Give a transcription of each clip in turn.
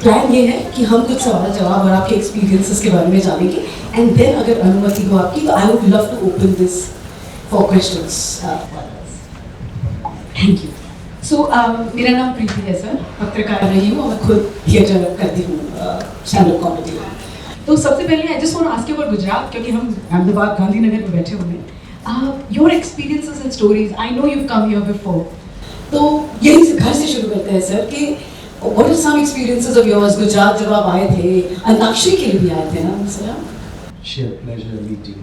Plan ये है कि हम कुछ सवाल जवाब और आपके एक्सपीरियंसेस के बारे में जानेंगे एंड देन अगर अनुमति हो आपकी तो I would love to open this for questions. Thank you. So मेरा नाम प्रीति है सर, पत्रकार रही हूँ और मैं खुद थिएटर करती हूँ, स्टैंड अप कॉमेडी। तो सबसे पहले I just want to ask you about Gujarat, क्योंकि हम अहमदाबाद गांधीनगर में बैठे हुए हैं। Your experiences and stories, I know you come here before, तो यही से घर से शुरू करते हैं सर कि what are some experiences of yours Gujarat जब आप आए थे, अंताक्षरी के लिए भी आए थे ना sir? Sheer pleasure meeting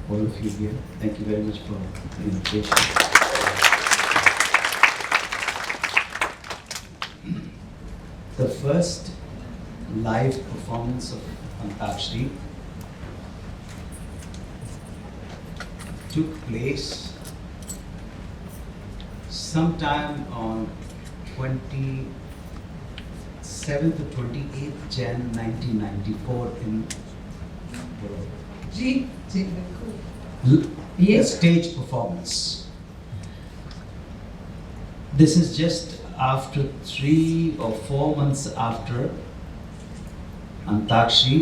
all of you here. Thank you very much for the invitation. The first live performance of Antakshari took place sometime on 27th to 28th Jan 1994 in a stage performance. This is just after 3 or 4 months after Antakshari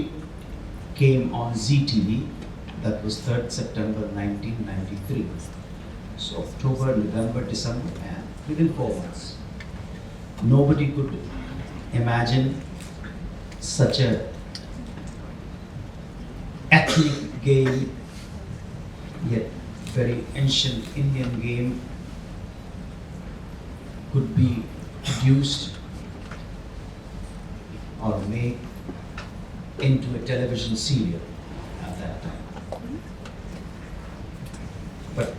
came on ZTV. That was 3rd September 1993. So October, November, December, and within 4 months. Nobody could imagine such a ethnic game, yet very ancient Indian game could be produced or made into a television serial at that time. But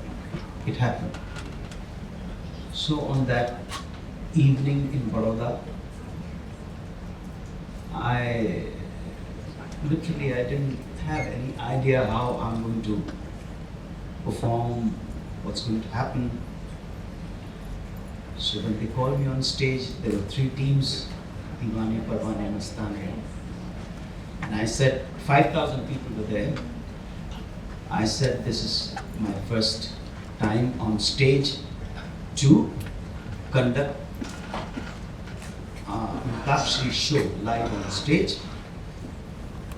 it happened. So on that evening in Baroda, I didn't have any idea how I'm going to perform, what's going to happen. So when they called me on stage, there were 3 teams, Diwani, Parvane, Mastane. And I said, 5,000 people were there. I said, this is my first time on stage to conduct Antakshari show live on stage.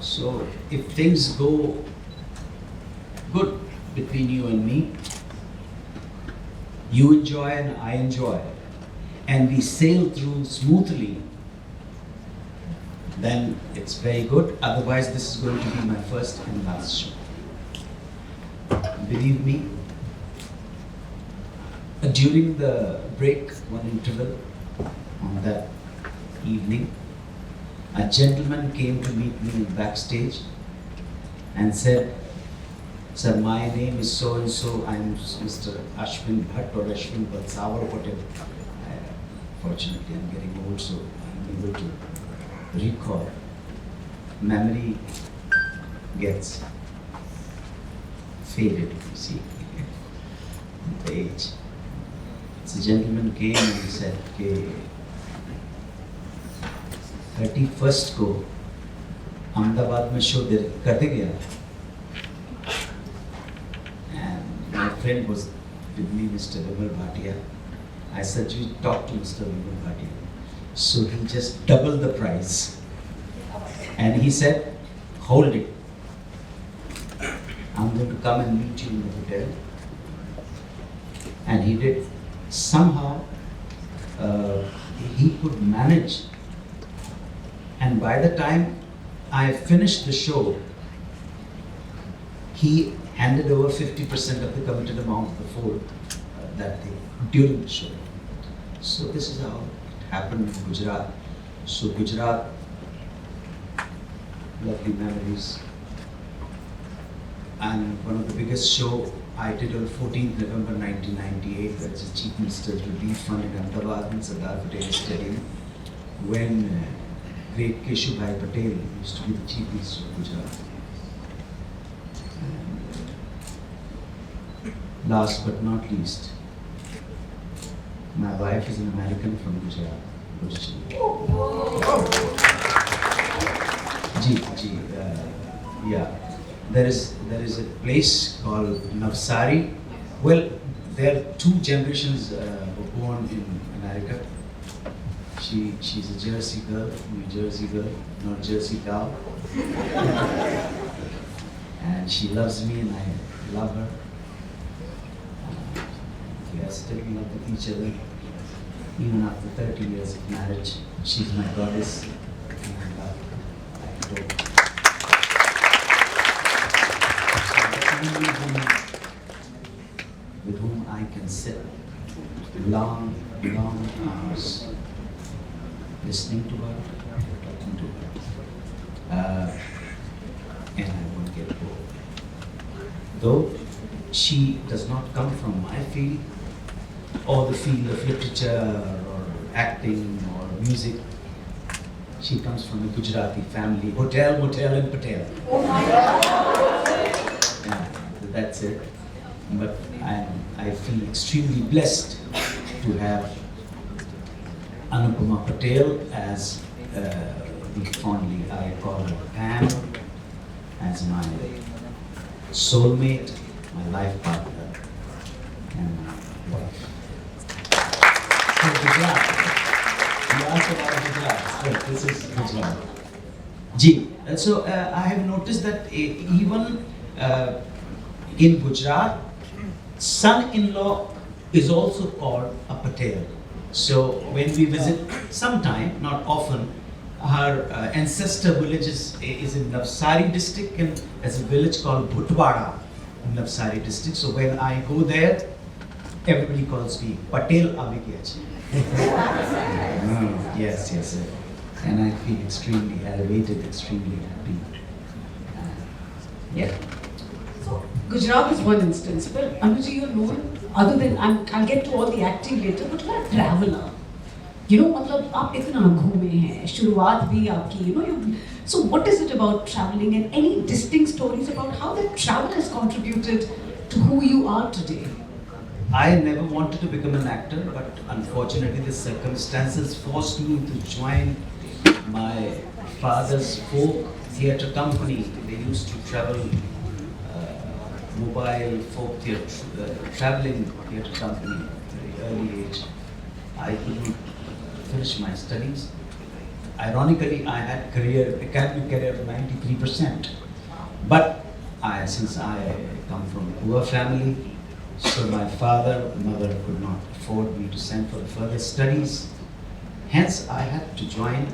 So if things go good between you and me, you enjoy and I enjoy, and we sail through smoothly, then it's very good. Otherwise, this is going to be my first and last show. Believe me, during the break, one interval on that evening, a gentleman came to meet me backstage and said, "Sir, my name is so and so. I'm Mr. Ashwin Bhatt or Ashwin Balsavar Patel." Fortunately, I'm getting old, so I'm able to recall. Memory gets faded, you see, with age. So the gentleman came and he said, "Okay, 31st को अहमदाबाद में show करते गया." And my friend was with me, Mr. Vimal Bhatia. I said, "You talk to Mr. Vimal Bhatia." So he just doubled the price. And he said, "Hold it. I'm going to come and meet you in the hotel." And he did. Somehow he could manage. And by the time I finished the show, he handed over 50% of the committed amount before that day, during the show. So this is how it happened in Gujarat. So Gujarat, lovely memories. And one of the biggest show I did on 14th November 1998, that's the Chief Minister's Relief Fund in Ahmedabad in Sardar Patel Stadium, when great Keshubhai Patel used to be the Chief Minister of Gujarat. And last but not least, my wife is an American from Gujarat. Yeah. There is a place called Navsari. Well, there are 2 generations were born in America. She's a Jersey girl, New Jersey girl, not Jersey cow. And she loves me and I love her. We are still in love with each other. Even after 30 years of marriage, she's my goddess. And I adore her. So the only woman with whom I can sit long hours listening to her, talking to her, and I won't get bored. Though she does not come from my field or the field of literature or acting or music. She comes from a Gujarati family, Hotel, Motel and Patel. Yeah, that's it. But I feel extremely blessed to have Anupama Patel as fondly I call her Pam, as my soulmate, my life partner, and my wife. So Gujarat. You asked about Gujarat. So this is Gujarat. Ji. So I have noticed that even in Gujarat, son-in-law is also called a Patel. So when we visit, sometime, not often, her ancestor village is in Navsari district, and there's a village called Bhutwada in Navsari district. So when I go there, everybody calls me Patel Abhigyaji. Yes. And I feel extremely elevated, extremely happy. Yeah. So Gujarat is one instance, but Anuji, you're known, other than, I'll get to all the acting later, but you're a traveler. You know, मतलब आप इतना घूमे हैं, शुरुआत भी आपकी, you know, so what is it about traveling and any distinct stories about how that travel has contributed to who you are today? I never wanted to become an actor, but unfortunately the circumstances forced me to join my father's folk theatre company. They used to travel mobile folk theatre, traveling theatre company at a very early age. I couldn't finish my studies. Ironically, I had academic career of 93%. But since I come from a poor family, so my mother could not afford me to send for further studies. Hence, I had to join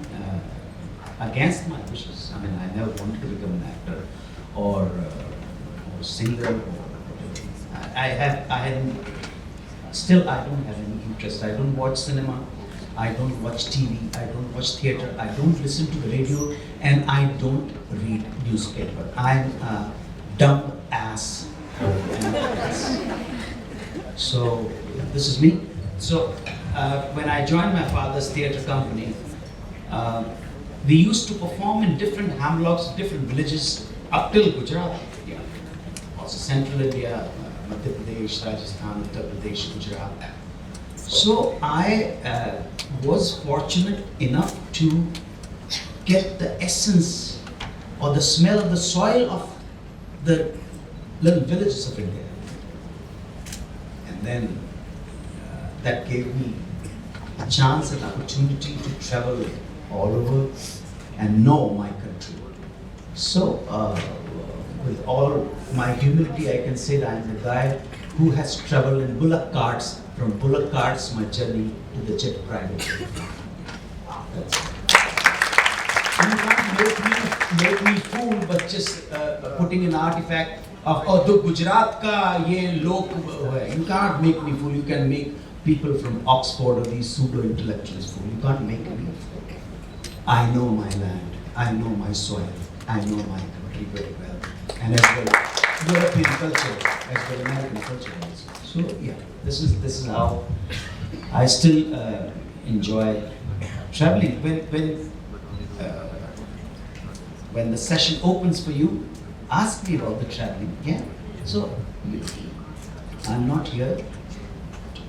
against my wishes. I mean, I never wanted to become an actor or singer. Still I don't have any interest. I don't watch cinema. I don't watch TV. I don't watch theatre. I don't listen to the radio, and I don't read newspaper. I'm a dumb ass. So this is me. So when I joined my father's theatre company, we used to perform in different hamlocks, different villages up till Gujarat. Also Central India, Madhya Pradesh, Rajasthan, Uttar Pradesh, Gujarat. So I was fortunate enough to get the essence or the smell of the soil of the little villages of India. And then that gave me a chance and opportunity to travel all over and know my country. So with all my humility, I can say that I'm the guy who has traveled in bullock carts. From bullock carts, my journey to the jet private. That's it. You can't make me fool, but just putting an artifact of the Gujarat ka ye lok hai. You can't make me fool. You can make people from Oxford or these pseudo-intellectuals fool. You can't make me fool. I know my land. I know my soil. I know my country very well, and as well European culture, as well American culture also. So yeah, this is how I still enjoy traveling. When the session opens for you, ask me about the traveling. Yeah. So I'm not here.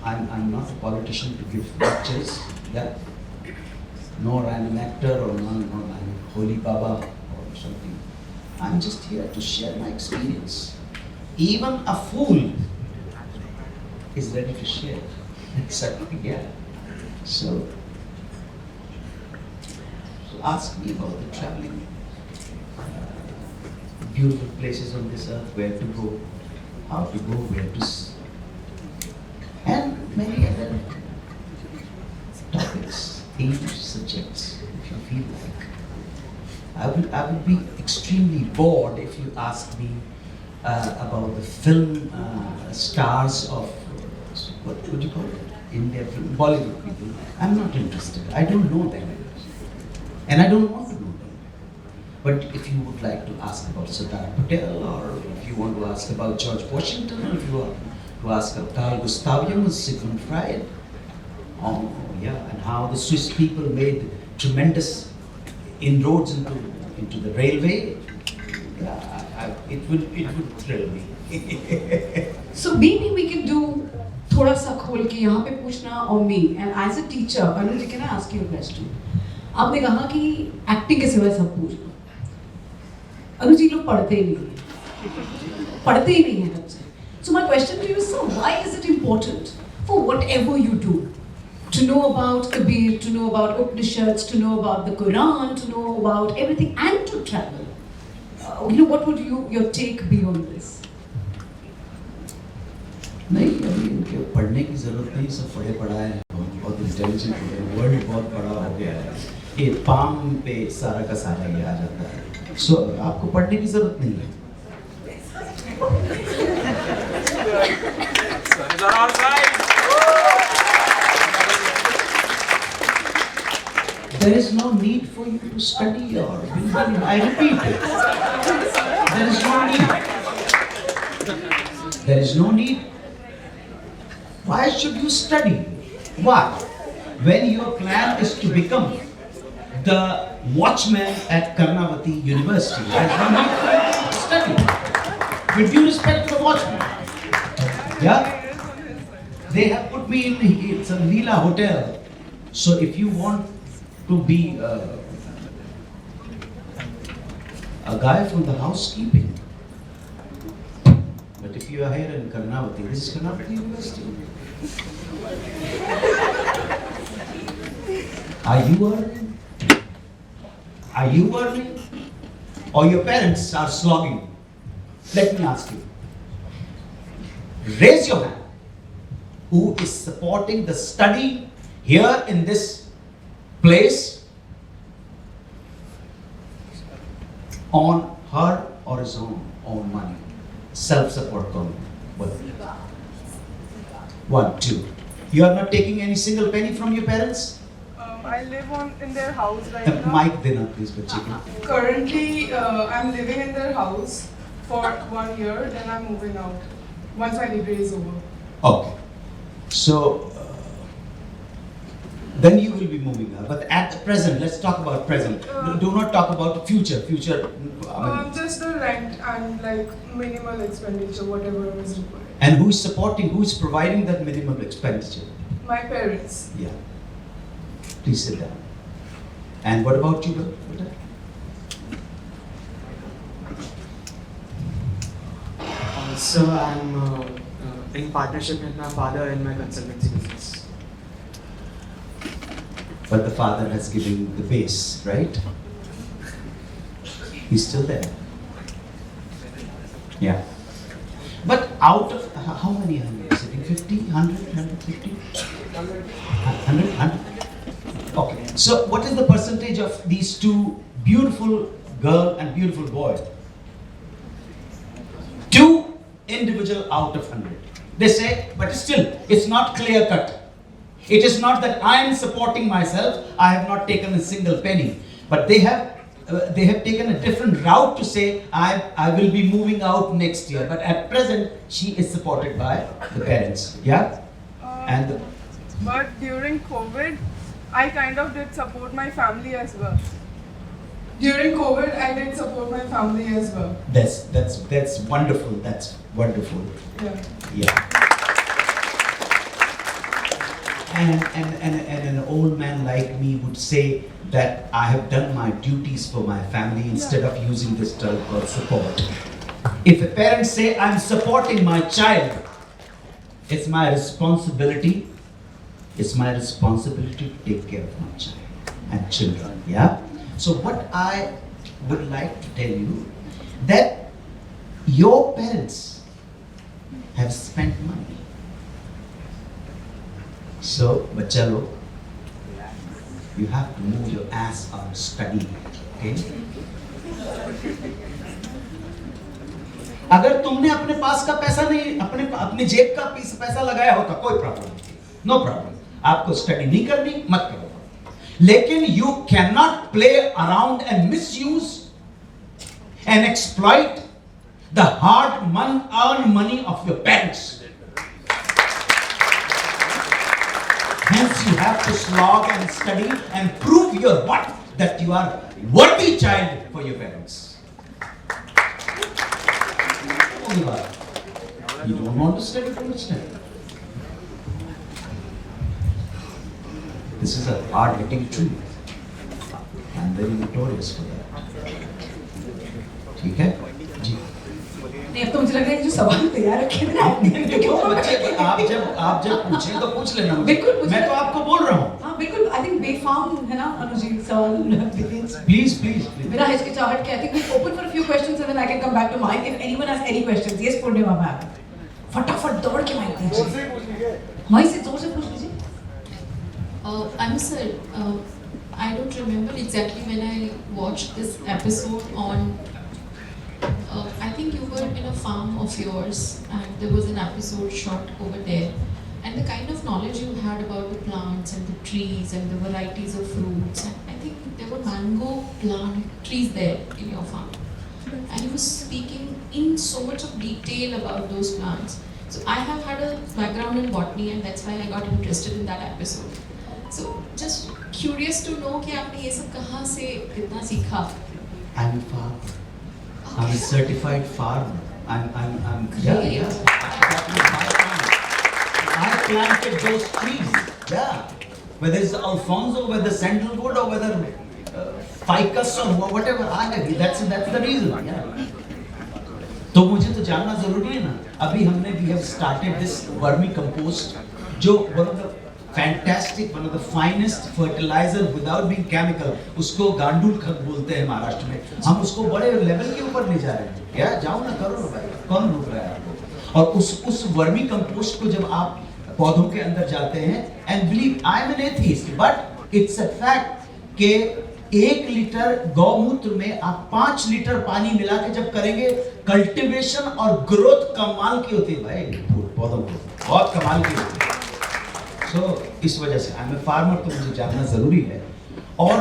I'm not a politician to give lectures. Yeah. Nor I'm an actor or nor I'm a holy Baba or something. I'm just here to share my experience. Even a fool is ready to share. Exactly, yeah. So ask me about the traveling, beautiful places on this earth, where to go, how to go, where to and many other topics, themes, subjects, if you feel like. I would be extremely bored if you asked me about the film stars of, what would you call it? India film, Bollywood people. I'm not interested. I don't know them. And I don't want to know them. But if you would like to ask about Sardar Patel, or if you want to ask about George Washington, or if you want to ask about Carl Gustav Jung, Sigmund Freud, oh yeah, and how the Swiss people made tremendous inroads into the railway, yeah, it would thrill me. So maybe we can do थोड़ा सा खोल के यहाँ पे पूछना और me and as a teacher, Anuj, can I ask you a question? आपने कहा कि एक्टिंग के सिवाय सब पूछ लो। अनुज जी लोग पढ़ते ही नहीं हैं तब से। So my question to you is, sir, why is it important for whatever you do to know about Kabir, to know about Upanishads, to know about the Quran, to know about everything, and to travel? What would your take be on this? नहीं, अभी इनके पढ़ने की जरूरत नहीं, सब पढ़े पढ़ा है, बहुत इंटेलिजेंट हो गए, वर्ल्ड बहुत बड़ा हो गया है, ये पाम पे सारा का सारा ये आ जाता है, सो आपको पढ़ने की जरूरत नहीं है। There is no need for you to study or I repeat it. There is no need. There is no need. Why should you study? Why? When your plan is to become the watchman at Karnavati University, there's no need for you to study. With due respect for watchmen. Yeah? They have put me in it's a Leela hotel. So if you want to be a guy from the housekeeping, but if you are here in Karnavati, this is Karnavati University. Are you earning? Are you earning? Or your parents are slogging? Let me ask you. Raise your hand. Who is supporting the study here in this place on her or his own money? Self-support company. One, two. You are not taking any single penny from your parents? I live in their house right now. Mic dena please, bachche. Currently, I'm living in their house for 1 year, then I'm moving out once my degree is over. Okay. So, then you will be moving out. But at the present, let's talk about present. Do not talk about future. Future. Just the rent and like minimal expenditure, whatever is required. And who is supporting, who is providing that minimum expenditure? My parents. Yeah. Please sit down. And what about you, Beta? So I'm in partnership with my father in my consultancy business. But the father has given the base, right? He's still there. Yeah. But out of, how many are you sitting? 50, 100, 150? 100? Okay. So what is the percentage of these two, beautiful girl and beautiful boy? 2 individual out of 100. They say, but still, it's not clear cut. It is not that I am supporting myself, I have not taken a single penny. But they have taken a different route to say, I will be moving out next year. But at present, she is supported by the parents. Yeah? But during COVID, I kind of did support my family as well. During COVID, I did support my family as well. That's wonderful. That's wonderful. Yeah. And an old man like me would say that I have done my duties for my family instead of using this term called support. If a parent say I'm supporting my child, it's my responsibility. It's my responsibility to take care of my child and children. Yeah. So what I would like to tell you that your parents have spent money. So, बच्चा लोग, you have to move your ass on study, okay? अगर तुमने अपने पास का पैसा नहीं, अपने जेब का पैसा लगाया होता, कोई प्रॉब्लम नहीं, नो प्रॉब्लम. आपको स्टडी नहीं करनी, मत करो. लेकिन you cannot play around and misuse and exploit the hard-earned money of your parents. Hence, you have to slog and study and prove your what, that you are worthy child for your parents. Only one. You don't want to study too much time. This is a hard-hitting truth. I'm very notorious for that. ठीक है? जी. नहीं, अब तो मुझे लग रहा है कि जो सवाल तैयार रखे थे ना बच्चे, आप जब पूछें तो पूछ लेना मुझे. बिल्कुल, मैं तो आपको बोल रहा हूँ. हाँ बिल्कुल. आई थिंक बेफाम है ना अनुजी सवाल. Please. बिना हिचकिचाहट के I think we open for a few questions and then I can come back to mine if anyone has any questions. Yes Purnima ma'am, फटाफट दौड़ के माइक दीजिए. माइक से जोर से पूछ लीजिए. I'm sir, I don't remember exactly when I watched this episode on. I think you were in a farm of yours, and there was an episode shot over there. And the kind of knowledge you had about the plants and the trees and the varieties of fruits, and I think there were mango plant trees there in your farm. And he was speaking in so much of detail about those plants. So I have had a background in botany, and that's why I got interested in that episode. So just curious to know कि आपने ये सब कहाँ से कितना सीखा? I'm a farmer. I'm a certified farmer. I'm Great. I planted those trees. Yeah. Whether it's Alfonso, whether sandalwood, or whether ficus or whatever, that's the reason. Yeah. तो मुझे तो जानना जरूरी है ना. अभी हमने we have started this vermicompost, जो one of the fantastic, one of the finest fertilizer without being chemical. उसको गांडूल खत बोलते हैं महाराष्ट्र में. हम उसको बड़े लेवल के ऊपर ले जा रहे हैं. क्या जाओ ना, करो ना भाई, कौन रोक रहा है आपको? और उस वर्मी कंपोस्ट को जब आप पौधों के अंदर जाते हैं, and believe I am an atheist, but it's a fact कि 1 लीटर गौमूत्र में आप 5 लीटर पानी मिला के जब करेंगे, कल्टीवेशन और ग्रोथ कमाल की होती है भाई. पौधों को बहुत कमाल की होती है. So, इस वजह से I'm a farmer, तो मुझे जानना जरूरी है. और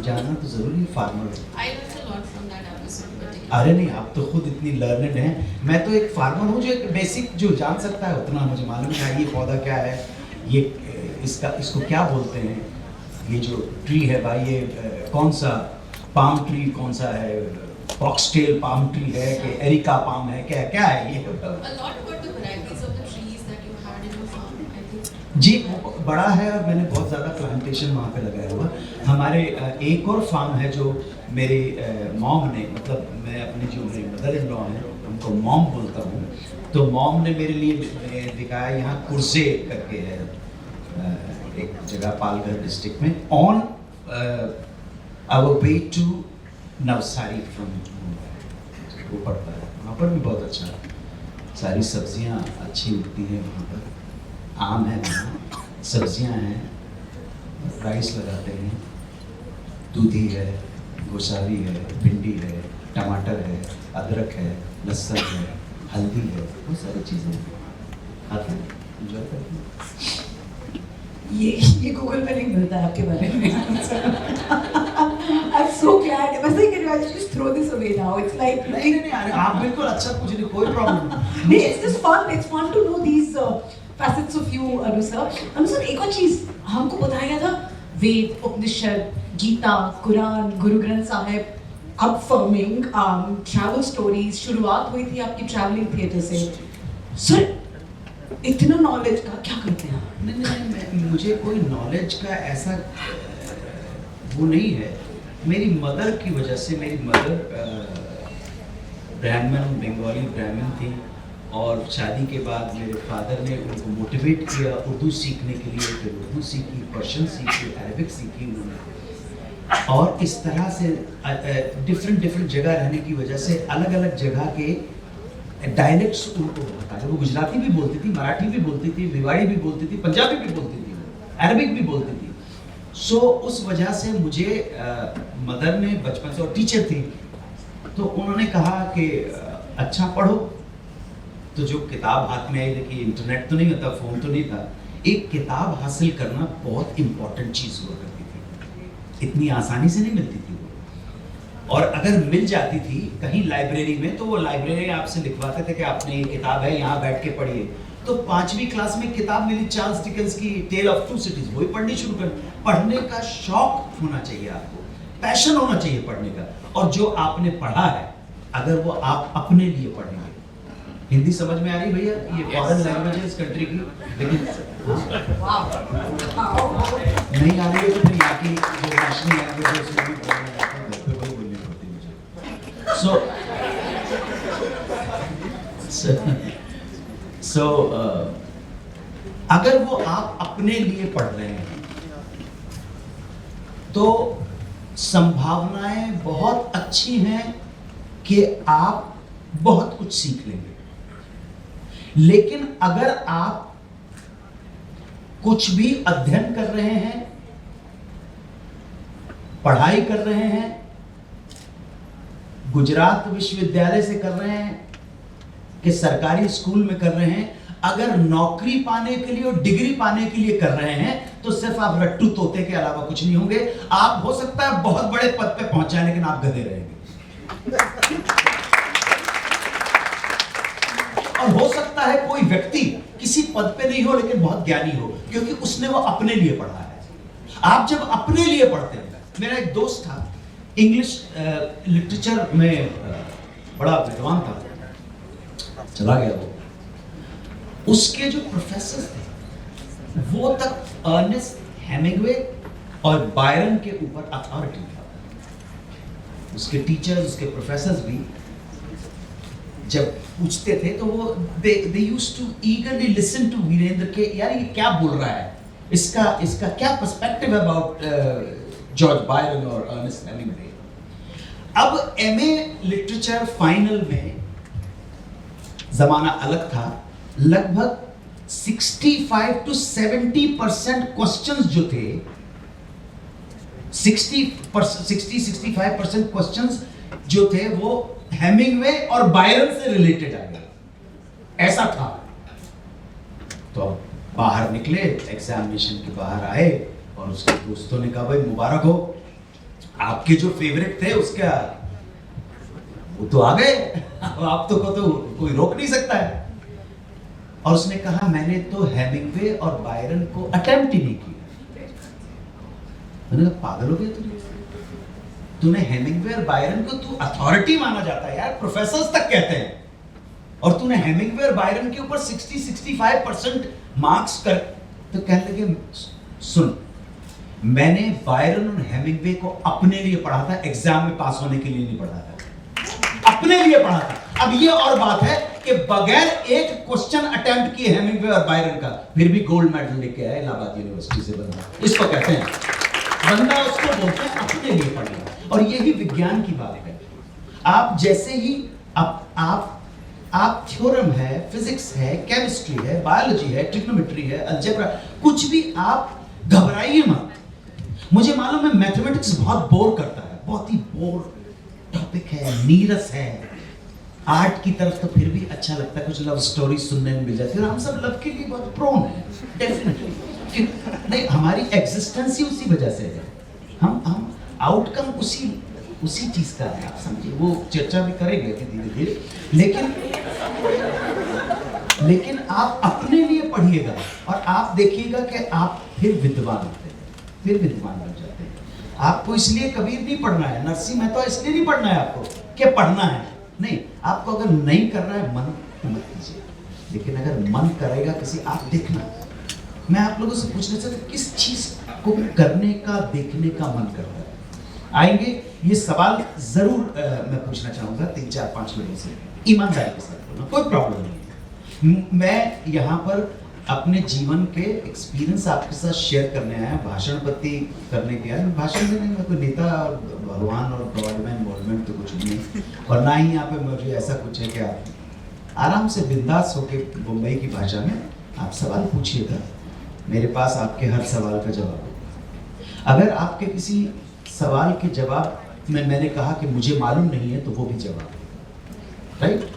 जानना तो जरूरी है farmer. I learned a lot from that episode particularly. अरे नहीं, आप तो खुद इतनी लर्नेड हैं. मैं तो एक फार्मर हूँ जो एक बेसिक जो जान सकता है उतना मुझे मालूम है. ये पौधा क्या है, ये इसको क्या बोलते हैं, ये जो ट्री है भाई, ये कौन सा पाम ट्री कौन सा है, फॉक्सटेल पाम ट्री है कि एरिका पाम है, क्या है ये? A lot about the varieties of the trees that you had in your farm, I think. जी, बड़ा है और मैंने बहुत ज़्यादा प्लांटेशन वहाँ पे लगाया हुआ. हमारे एक और फार्म है जो मेरी मॉम ने, मतलब मैं अपनी जो मेरी मदर इन लॉ है उनको मॉम बोलता हूँ, तो मॉम ने मेरे लिए दिखाया. यहाँ कुर्से करके है एक जगह पालघर डिस्ट्रिक्ट में, on our way to Navsari from वो पड़ता है. वहाँ पर भी बहुत अच्छा सारी सब्जियाँ अच्छी उगती हैं वहाँ पर. आम है वहाँ, सब्जियाँ हैं, राइस लगाते हैं, दूधी है, गोसारी है, भिंडी है, टमाटर है, अदरक है, लहसुन है, हल्दी है, बहुत सारी चीज़ें खाते हैं, एंजॉय करते हैं. ये गूगल पे नहीं मिलता है आपके बारे में. I'm so glad. I was like, I just throw this away now. It's like नहीं, आप बिल्कुल अच्छा पूछ रहे, कोई प्रॉब्लम नहीं. It's just fun. It's fun to know these facets of you, Anu sir. Anu sir, एक और चीज हमको बताया गया था, वेद, उपनिषद, गीता, कुरान, गुरु ग्रंथ साहिब, अपफर्मिंग, ट्रैवल स्टोरीज. शुरुआत हुई थी आपकी ट्रैवलिंग थिएटर से. सर, इतना नॉलेज का क्या करते हैं? नहीं, मुझे कोई नॉलेज का ऐसा वो नहीं है. मेरी मदर की वजह से, मेरी मदर ब्राह्मण, बंगाली ब्राह्मण थी, और शादी के बाद मेरे फादर ने उनको मोटिवेट किया उर्दू सीखने के लिए, फिर उर्दू सीखी, पर्शियन सीखी, अरबिक सीखी उन्होंने। और इस तरह से डिफरेंट जगह रहने की वजह से अलग अलग जगह के डायलेक्ट्स उनको होता है। वो गुजराती भी बोलती थी, मराठी भी बोलती थी, मेवाड़ी भी बोलती थी, पंजाबी भी बोलती थी, अरबिक भी बोलती थी। सो उस वजह से मुझे मदर ने बचपन से, और टीचर थी, तो उन्होंने कहा कि अच्छा पढ़ो। तो जो किताब हाथ में आई, देखिए इंटरनेट तो नहीं होता, फ़ोन तो नहीं था, एक किताब हासिल करना बहुत इम्पोर्टेंट चीज़ हुआ करती थी, इतनी आसानी से नहीं मिलती थी वो। और अगर मिल जाती थी कहीं लाइब्रेरी में, तो वो लाइब्रेरी आपसे लिखवाते थे कि आपने ये किताब है, यहाँ बैठ के पढ़िए। तो 5वीं क्लास में किताब मिली चार्ल्स डिकेंस की टेल ऑफ टू सिटीज, वही पढ़नी शुरू कर। पढ़ने का शौक होना चाहिए आपको, पैशन होना चाहिए पढ़ने का, और जो आपने पढ़ा है अगर वो आप अपने लिए पढ़ेंगे। हिंदी समझ में आ रही भैया? ये फॉरेन लैंग्वेज है इस कंट्री की, लेकिन नहीं आ रही है तो फिर यहाँ की जो नेशनल लैंग्वेज है उसमें भी वही बोलनी पड़ती है मुझे। सो अगर वो आप अपने लिए पढ़ रहे हैं तो संभावनाएं बहुत अच्छी हैं कि आप बहुत कुछ सीख लेंगे। लेकिन अगर आप कुछ भी अध्ययन कर रहे हैं, पढ़ाई कर रहे हैं, गुजरात विश्वविद्यालय से कर रहे हैं कि सरकारी स्कूल में कर रहे हैं, अगर नौकरी पाने के लिए और डिग्री पाने के लिए कर रहे हैं तो सिर्फ आप रट्टू तोते के अलावा कुछ नहीं होंगे। आप हो सकता है बहुत बड़े पद पे पहुंच जाए, लेकिन आप गधे रहेंगे। और हो सकता है कोई व्यक्ति किसी पद पे नहीं हो लेकिन बहुत ज्ञानी हो, क्योंकि उसने वो अपने लिए पढ़ा है। आप जब अपने लिए पढ़ते हैं, मेरा एक दोस्त था इंग्लिश लिटरेचर में बड़ा विद्वान था, चला गया वो। उसके जो प्रोफेसर थे वो तक अर्नेस्ट हेमिंग्वे और बायरन के ऊपर अथॉरिटी था। उसके टीचर्स, उसके प्रोफेसर्स भी जब पूछते थे तो वो they used to eagerly listen to Virendra के, यार ये क्या बोल रहा है, इसका क्या पर्सपेक्टिव है अबाउट जॉर्ज बायरन और अर्नेस्ट हेमिंग्वे। अब एमए लिटरेचर फाइनल में जमाना अलग था, लगभग 65 to 70% क्वेश्चंस जो थे, 60-65% क्वेश्चंस जो थे वो हेमिंग्वे और बायरन से रिलेटेड आ गए, ऐसा था। तो बाहर निकले, एग्जामिनेशन के बाहर आए और उसके दोस्तों ने कहा भाई मुबारक हो, आपके जो फेवरेट थे उसका वो तो आ गए, आप तो को तो कोई रोक नहीं सकता है। और उसने कहा मैंने तो हेमिंग्वे और बायरन को अटेम्प्ट ही नहीं किया। मैंने कहा पागल हो गया तूने हेमिंग्वे और बायरन को तू अथॉरिटी माना जाता है यार, प्रोफेसर्स तक कहते हैं, और तूने हेमिंग्वे और बायरन के ऊपर 60-65% मार्क्स कर। तो कहने लगे सुन, मैंने बायरन और हेमिंग्वे को अपने लिए पढ़ा था, एग्जाम में पास होने के लिए नहीं पढ़ा था, अपने लिए पढ़ा था। अब ये और बात है कि बगैर एक क्वेश्चन अटेम्प्ट किए हेमिंग्वे और बायरन का फिर भी गोल्ड मेडल लेके आए इलाहाबाद यूनिवर्सिटी से बंदा, इसको कहते हैं बंदा, उसको बोलते हैं अपने लिए पढ़ना। और यही विज्ञान की बात है। आप जैसे ही आप थ्योरम है, फिजिक्स है, केमिस्ट्री है, बायोलॉजी है, ट्रिग्नोमेट्री है, अलजेब्रा, कुछ भी आप घबराइए मत। मुझे मालूम है मैथमेटिक्स बहुत बोर करता है, बहुत ही बोर टॉपिक है, नीरस है। आर्ट की तरफ तो फिर भी अच्छा लगता है, कुछ लव स्टोरी सुनने में मिल जाती है, और हम सब लव के लिए बहुत प्रोन है डेफिनेटली। नहीं, हमारी एग्जिस्टेंस ही उसी वजह से है, हम आउटकम उसी चीज का है, आप समझिए। वो चर्चा भी करेंगे धीरे धीरे, लेकिन आप अपने लिए पढ़िएगा और आप देखिएगा कि आप फिर विद्वान होते हैं, फिर विद्वान बन जाते हैं। आपको इसलिए कबीर नहीं पढ़ना है, नरसिंह मेहता इसलिए नहीं पढ़ना है आपको कि पढ़ना है, नहीं। आपको अगर नहीं करना है मन मत कीजिए, लेकिन अगर मन करेगा किसी, आप देखना। मैं आप लोगों से पूछना चाहता हूं किस चीज को करने का, देखने का मन करता है। आएंगे ये सवाल जरूर मैं पूछना चाहूंगा 3-4-5 लोगों से, ईमानदारी के साथ बोलना, कोई प्रॉब्लम नहीं है। मैं यहाँ पर अपने जीवन के एक्सपीरियंस आपके साथ शेयर करने आया, भाषण प्रति करने के आया। भाषण देने में कोई नेता और भगवान और गॉड में इन्वॉल्वमेंट तो कुछ नहीं, और ना ही यहाँ पे मुझे ऐसा कुछ है कि आप आराम से बिंदास होके मुंबई की भाषा में आप सवाल पूछिएगा, मेरे पास आपके हर सवाल का जवाब है। अगर आपके किसी सवाल के जवाब में मैंने कहा कि मुझे मालूम नहीं है, तो वो भी जवाब है, राइट?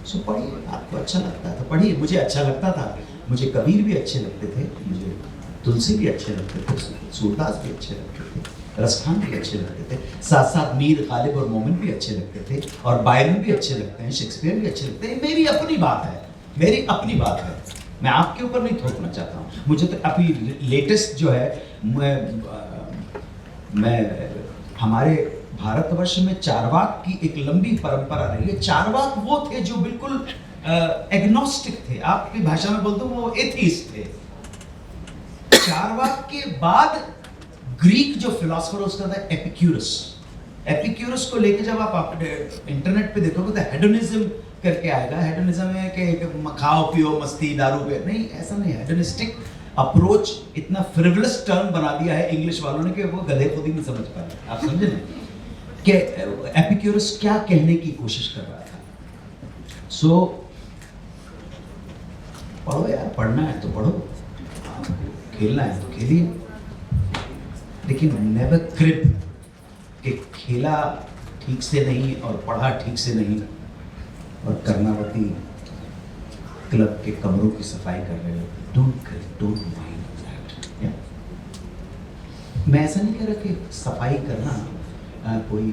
सो पढ़िए, आपको अच्छा लगता है तो पढ़िए। मुझे अच्छा लगता था, मुझे कबीर भी अच्छे लगते थे, मुझे तुलसी भी अच्छे लगते थे, सूरदास भी अच्छे लगते थे, रसखान भी अच्छे लगते थे, साथ साथ मीर, गालिब और मोमिन भी अच्छे लगते थे, और बायरन भी अच्छे लगते हैं, शेक्सपियर भी अच्छे लगते हैं। मेरी अपनी बात है, मेरी अपनी बात है, मैं आपके ऊपर नहीं थोपना चाहता हूँ। मुझे तो अभी लेटेस्ट जो है, मैं हमारे भारतवर्ष में चारवाक की एक लंबी परंपरा रही है। चारवाक वो थे जो बिल्कुल एग्नोस्टिक थे, आपकी भाषा में बोलते वो एथीस्ट थे। चारवाक के बाद ग्रीक जो फिलोसोफर उसका था एपिक्यूरस। एपिक्यूरस को लेके जब आप इंटरनेट पे देखोगे तो हेडोनिज्म करके आएगा। हेडोनिज्म है कि खाओ पियो मस्ती दारू पे, नहीं, ऐसा नहीं है। हेडोनिस्टिक अप्रोच इतना फ्रिवलस टर्म बना दिया है इंग्लिश वालों ने कि वो गधे खुद ही नहीं समझ पाए। आप समझे ना कि एपिक्यूरस क्या कहने की कोशिश कर रहा था। सो पढ़ो यार, पढ़ना है तो पढ़ो, खेलना है तो खेलिए, लेकिन नेवर क्रिप कि खेला ठीक से नहीं और पढ़ा ठीक से नहीं और कर्णावती क्लब के कमरों की सफाई कर रहे हो। Don't mind that. मैं ऐसा नहीं कह रहा कि सफाई करना कोई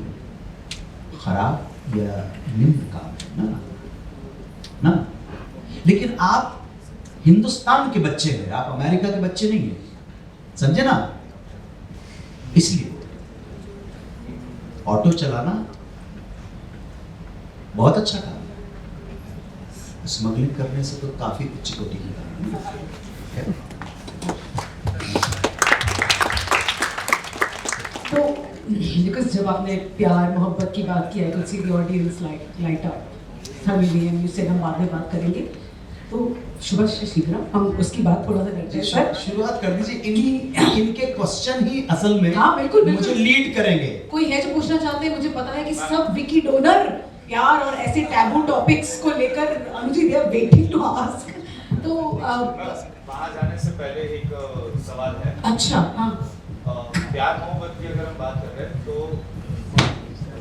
खराब या निम्न काम है, ना, लेकिन आप हिंदुस्तान के बच्चे हैं, आप अमेरिका के बच्चे नहीं हैं, समझे ना? इसलिए ऑटो चलाना बहुत अच्छा काम है, स्मगलिंग करने से तो काफी उच्च कोटि की काम है। तो बिकॉज जब आपने प्यार मोहब्बत की बात की, I could see the audience light up thermally and you said हम बाद में बात करेंगे, तो शुभ शीघ्र हम उसकी बात थोड़ा सा करते हैं। सर शुरुआत कर दीजिए, इनके क्वेश्चन ही असल में हाँ बिल्कुल मुझे लीड करेंगे। कोई है जो पूछना चाहते हैं? मुझे पता है कि सब विकी डोनर प्यार और ऐसे टैबू टॉपिक्स को लेकर Anuji they are waiting to ask. तो वहाँ जाने से पहले एक सवाल है। अच्छा, हाँ, प्यार मोहब्बत की अगर हम बात कर रहे हैं तो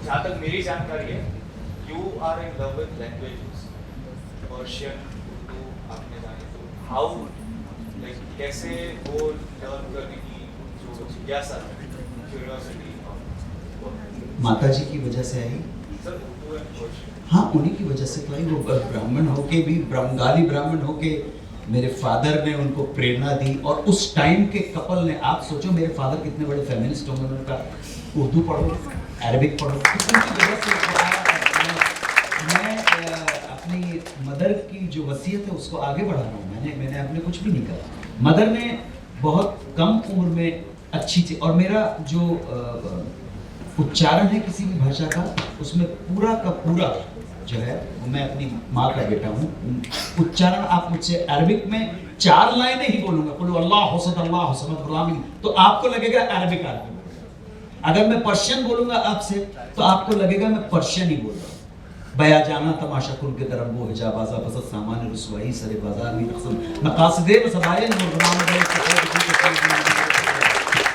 जहाँ तक मेरी जानकारी है, you are in love with languages, Persian, Urdu, आपने जाने तो हाउ, लाइक कैसे वो लर्न करने की जो जिज्ञासा है, क्यूरियोसिटी, माता जी की वजह से आई। सर उर्दू एंड पर्शियन, हाँ, उन्हीं की वजह से तो आई। वो ब्राह्मण होके भी, बंगाली ब्राह्मण होके मेरे फादर ने उनको प्रेरणा दी, और उस टाइम के कपल ने, आप सोचो मेरे फादर कितने बड़े फेमिनिस्ट होंगे, उन्होंने कहा उर्दू पढ़ो, अरबिक पढ़ो। उनकी वजह से मैं अपनी मदर की जो वसीयत है उसको आगे बढ़ा रहा हूँ। मैंने अपने कुछ भी नहीं करा। मदर ने बहुत कम उम्र में अच्छी थी, और मेरा जो उच्चारण है किसी भी भाषा का, उसमें पूरा का पूरा जो है, मैं अपनी माँ का बेटा हूँ। उच्चारण आप मुझसे अरबिक में 4 लाइनें ही बोलूंगा, बोलो अल्लाह हुसमद, तो आपको लगेगा अरबिक आदमी। अगर मैं पर्शियन बोलूंगा आपसे तो आपको लगेगा मैं पर्शियन ही बोल रहा हूँ। बया जाना तमाशा कुल के तरफ वो हिजाबाजा बसत सामान रसवाई सरे बाजार में रखसम मकासदे बसदाए मुर्गनाम गए।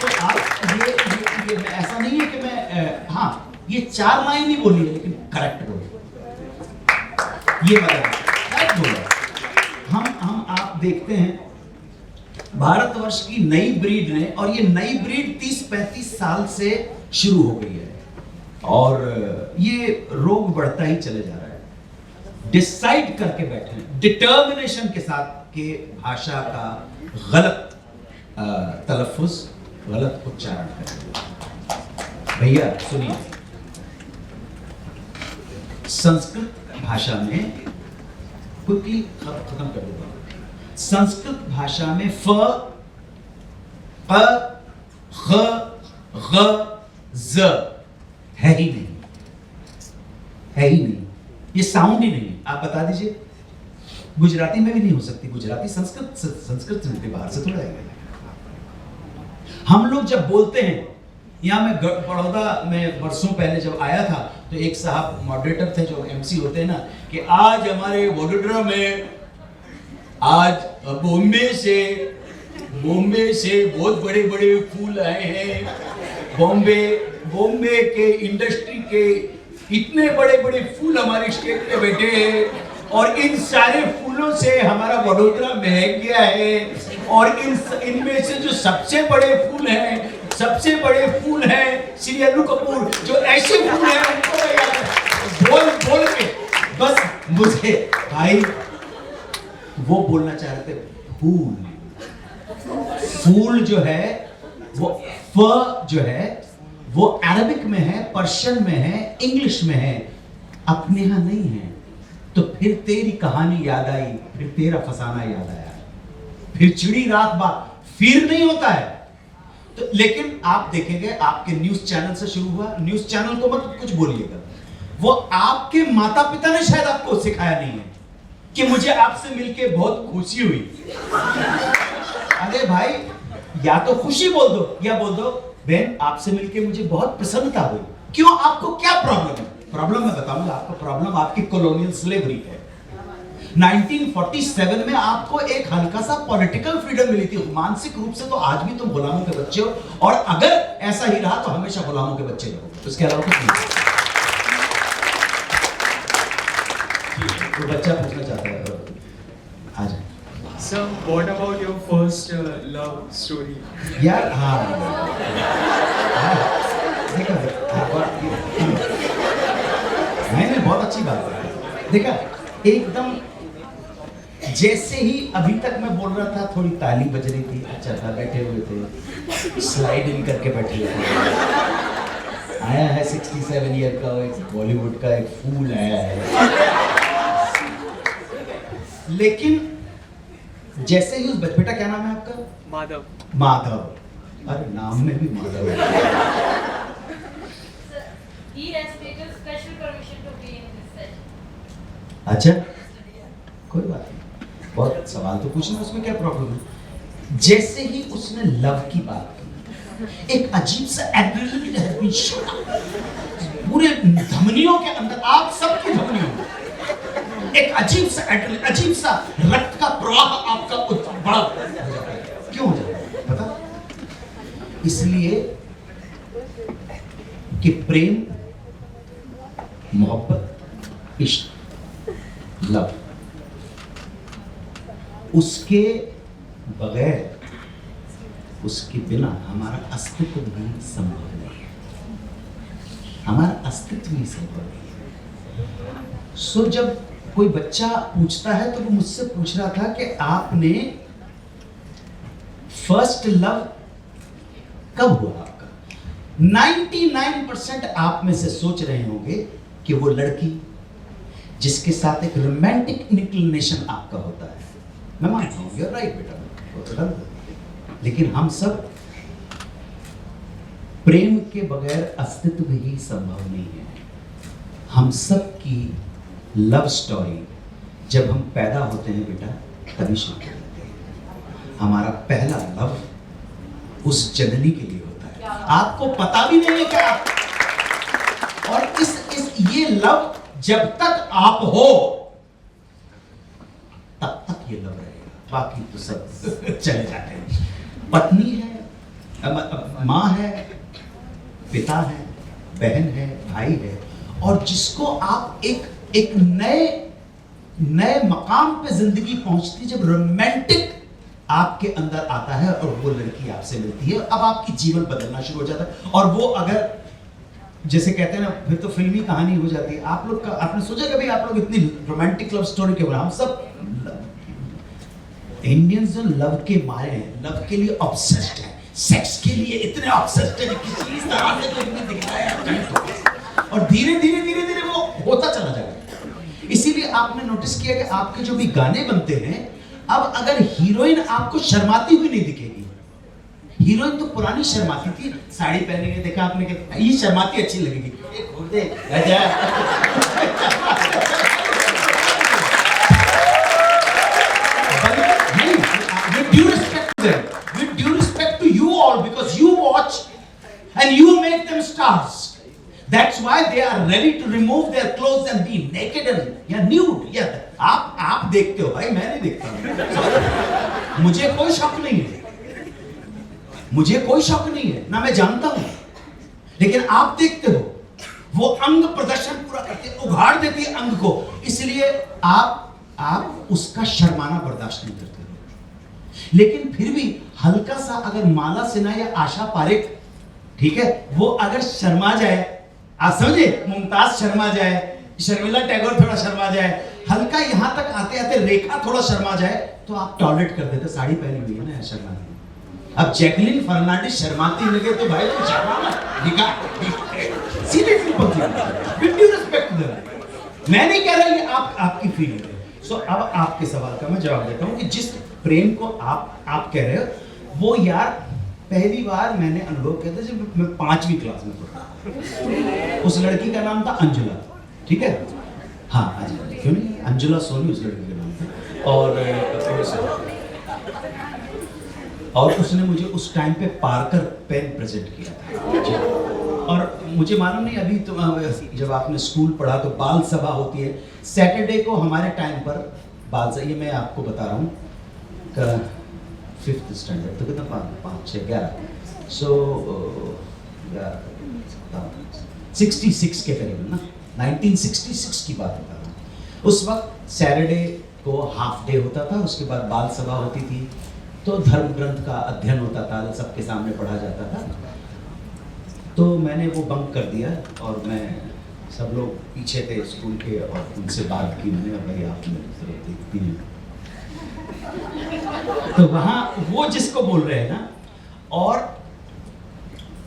तो आप ये ऐसा नहीं है कि मैं हाँ, ये 4 लाइन ही बोली है, लेकिन करेक्ट बोली, ये मतलब बोला। हम आप देखते हैं भारतवर्ष की नई ब्रीड ने, और ये नई ब्रीड 30-35 साल से शुरू हो गई है, और ये रोग बढ़ता ही चले जा रहा है। डिसाइड करके बैठे हैं डिटर्मिनेशन के साथ कि भाषा का गलत तलफ्फुज, गलत उच्चारण करें। भैया सुनिए, संस्कृत भाषा में क्विकली खत्म कर देता हूं। संस्कृत भाषा में फ, प, ख, ग, ज है ही नहीं, है ही नहीं, ये साउंड ही नहीं। आप बता दीजिए गुजराती में भी नहीं हो सकती। गुजराती संस्कृत से बाहर से थोड़ा आएगा। हम लोग जब बोलते हैं, यहाँ मैं बड़ौदा में वर्षों पहले जब आया था तो एक साहब मॉडरेटर थे जो एमसी होते हैं ना, कि आज हमारे वडोदरा में आज बॉम्बे से बहुत बड़े बड़े फूल आए हैं, बॉम्बे के इंडस्ट्री के इतने बड़े बड़े फूल हमारे स्टेट में बैठे हैं और इन सारे फूलों से हमारा वडोदरा महक गया है, और इनमें से जो सबसे बड़े फूल हैं श्री अनु कपूर, जो ऐसे फूल हैं उनको बोल के बस मुझे भाई वो बोलना चाह रहे थे। फूल जो है वो जो है वो अरबिक में है, पर्शियन में है, इंग्लिश में है, अपने यहां नहीं है। तो फिर तेरी कहानी याद आई, फिर तेरा फसाना याद आया, फिर चिड़ी रात बाद फिर नहीं होता है। तो लेकिन आप देखेंगे आपके न्यूज चैनल से शुरू हुआ, न्यूज चैनल को मत कुछ बोलिएगा, वो आपके माता पिता ने शायद आपको सिखाया नहीं है कि मुझे आपसे मिलके बहुत खुशी हुई। अरे भाई, या तो खुशी बोल दो या बोल दो बहन आपसे मिलके मुझे बहुत प्रसन्नता हुई। क्यों, आपको क्या प्रॉब्लम है? प्रॉब्लम मैं बताऊंगा आपको। प्रॉब्लम आपकी कॉलोनियल स्लेवरी है। 1947 में आपको एक हल्का सा पॉलिटिकल फ्रीडम मिली थी। मानसिक रूप से तो आज भी तुम गुलामों के बच्चे हो, और अगर ऐसा ही रहा तो हमेशा गुलामों के बच्चे रहो। उसके अलावा कुछ नहीं। तो बच्चा पूछना चाहता है, आ जाए। Sir, what about your first love story? यार हाँ, देखा नहीं, बहुत अच्छी बात है। देखा, एकदम जैसे ही अभी तक मैं बोल रहा था थोड़ी ताली बज रही थी, अच्छा था, बैठे हुए थे, स्लाइड इन करके बैठे हुए थे। आया है 67 ईयर का एक बॉलीवुड का एक फूल आया है। लेकिन जैसे ही उस बेटा, क्या नाम है आपका? माधव। अरे नाम में भी माधव है। अच्छा, कोई बात नहीं, बहुत सवाल तो पूछना, उसमें क्या प्रॉब्लम है। जैसे ही उसने लव की बात की, एक अजीब सा एड्रेनलिन हैज बीन शॉट पूरे धमनियों के अंदर, आप सबकी धमनियों में एक अजीब सा एड्रेनलिन, अजीब सा रक्त का प्रवाह आपका बड़ा क्यों हो जाता है पता? इसलिए कि प्रेम, मोहब्बत, इश्क, लव, उसके बगैर, उसके बिना हमारा अस्तित्व भी संभव नहीं है। हमारा अस्तित्व ही संभव नहीं है। सो जब कोई बच्चा पूछता है तो वो मुझसे पूछ रहा था कि आपने फर्स्ट लव कब हुआ आपका? 99% आप में से सोच रहे होंगे कि वो लड़की जिसके साथ एक रोमांटिक इंक्लिनेशन आपका होता है। मैं मानता हूँ, यू आर राइट बेटा, वो तो गलत है। लेकिन हम सब प्रेम के बगैर अस्तित्व ही संभव नहीं है। हम सब की लव स्टोरी जब हम पैदा होते हैं बेटा, तभी शुरू होते हैं। हमारा पहला लव उस जननी के लिए होता है, आपको पता भी नहीं है क्या। और ये लव जब तक आप हो तब तक ये लव रहेगा, बाकी तो सब चले जाते हैं। पत्नी है, माँ है, पिता है, बहन है, भाई है, और जिसको आप एक नए मकाम पे जिंदगी पहुंचती जब रोमांटिक आपके अंदर आता है और वो लड़की आपसे मिलती है, अब आपकी जीवन बदलना शुरू हो जाता है। और वो अगर जैसे कहते हैं ना, फिर तो फिल्मी कहानी हो जाती है। आप लोग का आपने सोचा कभी, आप लोग इतनी रोमांटिक लव स्टोरी के बारे, हम सब इंडियंस जो लव के मारे हैं, लव के लिए ऑब्सेस्ड है, सेक्स के लिए इतने ऑब्सेस्ड है, किसी इस तरह से तो इतने दिखाया है, और धीरे धीरे वो होता चला जाएगा। इसीलिए आपने नोटिस किया कि आपके जो भी गाने बनते हैं, अब अगर हीरोइन आपको शर्माती हुई नहीं दिखेगी। हीरोइन तो पुरानी शर्माती थी, साड़ी पहने के देखा आपने कि ये शर्माती अच्छी लगेगी, caste. That's why they are ready to remove their clothes and be naked and nude. आप देखते हो भाई, मैं नहीं देखता हूं. मुझे कोई शौक नहीं है, मुझे कोई शौक नहीं है, ना मैं जानता हूं. लेकिन आप देखते हो वो अंग प्रदर्शन पूरा करते, उघाड़ देती है अंग को, इसलिए आप उसका शर्माना बर्दाश्त नहीं करते. लेकिन फिर भी हल्का सा अगर माला सिन्हा या आशा पारेख, ठीक है, वो अगर शर्मा जाए, आप समझे, मुमताज शर्मा जाए, शर्मिला टैगोर थोड़ा शर्मा जाए, हल्का यहां तक आते आते रेखा थोड़ा शर्मा जाए, तो आप टॉयलेट कर देते. साड़ी पहनी हुई है ना शर्मा. अब जैकलिन फर्नांडिस शर्माती लगे तो भाई तो शर्माना निकाल. सीधे सिंपल सी, विद ड्यू रिस्पेक्ट देम. मैं नहीं कह रहा ये आपकी फीलिंग है. सो अब आपके सवाल का मैं जवाब देता हूं कि जिस प्रेम को आप कह रहे हो, वो यार पहली बार मैंने अनुभव किया था जब मैं 5वीं क्लास में पढ़ा. उस लड़की का नाम था अंजुला, ठीक है, हाँ अंजुला, क्यों नहीं, अंजुला सोनी उस लड़की का नाम था. और उसने मुझे उस टाइम पे पार्कर पेन प्रेजेंट किया था. और मुझे मालूम नहीं, अभी तो जब आपने स्कूल पढ़ा तो बाल सभा होती है सैटरडे को हमारे टाइम पर. बाल सभा, ये मैं आपको बता रहा हूँ, 5th स्टैंडर्ड तो कितना 5, 6, 11, सो 66 के करीब ना, 1966 की बात बता रहा हूँ. उस वक्त सैटरडे को हाफ डे होता था, उसके बाद बाल सभा होती थी, तो धर्म ग्रंथ का अध्ययन होता था, सबके सामने पढ़ा जाता था. तो मैंने वो बंक कर दिया और मैं, सब लोग पीछे थे स्कूल के, और उनसे बात की मैंने, भाई आप मेरी तरफ देखती हैं. तो वहां वो जिसको बोल रहे हैं ना, और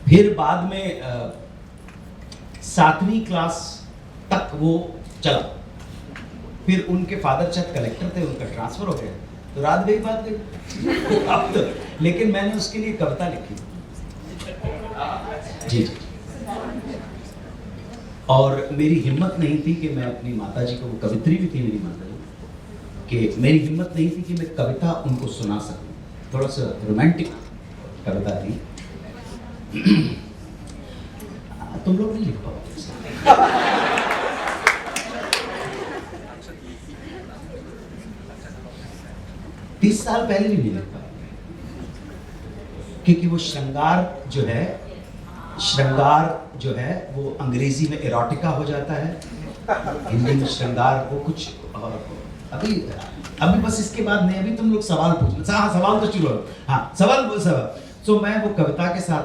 फिर बाद में 7वीं क्लास तक वो चला. फिर उनके फादर शायद कलेक्टर थे, उनका ट्रांसफर हो गया, तो रात गई बात गई. अब तो, लेकिन मैंने उसके लिए कविता लिखी जी. और मेरी हिम्मत नहीं थी कि मैं अपनी माताजी को, वो कवित्री भी थी मेरी माताजी, कि मेरी हिम्मत नहीं थी कि मैं कविता उनको सुना सकूं. थोड़ा सा रोमांटिक कविता थी. तुम लोग नहीं लिख पाओ. 30 साल पहले भी नहीं लिख पाया, क्योंकि वो श्रृंगार जो है वो अंग्रेजी में एरोटिका हो जाता है, हिंदी में श्रृंगार वो कुछ. और अभी बस इसके बाद नहीं, अभी तुम लोग सवाल पूछना. हाँ, सवाल तो शुरू हो. हाँ, सवाल. तो मैं वो कविता के साथ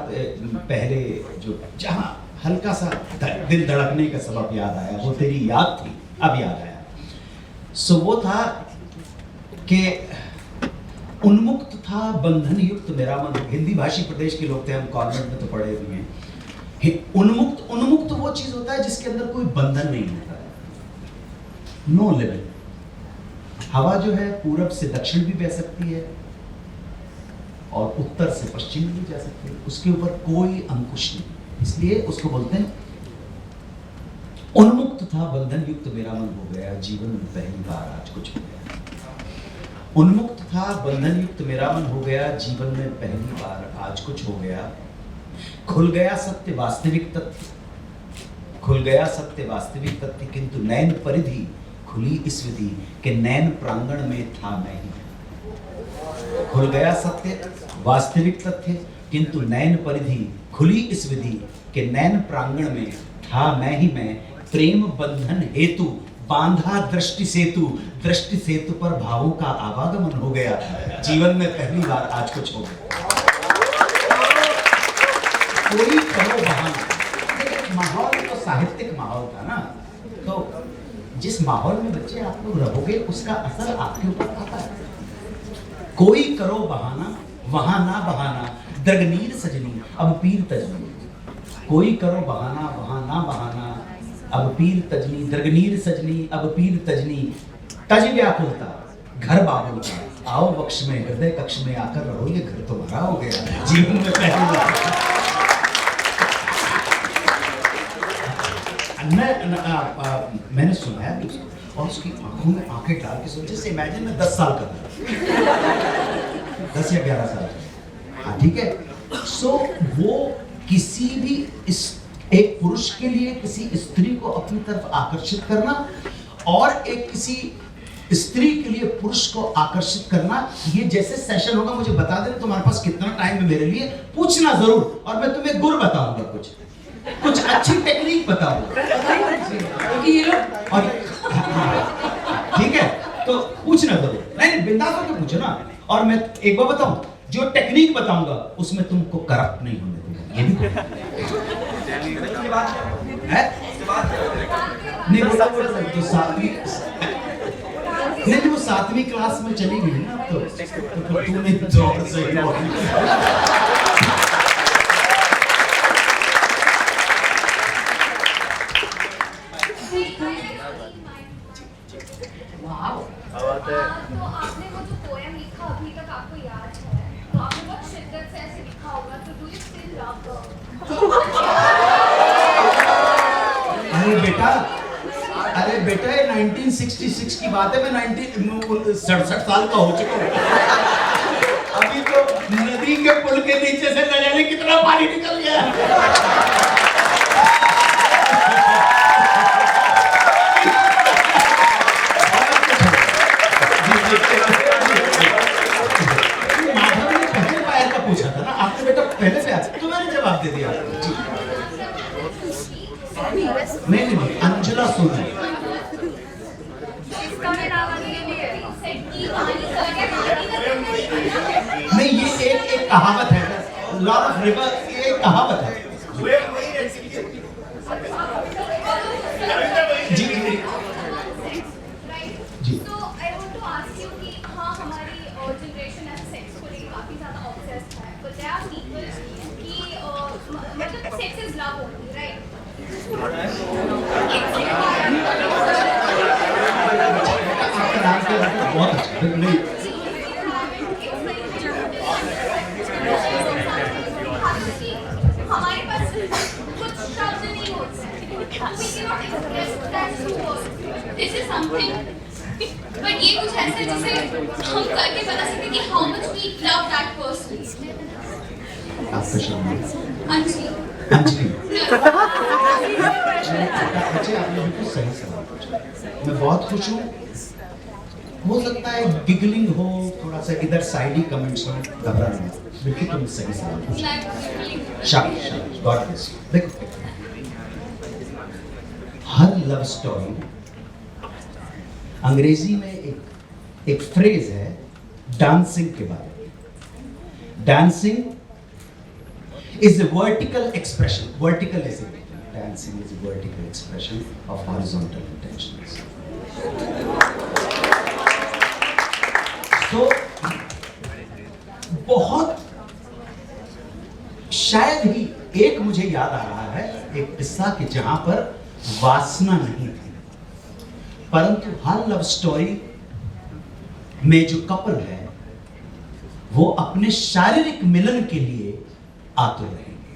पहले जो जहाँ हल्का सा दिल धड़कने का सबब याद आया, वो तेरी याद थी, अब याद आया. सो वो था कि उन्मुक्त था बंधन युक्त मेरा मन. हिंदी भाषी प्रदेश के लोग थे, हम कॉन्वेंट में तो पढ़े हुए हैं. उन्मुक्त वो चीज होता है जिसके अंदर कोई बंधन नहीं होता है, नो लिमिट. हवा जो है पूरब से दक्षिण भी बह सकती है और उत्तर से पश्चिम भी जा सकती है, उसके ऊपर कोई अंकुश नहीं. इसलिए उसको बोलते हैं उन्मुक्त था बंधन युक्त मेरा मन हो गया, जीवन में पहली बार आज कुछ हो गया. उन्मुक्त था बंधन युक्त मेरा मन हो गया, जीवन में पहली बार आज कुछ हो गया. खुल गया सत्य वास्तविक तथ्य, खुल गया सत्य वास्तविक तथ्य, किंतु नैन परिधि खुली इस विधि के नैन प्रांगण में था मैं ही. खुल गया सत्य वास्तविक तथ्य, किंतु नैन परिधि खुली इस विधि के नैन प्रांगण में था मैं ही मैं. प्रेम बंधन हेतु बांधा दृष्टि सेतु पर भावों का आवागमन हो गया, जीवन में पहली बार आज कुछ हो गया. कोई करो बहाना. माहौल तो साहित्यिक माहौल था ना, तो जिस माहौल में बच्चे आप लोग रहोगे उसका असर आपके ऊपर आता है. कोई करो बहाना वहां ना बहाना, दरगनीर सजनी अब पीर तजनी. कोई करो बहाना वहां ना बहाना, अब पीर तजनी, दरगनीर सजनी अब पीर तजनी. तज व्याकुलता घर बाबुल का, आओ बख्श में हृदय कक्ष में आकर रहो, ये घर तुम्हारा हो गया, जीवन में पहली बार. मैंने सुना है उसको, और उसकी आंखों में आंखें डाल के सोचे से इमेजिन में 10 साल का था, 10 या 11 साल. हाँ ठीक है. सो वो किसी भी एक पुरुष के लिए किसी स्त्री को अपनी तरफ आकर्षित करना और एक किसी स्त्री के लिए पुरुष को आकर्षित करना, ये जैसे सेशन होगा मुझे बता देना तुम्हारे पास कितना टाइम है मेरे लिए, पूछना जरूर और मैं तुम्हें गुर बताऊंगा, कुछ अच्छी टेक्निक बताऊंगा क्योंकि ये लोग और ठीक है तो पूछना जरूर, नहीं बिंदास होकर पूछो ना। और मैं एक बार बताऊं, जो टेक्निक बताऊंगा उसमें तुमको करप्ट नहीं होने दूंगा, ये भी है? नहीं वो सातवीं नहीं वो 7वीं क्लास में चली गई ना, तो तूने जोर से तो आपने वो जो पोएम लिखा अभी तक आपको याद है, तो आपने बहुत शिद्दत से ऐसे लिखा होगा, तो डू यू स्टिल लव अरे बेटा ये 1966 की बात है, मैं 67 साल का हो चुका हूँ। अभी तो नदी के पुल के नीचे से न जाने कितना पानी निकल गया। माधव ने पहले पैर का पूछा था ना, आपने बेटा पहले से आया तो मैंने जवाब दे दिया। नहीं अंजुला सोनी। नहीं ये एक कहावत है, लॉ ऑफ रिवर, ये एक कहावत है। जी जी जी। So I want to ask you कि हाँ हमारी generation ऐसे sex को लेकर काफी ज़्यादा obsessed है, but there are people कि मतलब sex is love only, right? आपका नाम क्या है? बहुत अच्छा। नहीं हमारे पास कुछ शब्द नहीं होते हैं। We cannot express that through words. This is something, but ये कुछ ऐसा है जिसे हम करके बता सकते हैं कि how much we love that person. आपका नाम अंजलि. अंजलि। मुझे आपने बिल्कुल सही सवाल पूछा, मैं बहुत खुश हूँ। हो सकता है गिगलिंग हो, थोड़ा सा इधर साइड ही कमेंट्स हो, घबराना मत, बिल्कुल तुमने सही सवाल पूछा। शाबाश, गॉड ब्लेस यू। देखो हर लव स्टोरी, अंग्रेजी में एक फ्रेज है डांसिंग के बारे में। Dancing is a vertical expression. Vertical is a dancing is a vertical expression of horizontal intentions. So बहुत शायद ही एक मुझे याद आ रहा है एक किस्सा कि जहां पर वासना नहीं थी, परंतु हर लव स्टोरी में जो कपल है वो अपने शारीरिक मिलन के लिए आतुर रहेंगे।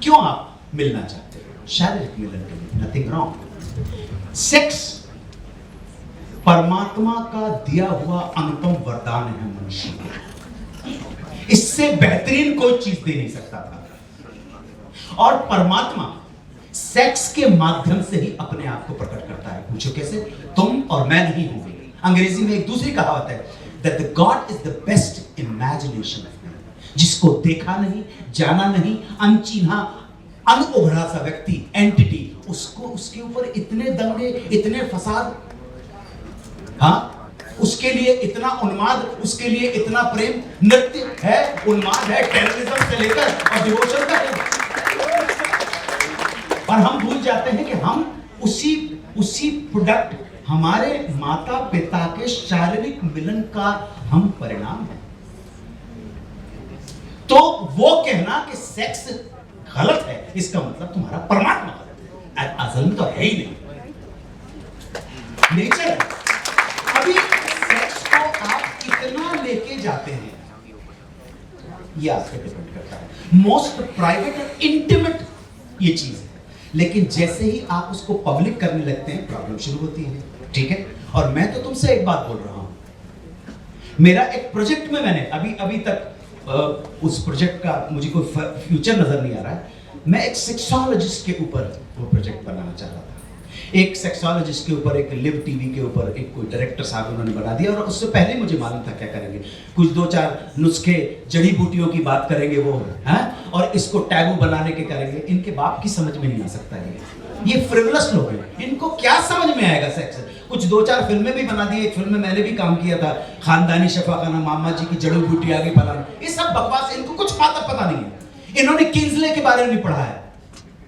क्यों आप मिलना चाहते हो? शारीरिक मिलन के लिए, नथिंग रॉन्ग। सेक्स परमात्मा का दिया हुआ अनुपम वरदान है मनुष्य को, इससे बेहतरीन कोई चीज दे नहीं सकता था। और परमात्मा सेक्स के माध्यम से ही अपने आप को प्रकट करता है। पूछो कैसे? तुम और मैं नहीं होंगे। अंग्रेजी में एक दूसरी कहावत है that the God is the best imagination of man, जिसको देखा नहीं, जाना नहीं, अनचिन्हा, अनउभरा सा व्यक्ति, एंटिटी, उसको उसके ऊपर इतने दंगे, इतने फसाद, हाँ, उसके लिए इतना उन्माद, उसके लिए इतना प्रेम, नृत्य है, उन्माद है, टेररिज्म से लेकर और डिवोशन तक। और हम भूल जाते हैं कि हम उसी प्रोडक्ट, हमारे माता पिता के शारीरिक मिलन का हम परिणाम हैं। तो वो कहना कि सेक्स गलत है, इसका मतलब तुम्हारा परमात्मा गलत है। असल में तो है ही नहीं, नेचर है। अभी सेक्स को आप कितना लेके जाते हैं ये आप पे डिपेंड करता है। मोस्ट प्राइवेट और इंटीमेट ये चीज है, लेकिन जैसे ही आप उसको पब्लिक करने लगते हैं प्रॉब्लम शुरू होती है। ठीक है? और मैं तो तुमसे एक बात बोल रहा हूं, मेरा एक प्रोजेक्ट में मैंने अभी तक उस प्रोजेक्ट का मुझे कोई फ्यूचर नजर नहीं आ रहा है। मैं एक सेक्सोलॉजिस्ट के ऊपर वो प्रोजेक्ट बनाना चाह रहा था। एक सेक्सोलॉजिस्ट के ऊपर, एक लिव टीवी के ऊपर एक कोई डायरेक्टर साहब उन्होंने बना दिया, और उससे पहले मुझे मालूम था क्या करेंगे। कुछ 2-4 नुस्खे, जड़ी बूटियों की बात करेंगे वो, हैं, और इसको टैबू बनाने के करेंगे। इनके बाप की समझ में नहीं आ सकता ये फ्रिवलस लोग हैं, इनको क्या समझ में आएगा सेक्स। कुछ 2-4 फिल्में भी बना दी। एक फिल्म में मैंने भी काम किया था, खानदानी शफाखाना, मामा जी की जड़ी बूटी आ गई फलाना, ये सब बकवास, इनको कुछ पता नहीं है। इन्होंने किंग्सले के बारे में नहीं पढ़ा है,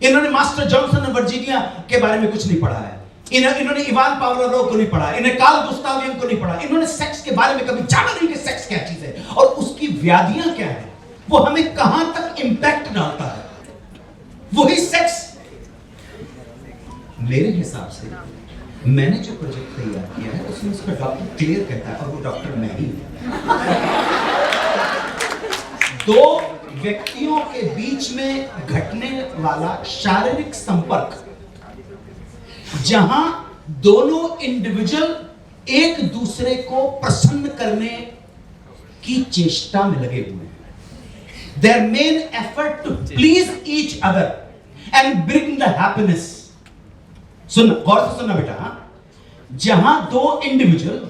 इन्होंने मास्टर जॉनसन और वर्जीनिया के बारे में कुछ नहीं पढ़ा है, इन्होंने इवान पावलोव को नहीं पढ़ा, इन्हें कार्ल गुस्ताव यंग को नहीं पढ़ा, इन्होंने सेक्स के बारे में कभी जाना नहीं कि सेक्स क्या चीज है और उसकी व्याधियां क्या है, वो हमें कहां तक इंपैक्ट डालता है। वही सेक्स मेरे हिसाब से मैंने जो प्रोजेक्ट तैयार किया है उसमें उसका डॉक्टर क्लियर कहता है, और वो डॉक्टर मैं ही दो व्यक्तियों के बीच में घटने वाला शारीरिक संपर्क, जहां दोनों इंडिविजुअल एक दूसरे को प्रसन्न करने की चेष्टा में लगे हुए हैं। Their main effort to please each other and bring the happiness. सुनना, गौर से सुनना बेटा, जहां दो इंडिविजुअल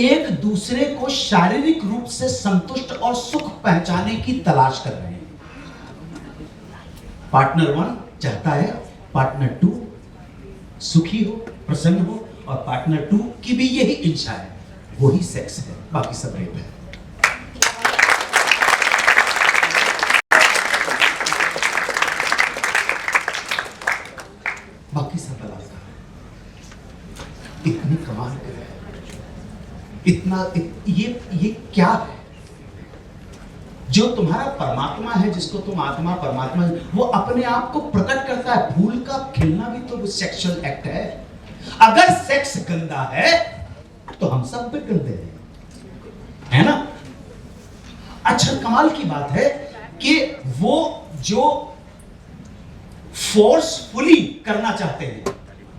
एक दूसरे को शारीरिक रूप से संतुष्ट और सुख पहुंचाने की तलाश कर रहे हैं। पार्टनर 1 चाहता है पार्टनर 2 सुखी हो, प्रसन्न हो, और पार्टनर 2 की भी यही इच्छा है। वही सेक्स है, बाकी सब रेप है। बाकी सब बलात्कार है। इतनी कमाल है, ये क्या है? जो तुम्हारा परमात्मा है, जिसको तुम आत्मा परमात्मा, वो अपने आप को प्रकट करता है। फूल का खिलना भी तो सेक्सुअल एक्ट है। अगर सेक्स गंदा है तो हम सब भी गंदे हैं, है ना? अच्छा, कमाल की बात है कि वो जो फोर्सफुली करना चाहते हैं,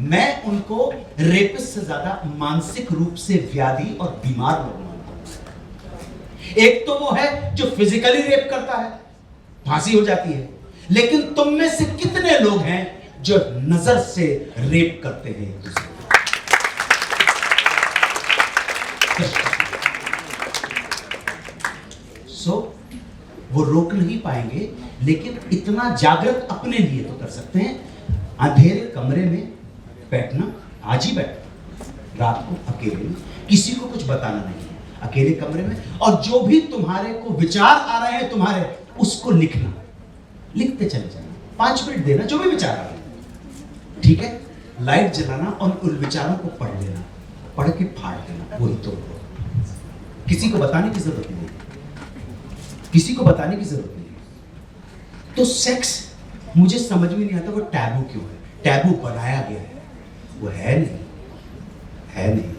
मैं उनको रेपिस्ट से ज्यादा मानसिक रूप से व्याधि और बीमार लोग मानता हूं। एक तो वो है जो फिजिकली रेप करता है, फांसी हो जाती है, लेकिन तुम में से कितने लोग हैं जो नजर से रेप करते हैं एक दूसरे को? वो रोक नहीं पाएंगे, लेकिन इतना जागृत अपने लिए तो कर सकते हैं। अंधेरे कमरे में बैठना, आज ही बैठना रात को अकेले में, किसी को कुछ बताना नहीं है, अकेले कमरे में, और जो भी तुम्हारे को विचार आ रहे हैं तुम्हारे, उसको लिखना, लिखते चले जाना, 5 मिनट देना, जो भी विचार आ रहे हैं, ठीक है? लाइट जलाना और उन विचारों को पढ़ लेना, पढ़ के फाड़ देना, वही तो। किसी को बताने की जरूरत नहीं, किसी को बताने की जरूरत नहीं। तो सेक्स मुझे समझ में नहीं आता वो टैबू क्यों है? टैबू बनाया गया है, वो है नहीं, है नहीं।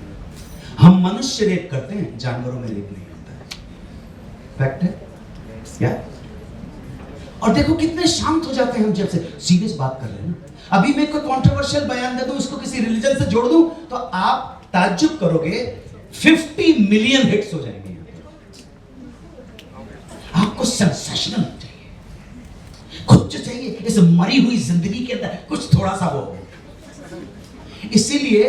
हम मनुष्य रेप करते हैं, जानवरों में रेप नहीं होता है, फैक्ट है क्या? और देखो कितने शांत हो जाते हैं हम जब से सीरियस बात कर रहे हैं ना। अभी मैं कोई कंट्रोवर्शियल बयान दे दूं, उसको किसी रिलीजन से जोड़ दूं, तो आप ताज्जुब करोगे, 50 मिलियन हिट्स हो जाएंगे। आपको सेंसेशनल चाहिए, कुछ चाहिए इस मरी हुई जिंदगी के अंदर, कुछ थोड़ा सा वो। इसीलिए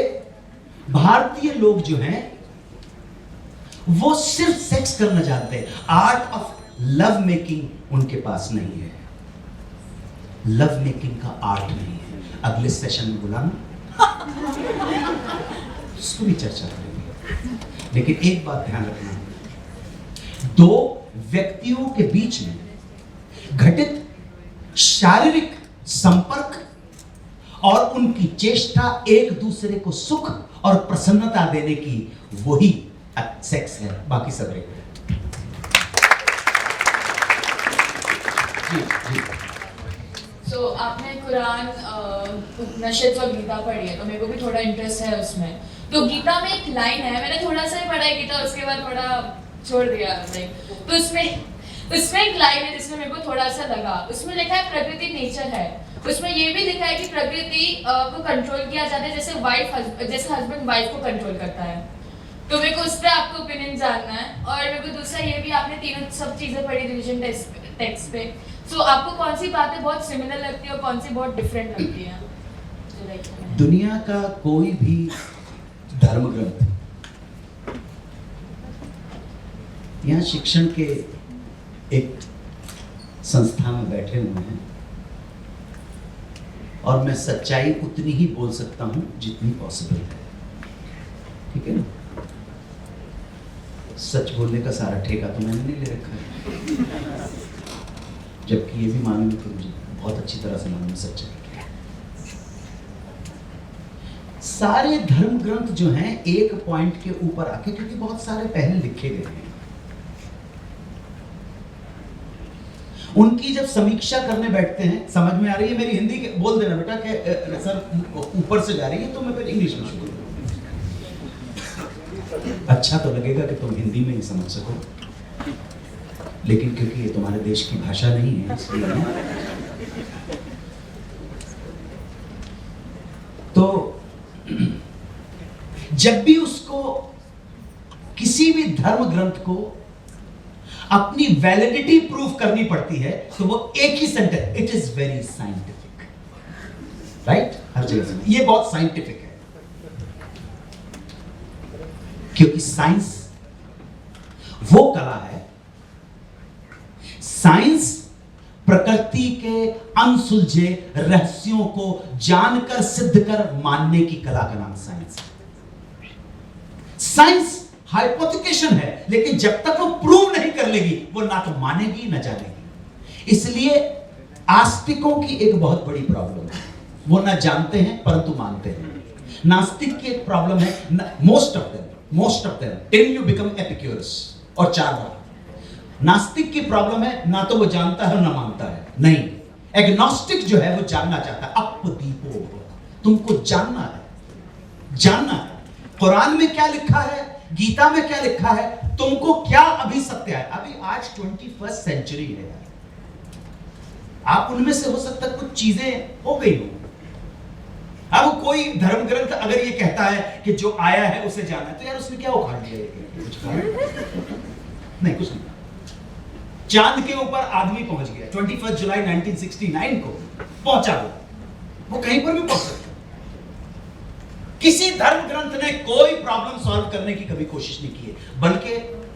भारतीय लोग जो हैं वो सिर्फ सेक्स करना जानते हैं, आर्ट ऑफ लव मेकिंग उनके पास नहीं है। लव मेकिंग का आर्ट नहीं है। अगले सेशन में बुलाना, उसको भी चर्चा करेंगे। लेकिन एक बात ध्यान रखना, दो व्यक्तियों के बीच में घटित शारीरिक संपर्क और उनकी चेष्टा एक दूसरे को सुख और प्रसन्नता देने की, वही सेक्स है, बाकी सब रेप है। So, आपने कुरान, उपनिषद और गीता पढ़ी है, तो मेरे को भी थोड़ा इंटरेस्ट है उसमें। तो गीता में एक लाइन है, मैंने थोड़ा सा ही पढ़ा है गीता, उसके बाद थोड़ा छोड़ दिया। तो उसमें एक लाइन है जिसमें मेरे को थोड़ा सा लगा। उसमें लिखा है प्रकृति नेचर है। उसमें ये भी लिखा है कि प्रकृति को कंट्रोल किया जाता है जैसे हस्बैंड वाइफ को कंट्रोल करता है। तो मेरे को उस पर आपको ओपिनियन जानना है। और मेरे को दूसरा ये भी, आपने तीनों सब चीज़ें पढ़ी, रिलीजन टेस्ट टेक्स्ट पे, सो आपको कौन सी बातें बहुत सिमिलर लगती है और कौन सी बहुत डिफरेंट लगती है? जो like दुनिया का कोई भी धर्म ग्रंथ, यहाँ शिक्षण के एक संस्था में बैठे हुए हैं और मैं सच्चाई उतनी ही बोल सकता हूं जितनी पॉसिबल है, ठीक है ना? सच बोलने का सारा ठेका तो मैंने नहीं ले रखा है, जबकि ये भी मालूम है कि मुझे बहुत अच्छी तरह से मालूम सच्चाई क्या है। सारे धर्म ग्रंथ जो हैं एक पॉइंट के ऊपर आके, क्योंकि बहुत सारे पहले लिखे गए हैं, उनकी जब समीक्षा करने बैठते हैं, समझ में आ रही है मेरी हिंदी के, बोल देना बेटा कि सर ऊपर से जा रही है, तो मैं फिर इंग्लिश में शुरू करूँ। अच्छा तो लगेगा कि तुम हिंदी में ही समझ सको, लेकिन क्योंकि ये तुम्हारे देश की भाषा नहीं है, इसलिए तो जब भी उसको किसी भी धर्म ग्रंथ को अपनी वैलिडिटी प्रूव करनी पड़ती है, तो वो एक ही sentence, it is very scientific, right? हर जगह से ये बहुत साइंटिफिक है, क्योंकि साइंस वो कला है, साइंस प्रकृति के अनसुलझे रहस्यों को जानकर सिद्ध कर मानने की कला का नाम साइंस है। साइंस हाइपोथिकेशन है, लेकिन जब तक वो प्रूव नहीं कर लेगी, वो ना तो मानेगी ना जानेगी। इसलिए आस्तिकों की एक बहुत बड़ी प्रॉब्लम है, वो ना जानते हैं परंतु मानते हैं। नास्तिक की एक प्रॉब्लम है, most of them till you become Epicurus और चार बार। नास्तिक की प्रॉब्लम है, ना तो वो जानता है ना मानता है, नहीं। एग्नोस्टिक जो है वो जानना चाहता है, अपदीपो, तुमको जानना है, जानना है कुरान में क्या लिखा है, गीता में क्या लिखा है, तुमको क्या अभी सत्य है। अभी आज 21st सेंचुरी है, आप उनमें से हो सकता है कुछ चीजें हो गई हो। अब कोई धर्म ग्रंथ अगर ये कहता है कि जो आया है उसे जाना है, तो यार उसने क्या उखाड़ लिया? कुछ नहीं, कुछ नहीं। चांद के ऊपर आदमी पहुंच गया, 21 जुलाई 1969 को पहुंचा वो कहीं पर भी पहुंच सकता। किसी धर्म ग्रंथ ने कोई प्रॉब्लम सॉल्व करने की कभी कोशिश नहीं की है, बल्कि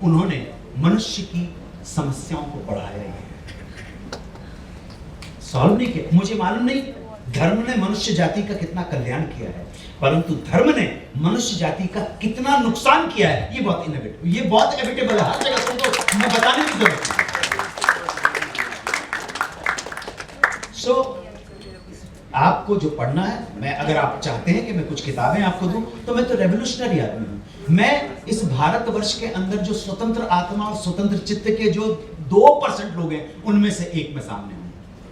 उन्होंने मनुष्य की समस्याओं को बढ़ाया है, सॉल्व नहीं किया। मुझे मालूम नहीं धर्म ने मनुष्य जाति का कितना कल्याण किया है, परंतु धर्म ने मनुष्य जाति का कितना नुकसान किया है, ये बहुत इनोवेटिव, ये बहुत एविटेबल है, हर जगह तुमको मैं बताने की जरूरत नहीं। सो आपको जो पढ़ना है, मैं अगर आप चाहते हैं कि मैं कुछ किताबें आपको दूं, तो मैं तो रेवोल्यूशनरी आदमी हूं। मैं इस भारतवर्ष के अंदर जो स्वतंत्र आत्मा और स्वतंत्र चित्त के जो 2% लोग हैं, उनमें से एक में सामने हूं।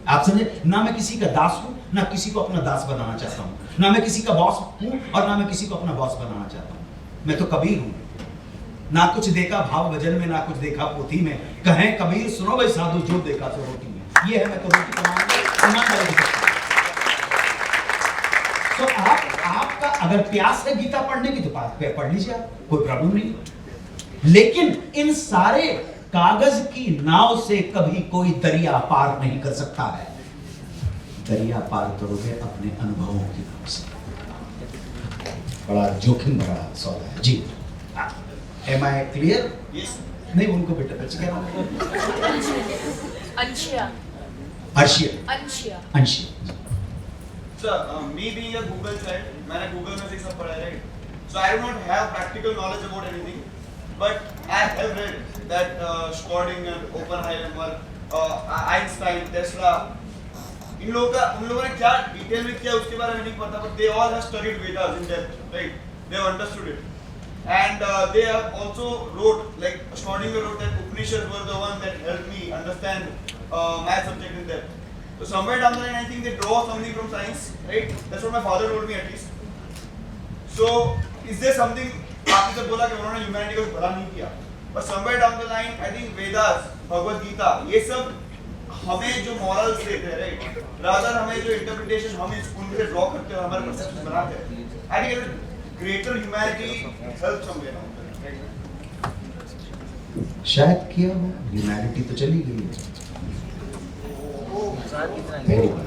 आप समझे? ना मैं किसी का दास हूं, ना किसी को अपना दास बनाना चाहता हूं, ना मैं किसी का बॉस हूं और ना मैं किसी को अपना बॉस बनाना चाहता हूं। मैं तो कबीर हूं, ना कुछ देखा भाव भजन में, ना कुछ देखा पोथी में, कहें कबीर सुनो भाई साधु, जो देखा सो रोटी में। ये है मैं तो रोटी बनाऊंगा। तो आपका अगर प्यास है गीता पढ़ने की तो पढ़ लीजिए, आप, कोई प्रॉब्लम नहीं। लेकिन इन सारे कागज की नाव से कभी कोई दरिया पार नहीं कर सकता है। दरिया पार करोगे अपने अनुभवों की नाव से। बड़ा जोखिम भरा सौदा है जी। M I clear? नहीं, उनको बेटा बच्चे क्या नाम है? अंशिया। अंशिया। Sir, me being a Google child, मैंने Google में से सब पढ़ा है, right? So I do not have practical knowledge about anything, but I have read that Schrödinger, Oppenheimer, Einstein, Tesla, उन लोगों ने क्या डिटेल में किया उसके बारे में नहीं पता, but they all have studied Vedas in depth, right? They have understood it, and they have also wrote, like Schrödinger wrote that Upanishads were the one that helped me understand my subject in depth. So somewhere down the line, I think they draw something from science, right? That's what my father told me at least. So is there something? आपने जब बोला कि उन्होंने humanity को भला नहीं किया, but somewhere down the line, I think Vedas, Bhagavad Gita, ये सब हमें जो morals देते हैं, right? Rather हमें जो interpretation हम इस उनसे draw करते हैं, हमारे perception बनाते हैं. I think greater humanity helps somewhere. शायद किया हो, humanity तो चली गई है। Very good.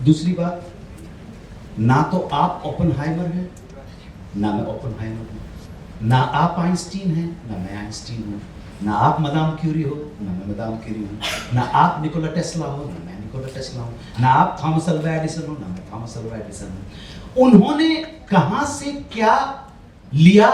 दूसरी बात, ना तो आप ओपनहाइमर हैं, ना मैं ओपनहाइमर हूं, ना आप आइंस्टीन हैं, ना मैं आइंस्टीन हूं, ना आप मदाम क्यूरी हो, ना मैं मदाम क्यूरी हूं, ना आप निकोला टेस्ला हो, ना मैं निकोला टेस्ला हूं, ना आप थॉमस अल्वा एडिसन हो, ना मैं थॉमस अल्वा एडिसन हूं। उन्होंने कहां से क्या लिया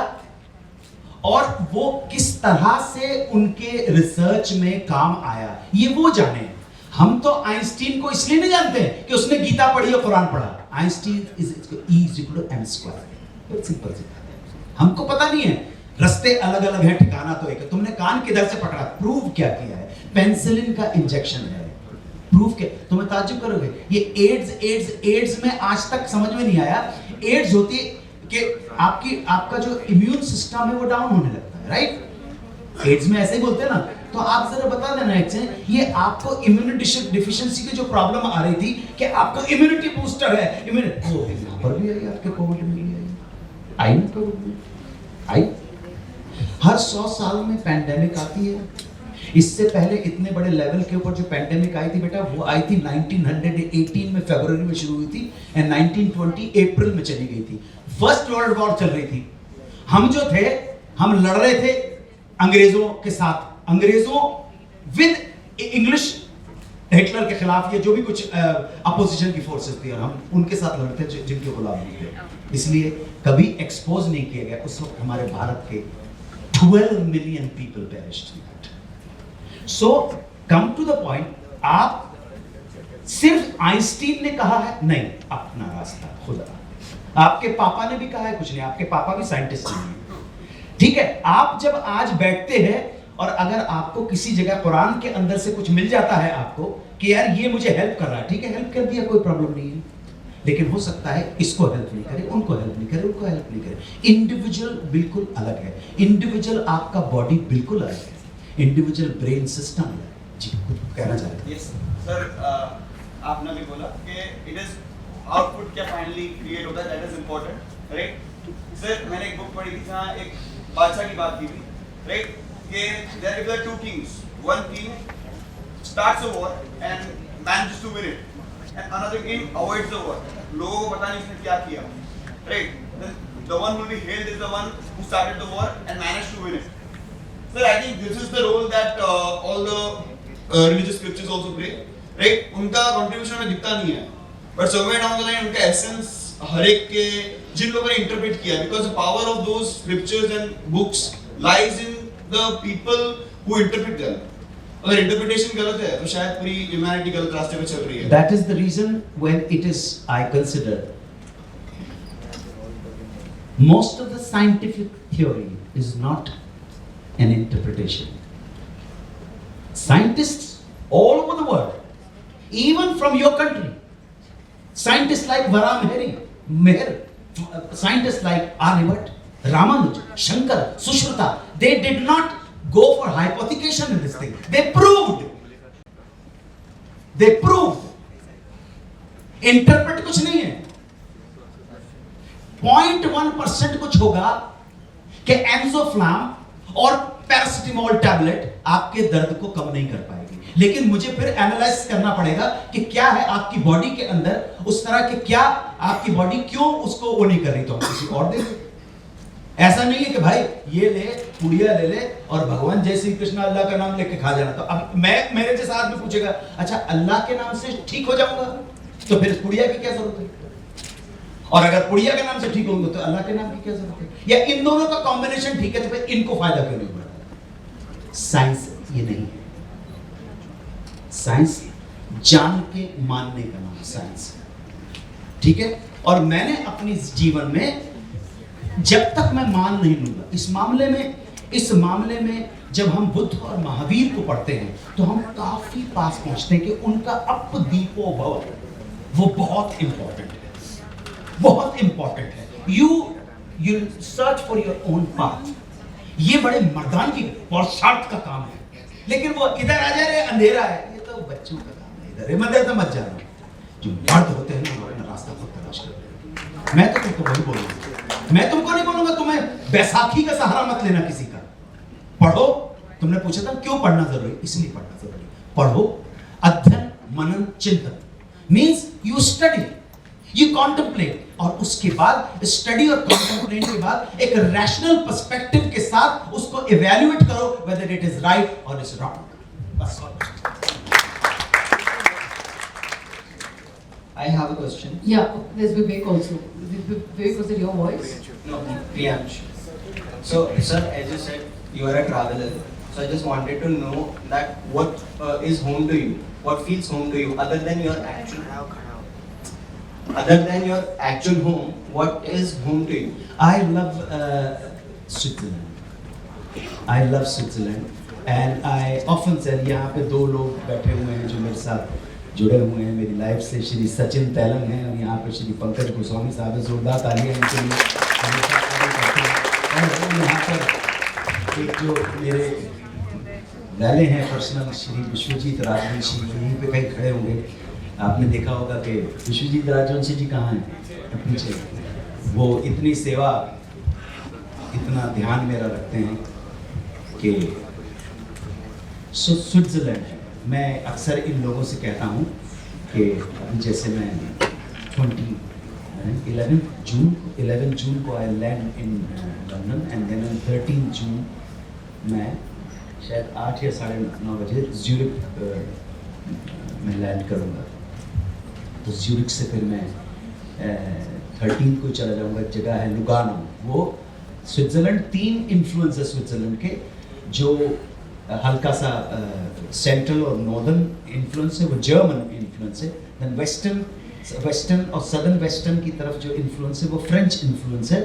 और वो किस तरह से उनके रिसर्च में काम आया, ये वो जाने। हम तो आइंस्टीन को इसलिए नहीं जानते कि उसने गीता पढ़ी और कुरान पढ़ा। आइंस्टीन इज E=mc², बहुत सिंपल सी बात है। हमको पता नहीं है, रास्ते अलग अलग हैं, ठिकाना तो एक है। तुमने कान किधर से पकड़ा, प्रूव क्या किया है? पेनिसिलिन का इंजेक्शन है, प्रूव क्या? तुम्हें ताज्जुब करोगे, ये एड्स में आज तक समझ में नहीं आया। एड्स होती है कि आपका जो इम्यून सिस्टम है वो डाउन होने लगता है, राइट? एड्स में ऐसे ही बोलते हैं ना। तो आप जरा बता देना एक से, ये आपको इम्यूनिटी डिफिशिएंसी की जो प्रॉब्लम आ रही थी कि आपको इम्यूनिटी बूस्टर है, इम्यूनिटी वो यहाँ पर भी आई, आपके कोविड में भी आई ना, तो आई। हर 100 साल में पैंडेमिक आती है। इससे पहले इतने बड़े लेवल के ऊपर जो पैंडेमिक आई थी बेटा, वो आई थी 1918 में फरवरी में शुरू हुई थी एंड 1920 अप्रैल में चली गई थी। फर्स्ट वर्ल्ड वॉर चल रही थी। हम जो थे, हम लड़ रहे थे अंग्रेजों के साथ, अंग्रेजों विद इंग्लिश, हिटलर के खिलाफ, ये जो भी कुछ अपोजिशन की फोर्सेस थी, और हम उनके साथ लड़ते थे जिनके गुलाम थे। इसलिए कभी एक्सपोज नहीं किया गया। उस वक्त हमारे भारत के 12 million people perished in that. So come to the point, आप सिर्फ आइंस्टीन ने कहा है नहीं, अपना रास्ता खुदा। आपके पापा ने भी कहा है कुछ नहीं, आपके पापा भी साइंटिस्ट नहीं है, ठीक है? आप जब आज बैठते हैं और अगर आपको किसी जगह कुरान के अंदर से कुछ मिल जाता है आपको कि यार ये मुझे हेल्प कर रहा है, ठीक है, हेल्प कर दिया, कोई प्रॉब्लम नहीं है। लेकिन हो सकता है इसको हेल्प नहीं करे, उनको हेल्प नहीं करे, उनको हेल्प नहीं करे। इंडिविजुअल बिल्कुल अलग है, इंडिविजुअल आपका बॉडी बिल्कुल अलग है, इंडिविजुअल ब्रेन सिस्टम है। जी, कुछ कहना चाह रहे थे? सर, आपने भी बोला कि इट इज आउटपुट क्या फाइनली क्रिएट होता है, that is important, right? Sir, मैंने एक बुक पढ़ी थी जहाँ एक बादशाह की बात की थी, राइट? कि there are two kings, one king starts a war and manages to win it, and another king avoids the war. लोगों को पता नहीं उसने क्या किया, right? The one who will be hailed is the one who started the war and managed to win it. Sir, I think this is the role that all the religious scriptures also play, right? उनका contribution हमें दिखता नहीं है, but somewhere down the line उनका essence हर एक के जिन लोगों ने interpret किया, because the power of those scriptures and books lies in the people who interpret them. अगर इंटरप्रिटेशन गलत है तो शायद पूरी ह्यूमैनिटी गलत रास्ते पे चल रही है। That is the reason when it is, I consider, most of the scientific theory is not an interpretation. Scientists all over the world, even from your country, scientists like Varam Meher, scientists like Aryabhat, Ramanuj, Shankar, Sushruta, they did not go for hypothecation in this thing. They proved. Interpret कुछ नहीं है। 0.1% कुछ होगा कि एंजोफ्लाम और paracetamol tablet आपके दर्द को कम नहीं कर पाएगी, लेकिन मुझे फिर एनालाइज करना पड़ेगा कि क्या है आपकी बॉडी के अंदर उस तरह के, क्या आपकी बॉडी क्यों उसको वो नहीं कर रही, तो हम किसी और दे। ऐसा नहीं है कि भाई ये ले, पुड़िया ले ले और भगवान जय श्री कृष्ण अल्लाह का नाम लेके खा जाना। तो अब मेरे जैसा आदमी पूछेगा, अच्छा अल्लाह के नाम से ठीक हो जाऊंगा, तो फिर पुड़िया की क्या जरूरत है? और अगर पुड़िया के नाम से ठीक होंगे तो अल्लाह के नाम की क्या जरूरत है? या इन दोनों का कॉम्बिनेशन ठीक है तो फिर इनको फायदा क्यों नहीं हो रहा? साइंस ये नहीं है। साइंस जान के मानने का नाम साइंस है, ठीक है? और मैंने अपनी जीवन में जब तक मैं मान नहीं लूंगा इस मामले में जब हम बुद्ध और महावीर को पढ़ते हैं तो हम काफी पास पहुंचते हैं कि उनका अप दीपो भव वो बहुत इंपॉर्टेंट है, बहुत इंपॉर्टेंट है। You search for your own path, ये बड़े मर्दान की पुरुषार्थ का काम है। लेकिन वो इधर आ जा रहे, अंधेरा है, ये तो बच्चों का काम है, इधर मंदिर तो मत जाना। जो मर्द होते हैं ना, अपना रास्ता खुद तलाश करते हैं। मैं तो तुमको वही बोलूंगा, मैं तुमको नहीं बोलूंगा तुम्हें बैसाखी का सहारा मत लेना किसी का। पढ़ो, तुमने पूछा था क्यों पढ़ना जरूरी, इसलिए पढ़ना जरूरी। पढ़ो, अध्ययन मनन चिंतन means you study, you contemplate, और उसके बाद स्टडी और कॉन्टेम्पलेट के बाद एक रैशनल पर्सपेक्टिव के साथ उसको इवैल्यूएट करो वेदर इट इज राइट और इज रॉन्ग। बस। I have a question. Yeah, there's Vivek also. Vivek, was it your voice? No, Priyansh. So, sir, as you said, you are a traveler. So, I just wanted to know that what is home to you? What feels home to you other than your actual home? What is home to you? I love Switzerland. I love Switzerland, and I often say यहाँ पे दो लोग बैठे हुए हैं जो मेरे साथ जुड़े हुए हैं मेरी लाइफ से, श्री सचिन तैलंग हैं और यहाँ पे श्री पंकज गोस्वामी साहब हैं। जोरदार तालियां इनके लिए। और यहाँ पर एक जो मेरे वाले हैं पर्सनल, श्री विश्वजीत राजवंशी, यहीं पे कहीं खड़े होंगे। आपने देखा होगा कि विश्वजीत राजवंशी जी कहाँ हैं, पीछे। वो इतनी सेवा, इतना ध्यान मेरा रखते हैं कि स्विट्ज़रलैंड है। मैं अक्सर इन लोगों से कहता हूँ कि अभी जैसे मैं 11 जून को I land in London and then 13 June मैं शायद 8 या 9:30 बजे ज्यूरिक में लैंड करूँगा। तो ज्यूरिक से फिर मैं 13 को चला जाऊँगा। एक जगह है लुगानो, वो स्विट्ज़रलैंड। 3 इन्फ्लुएंस है स्विट्ज़रलैंड के, जो हल्का सा सेंट्रल और नॉर्दर्न इन्फ्लुएंस है, वो जर्मन इन्फ्लुएंस है। देन वेस्टर्न और सदर्न वेस्टर्न की तरफ जो इन्फ्लुएंस है वो फ्रेंच इन्फ्लुएंस है,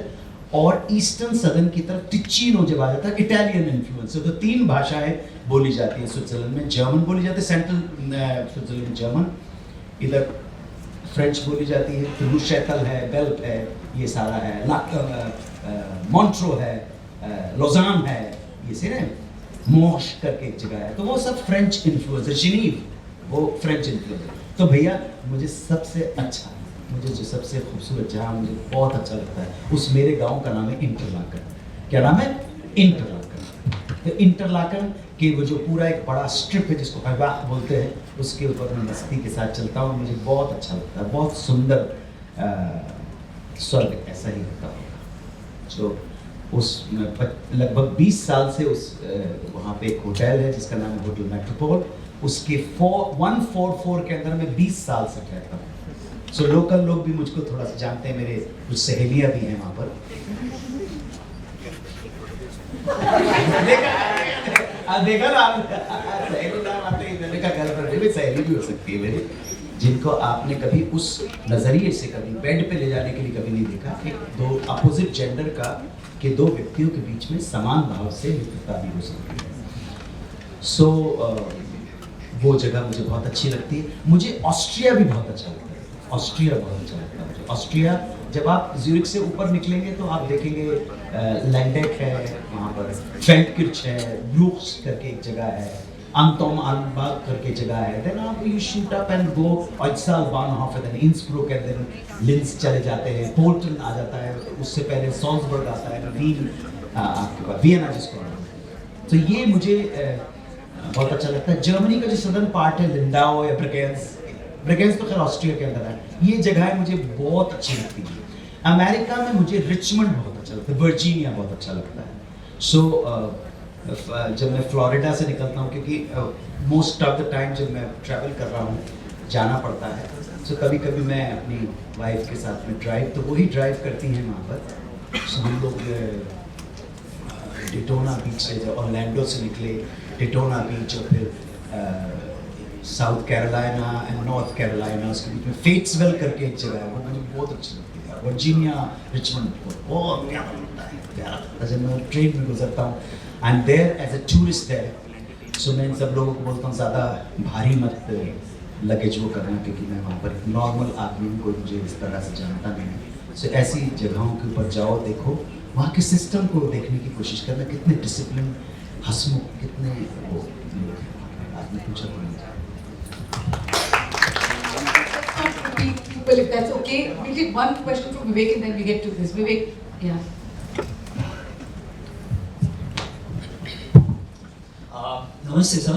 और ईस्टर्न सदर्न की तरफ टिचिनो जब आ जाता है इटालियन इन्फ्लुएंस है। तो 3 भाषाएं बोली जाती है स्विट्ज़रलैंड में। जर्मन बोली जाती है, सेंट्रल स्विट्ज़रलैंड जर्मन, इधर फ्रेंच बोली जाती है। तो लुशैटल है, बेल्प है, ये सारा है, मॉन्ट्रो है, लोजान है, ये से ना मोश करके एक जगह है, तो वो सब फ्रेंच इन्फ्लुएंस है। जिनीव वो फ्रेंच इन्फ्लुएंस है। तो भैया मुझे सबसे अच्छा, मुझे जो सबसे खूबसूरत जहाँ मुझे बहुत अच्छा लगता है, उस मेरे गांव का नाम है इंटरलाकन। क्या नाम है? इंटरलाकन। तो इंटरलाकन के वो जो पूरा एक बड़ा स्ट्रिप है जिसको हवाख बोलते हैं, उसके ऊपर मैं मस्ती के साथ चलता हूँ। मुझे बहुत अच्छा लगता है, बहुत सुंदर स्वर्ग ऐसा ही होता होगा। जो उस लगभग 20 साल से उस वहाँ पे एक होटल है जिसका नाम है होटल मेट्रोपोल, उसके 144 के अंदर मैं 20 साल से रहता हूँ। सो लोकल लोग भी मुझको थोड़ा सा जानते हैं, मेरे कुछ सहेलियाँ भी हैं वहाँ पर। देखा ना, सहेली नाम आते ही मैंने कहा गर्लफ्रेंड भी सहेली भी हो सकती है मेरी, जिनको आपने कभी उस नज़रिए से कभी बेड पे ले जाने के लिए कभी नहीं देखा कि 2 अपोजिट जेंडर का कि 2 व्यक्तियों के बीच में समान भाव से मित्रता भी हो सकती है। सो वो जगह मुझे बहुत अच्छी लगती है। मुझे ऑस्ट्रिया भी बहुत अच्छा लगता है। ऑस्ट्रिया बहुत अच्छा लगता है मुझे। ऑस्ट्रिया जब आप ज्यूरिक से ऊपर निकलेंगे तो आप देखेंगे लैंडेक है, वहाँ पर फेल्डकिर्च है, ब्रूक्स करके एक जगह है, अंतोम आलबाग करके जगह है। देन आप you shoot up and go ऑइसल बानहोफ, then Innsbruck and then Linz चले जाते हैं, पोर्टन आ जाता है, उससे पहले सॉल्जबर्ग आता है, वीन आपके पास वियना जिसको। तो ये मुझे बहुत अच्छा लगता है। जर्मनी का जो सदर्न पार्ट है, लिंडाओ या ब्रेगेंस तो खैर ऑस्ट्रिया के अंदर है, ये जगह मुझे बहुत अच्छी लगती है। अमेरिका में मुझे रिचमंड बहुत अच्छा लगता है, वर्जीनिया बहुत अच्छा लगता है। सो जब मैं फ्लोरिडा से निकलता हूँ, क्योंकि मोस्ट ऑफ द टाइम जब मैं ट्रैवल कर रहा हूँ जाना पड़ता है, सो कभी कभी मैं अपनी वाइफ के साथ में ड्राइव, तो वही ड्राइव करती हैं वहाँ पर। सो हम लोग डिटोना बीच से, जब ऑरलैंडो से निकले, डिटोना बीच और फिर south Carolina and north Carolina, उसके बीच में फेट्सवेल करके एक जगह है, वो मुझे बहुत अच्छी लगती है। वर्जीनिया, रिचमंड बहुत प्यारा लगता है, प्यारा लगता है। जब मैं ट्रेन में गुजरता हूँ, I am there as a tourist there, so मैं इन सब लोगों को बोलता हूँ ज़्यादा भारी मत लगेज वो करना, क्योंकि मैं वहाँ पर एक नॉर्मल आदमी हूँ, कोई मुझे इस तरह से जानता नहीं है। सो ऐसी जगहों के ऊपर जाओ, देखो वहाँ के सिस्टम को देखने की कोशिश करना, कितने डिसिप्लिन, हंसमुख, कितने वो आपने पूछा तो नहीं। Well, if that's okay, we'll take one question from Vivek and then we get to this. Vivek, yeah. नमस्ते सर।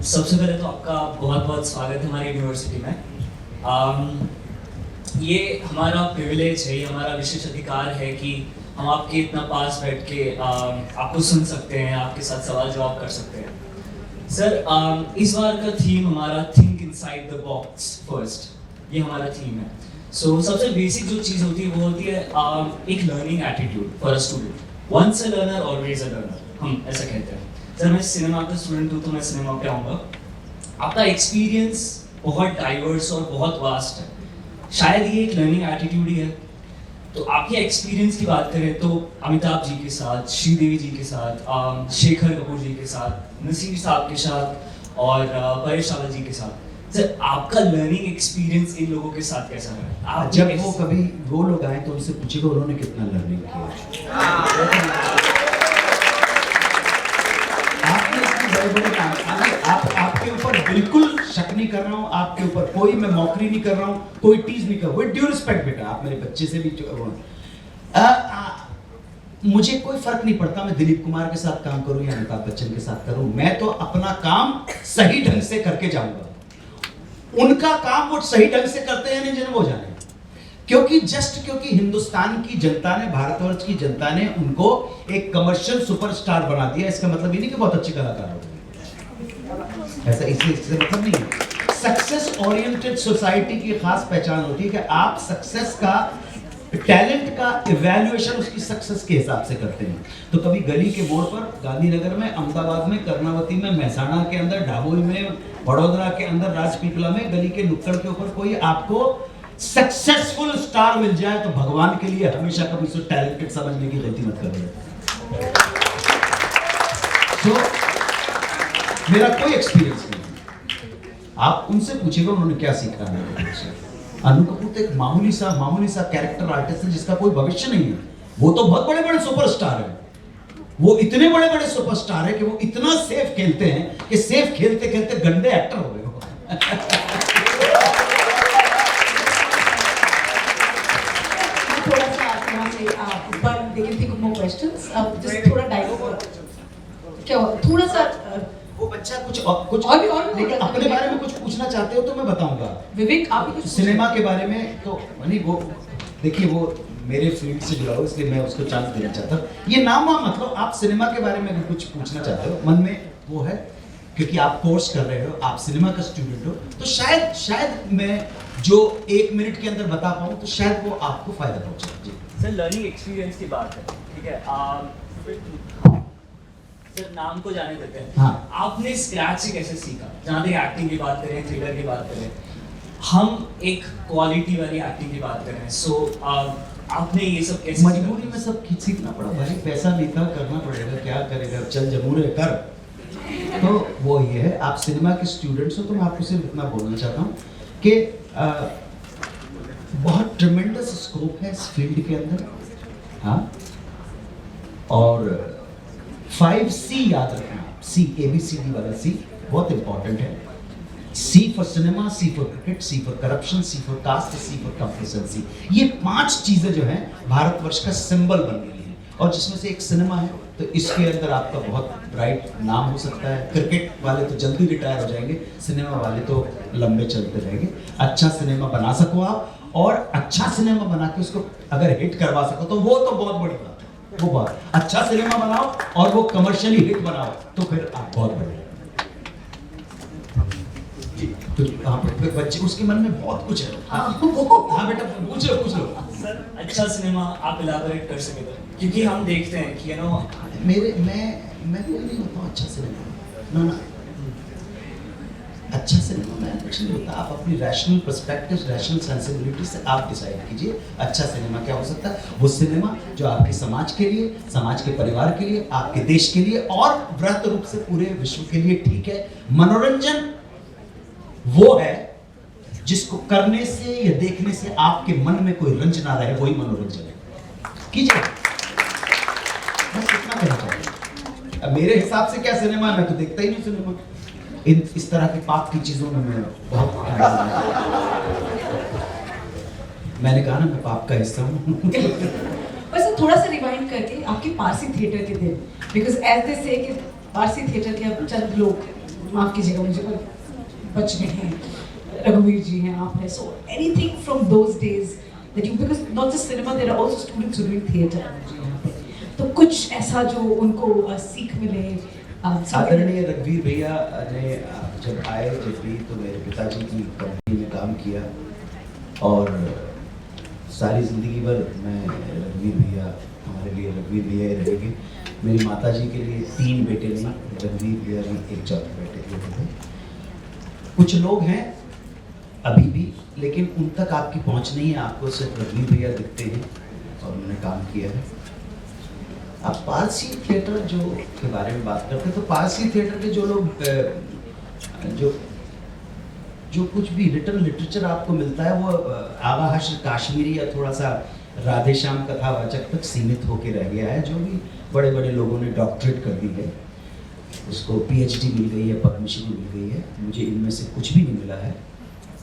सबसे पहले तो आपका बहुत बहुत स्वागत है हमारी यूनिवर्सिटी में। ये हमारा प्रिविलेज है, ये हमारा विशेष अधिकार है कि हम आपके इतना पास बैठ के आपको सुन सकते हैं, आपके साथ सवाल जवाब कर सकते हैं। सर, इस बार का थीम हमारा think inside the box first, ये हमारा थीम है। सो सबसे बेसिक जो चीज़ होती है वो होती है एक learning attitude for a student. Once a learner always a learner, हम ऐसा कहते हैं। सर, मैं सिनेमा का स्टूडेंट हूँ तो मैं सिनेमा पे आऊँगा। आपका एक्सपीरियंस बहुत डाइवर्स और बहुत वास्ट है, शायद ये एक लर्निंग एटीट्यूड ही है। तो आपके एक्सपीरियंस की बात करें तो अमिताभ जी के साथ, श्रीदेवी जी के साथ, शेखर कपूर जी के साथ, नसीर साहब के साथ और परेश रावल जी के साथ, सर आपका लर्निंग एक्सपीरियंस इन लोगों के साथ कैसा रहा? आप जब वो कभी वो लोग आए तो उनसे पूछेगा उन्होंने कितना लर्निंग किया। आपने इसमें बड़े-बड़े काम, आप आपके ऊपर बिल्कुल शक नहीं कर रहा हूँ, आपके ऊपर कोई मैं मौकरी नहीं कर रहा हूँ, कोई टीज नहीं कर रहा हूँ। विद ड्यू रिस्पेक्ट बेटा, आप मेरे बच्चे से भी मुझे कोई फर्क नहीं पड़ता मैं दिलीप कुमार के साथ काम करूं या अमिताभ बच्चन के साथ करूं। मैं तो अपना काम सही ढंग से करके जाऊंगा। उनका काम वो सही ढंग से करते हैं नहीं जिन्हें वो जाने। क्योंकि हिंदुस्तान की जनता ने, भारतवर्ष की जनता ने उनको एक कमर्शियल सुपरस्टार बना दिया, इसका मतलब ये नहीं कि बहुत अच्छे कलाकार हो, ऐसा इससे मतलब नहीं है। सक्सेस ओरिएंटेड सोसाइटी की खास पहचान होती है कि आप सक्सेस का, टैलेंट का इवैल्यूएशन उसकी सक्सेस के हिसाब से करते हैं। तो कभी गली के मोड़ पर, गांधीनगर में, अहमदाबाद में, कर्नावती में, महसाणा के अंदर, ढाबोई में, वडोदरा के अंदर, राजपीपला में, गली के नुक्कड़ के ऊपर कोई आपको सक्सेसफुल स्टार मिल जाए तो भगवान के लिए हमेशा कभी उसे टैलेंटेड समझने की गलती मत करिए। तो मेरा कोई एक्सपीरियंस नहीं, आप उनसे पूछिएगा उन्होंने क्या सीखा है। अनु कपूर तो एक मामूली सा कैरेक्टर आर्टिस्ट है जिसका कोई भविष्य नहीं है। वो तो बहुत बड़े बड़े सुपरस्टार हैं, वो इतने बड़े बड़े सुपरस्टार हैं कि वो इतना सेफ खेलते हैं कि सेफ खेलते खेलते गंदे एक्टर हो गए। थोड़ा सा यहाँ से but they can think of more questions. Just थोड़ा डायलॉग क्या हुआ? थोड़ा सा वो बच्चा कुछ और भी लेकिन अपने बारे में कुछ पूछना चाहते हो तो मैं बताऊंगा। विवेक, आप भी कुछ सिनेमा के बारे में तो नहीं, वो देखिए वो मेरे फील्ड से जुड़ा हो इसलिए मैं उसको चांस देना चाहता हूँ। ये नाम मतलब आप सिनेमा के बारे में अगर कुछ पूछना चाहते हो, मन में वो है क्योंकि आप कोर्स कर रहे हो, आप सिनेमा का स्टूडेंट हो, तो शायद मैं जो 1 मिनट के अंदर बता पाऊँ तो शायद वो आपको फायदा पहुँचे। जी सर, लर्निंग एक्सपीरियंस की बात है, ठीक है। सर, नाम को जाने देते हैं। हाँ। आपने स्क्रैच से कैसे सीखा? जहाँ तक एक्टिंग की बात करें, थ्रिलर की बात करें, हम एक क्वालिटी वाली एक्टिंग की बात कर रहे हैं। सो आपने ये सब कैसे? मजबूरी में सब सीखना पड़ा भाई, पैसा नहीं था, करना पड़ेगा, क्या करेगा, चल जमूरे कर। तो वो ये है, आप सिनेमा के स्टूडेंट्स हो तो मैं आपको सिर्फ इतना बोलना चाहता हूँ कि बहुत ट्रिमेंडस स्कोप है इस फील्ड के अंदर। हाँ, और 5C याद रखना, C ABCD वाला C बहुत इंपॉर्टेंट है। C for cinema, C for cricket, C for corruption, C for caste, C for complacency. ये 5 चीजें जो हैं भारतवर्ष का सिंबल बन गई हैं, और जिसमें से एक सिनेमा है। तो इसके अंदर आपका बहुत ब्राइट नाम हो सकता है। क्रिकेट वाले तो जल्दी रिटायर हो जाएंगे, सिनेमा वाले तो लंबे चलते रहेंगे। अच्छा सिनेमा बना सको आप, और अच्छा सिनेमा बना के उसको अगर हिट करवा सको तो वो तो बहुत बड़ी बात है। वो बहुत अच्छा सिनेमा बनाओ और वो कमर्शियली हिट बनाओ तो फिर आप बहुत बड़े। तो बच्चे उसके मन में बहुत कुछ है। हाँ बेटा पूछ लो। सर, अच्छा सिनेमा आप इलाबोरेट कर सके तो, क्योंकि हम देखते हैं कि मैं कोई नहीं होता अच्छा सिनेमा ना, अच्छा सिनेमा में कुछ नहीं होता। आप अपनी रैशनल पर्सपेक्टिव, रैशनल सेंसिबिलिटी से आप डिसाइड कीजिए अच्छा सिनेमा क्या हो सकता है। वो सिनेमा जो आपके समाज के लिए, समाज के परिवार के लिए, आपके देश के लिए और वृहत रूप से पूरे विश्व के लिए ठीक है। मनोरंजन वो है जिसको करने से या देखने से आपके मन में कोई रंज ना रहे, वही मनोरंजन है। कीजिए, बस इतना कहना चाहता हूं। अब मेरे हिसाब से क्या सिनेमा है, मैं तो देखता ही नहीं सिनेमा। इस तरह की पाप की चीजों में मैं बहुत मैंने कहा ना मैं पाप का हिस्सा हूँ। बस थोड़ा सा रिवाइंड करके आपके पारसी थिएटर के दिन, बिकॉज एज दे से कि पारसी थिएटर के अब चंद लोग, माफ़ कीजिएगा मुझे, पर बच गए हैं, रघुवीर जी हैं, आप हैं, so anything from those days that you, because not just cinema, there are also students doing theatre यहाँ पे, तो कुछ ऐसा जो उनको सीख मिले। आदरणीय रघुवीर भैया ने जब आए जब भी तो मेरे पिताजी की कंपनी में काम किया, और सारी ज़िंदगी भर मैं रघुवीर भैया, हमारे लिए रघुवीर भैया ही रहेंगे। मेरी माता जी के लिए 3 बेटे नहीं, रघुवीर भैया भी एक चौथे बेटे थे। कुछ लोग हैं अभी भी, लेकिन उन तक आपकी पहुंच नहीं है, आपको सिर्फ रघुवीर भैया दिखते हैं और उन्होंने काम किया है। आप पारसी थिएटर जो के बारे में बात करते हैं, तो पारसी थिएटर के जो लोग जो कुछ भी रिटर्न लिटरेचर आपको मिलता है वो आगा हश्र काश्मीरी या थोड़ा सा राधेश्याम कथावाचक तक सीमित होकर रह गया है। जो भी बड़े बड़े लोगों ने डॉक्टरेट कर दी है, उसको PhD मिल गई है, पद्मश्री मिल गई है, मुझे इनमें से कुछ भी नहीं मिला है,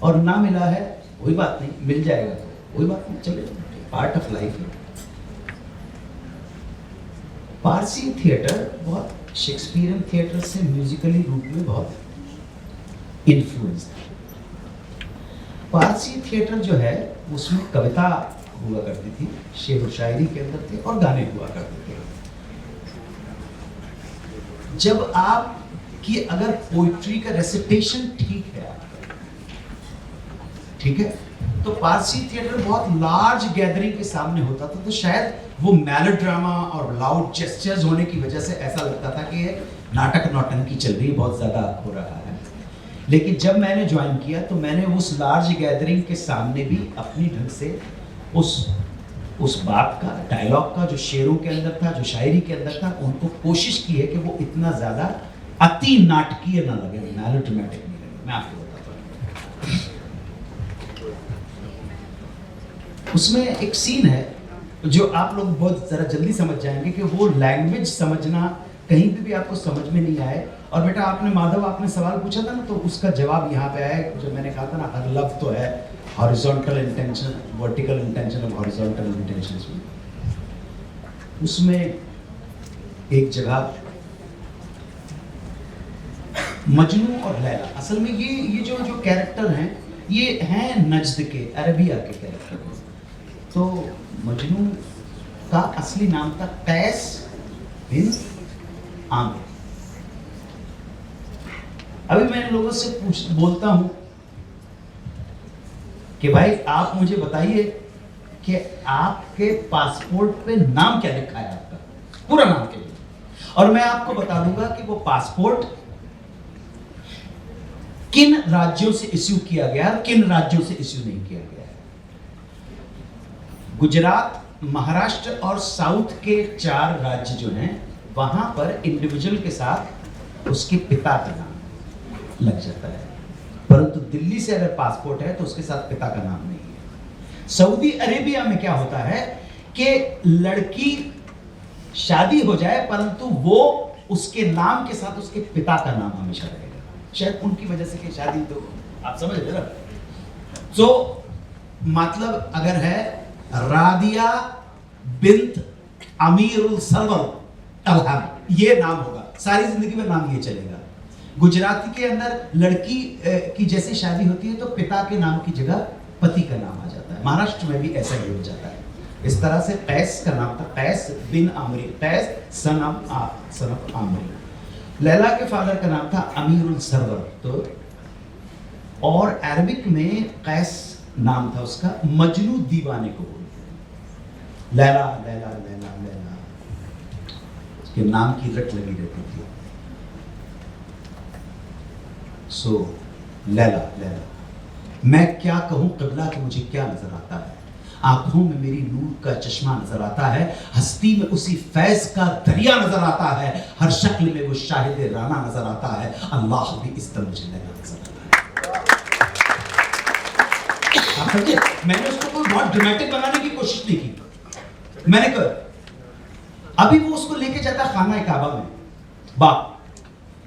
और ना मिला है कोई बात नहीं, मिल जाएगा तो कोई बात नहीं, चलेगा, पार्ट ऑफ लाइफ है। पारसी थिएटर बहुत शेक्सपियरियन थिएटर से म्यूजिकली रूप में बहुत इन्फ्लुएंस है। पारसी थिएटर जो है उसमें कविता हुआ करती थी, शेर व शायरी के अंदर थे, और गाने हुआ करते थे। जब आपकी अगर पोइट्री का रेसिटेशन ठीक है, ठीक है, तो पारसी थिएटर बहुत लार्ज गैदरिंग के सामने होता था, तो शायद वो मेलोड्रामा और लाउड जेस्चर्स होने की वजह से ऐसा लगता था कि ये नाटक नौटंकी चल रही है, बहुत ज़्यादा हो रहा है। लेकिन जब मैंने ज्वाइन किया तो मैंने उस लार्ज गैदरिंग के सामने भी अपनी ढंग से उस बात का, डायलॉग का, जो शेरों के अंदर था, जो शायरी के अंदर था, उनको कोशिश की है कि वो इतना ज़्यादा अति नाटकीय ना लगे, मेलोड्रामेटिक नहीं लगे। मैं आपको बताता हूँ, उसमें एक सीन है जो आप लोग बहुत ज़रा जल्दी समझ जाएंगे कि वो लैंग्वेज समझना कहीं भी आपको समझ में नहीं आए। और बेटा आपने, माधव आपने सवाल पूछा था ना, तो उसका जवाब यहाँ पे आया, जो मैंने कहा था ना, हर लफ्ज़ तो है हॉरिजॉन्टल इंटेंशन, वर्टिकल इंटेंशन और हॉरिजॉन्टल इंटेंशन। उसमें एक जगह मजनू और लैला, असल में ये जो कैरेक्टर हैं ये हैं नज्द के, अरबिया के कैरेक्टर। तो मजनू का असली नाम था कैस बिन आमिर। अभी मैं लोगों से बोलता हूं कि भाई आप मुझे बताइए कि आपके पासपोर्ट पे नाम क्या लिखा है, आपका पूरा नाम क्या है, और मैं आपको बता दूंगा कि वो पासपोर्ट किन राज्यों से इश्यू किया गया है, किन राज्यों से इश्यू नहीं किया गया है। गुजरात, महाराष्ट्र और साउथ के 4 राज्य जो हैं, वहां पर इंडिविजुअल के साथ उसके पिता का नाम लग जाता है, परंतु दिल्ली से अगर पासपोर्ट है तो उसके साथ पिता का नाम नहीं है। सऊदी अरेबिया में क्या होता है कि लड़की शादी हो जाए परंतु वो उसके नाम के साथ उसके पिता का नाम हमेशा रहेगा, शायद उनकी वजह से कि शादी, तो आप समझ रहे ना। तो मतलब अगर है रादिया बिन्त अमीरुल सरवर अलहम, ये नाम होगा, सारी जिंदगी में नाम ये चलेगा। गुजराती के अंदर लड़की की जैसे शादी होती है तो पिता के नाम की जगह पति का नाम आ जाता है। महाराष्ट्र में भी ऐसा ही हो जाता है। इस तरह से कैस का नाम था कैस बिन आमरी, कैस सन ऑफ आमरी। लैला के फादर का नाम था अमीरुल सरवर। तो और अरबिक में कैस नाम था उसका, मजनू दीवाने को बोलते हैं। लैला लैला लैला लैला, उसके नाम की रट लगी रहती थी। सो लैला लैला, मैं क्या कहूं क़िबला कि मुझे क्या नजर आता है, आंखों में मेरी नूर का चश्मा नजर आता है, हस्ती में उसी फैज का दरिया नजर आता है, हर शक्ल में वो शाहिद राना नजर आता है, अल्लाह भी इस तरह मुझे लैला नजर आता है। मैंने उसको कोई बहुत ड्रामेटिक बनाने की कोशिश नहीं की। मैंने कहा अभी वो उसको लेके जाता है खाना काबा में, बाप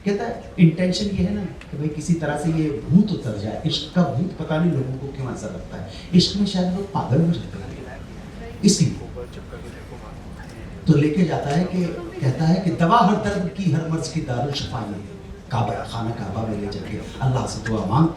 कहता है इंटेंशन ये है ना कि भाई किसी तरह से ये भूत उतर जाए। इश्क का भूत पता नहीं लोगों को क्यों ऐसा लगता है, इश्क में शायद लोग पागल हो जाते हैं। इसलिए तो लेके जाता है कि कहता है कि दवा हर दर्द की हर मर्ज की दारुल शफा ये है। काबा खाना काबा में ले जाके अल्लाह से दुआ मांग,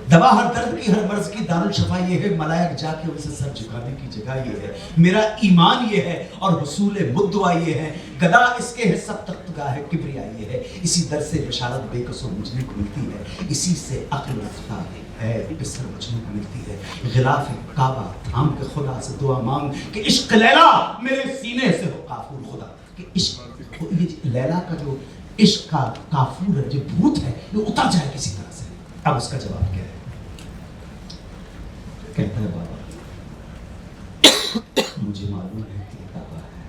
दवा हर दर्द की हर मर्ज की दारुल शफा ये है, मलायक जाके उनसे सर झुकाने की जगह ये है, मेरा ईमान ये है और हुसूल मुद्दवा ये है, गदा इसके है सब तख्तगाह है किब्रिया ये है, इसी दर से बशारत बेकसो मुझने को मिलती है, इसी से अक्ल रफ्ता है बिसर मुझने को मिलती है, गिलाफ काबा थाम के खुदा से दुआ मांग कि इश्क लैला मेरे सीने से हो काफूर खुदा, कि इश्क ये लैला का जो इश्क का काफूर है, जो भूत है, ये उतर जाए किसी तरह से। अब उसका जवाब क्या है? कहता है बाबा मुझे मालूम है कि काबा है,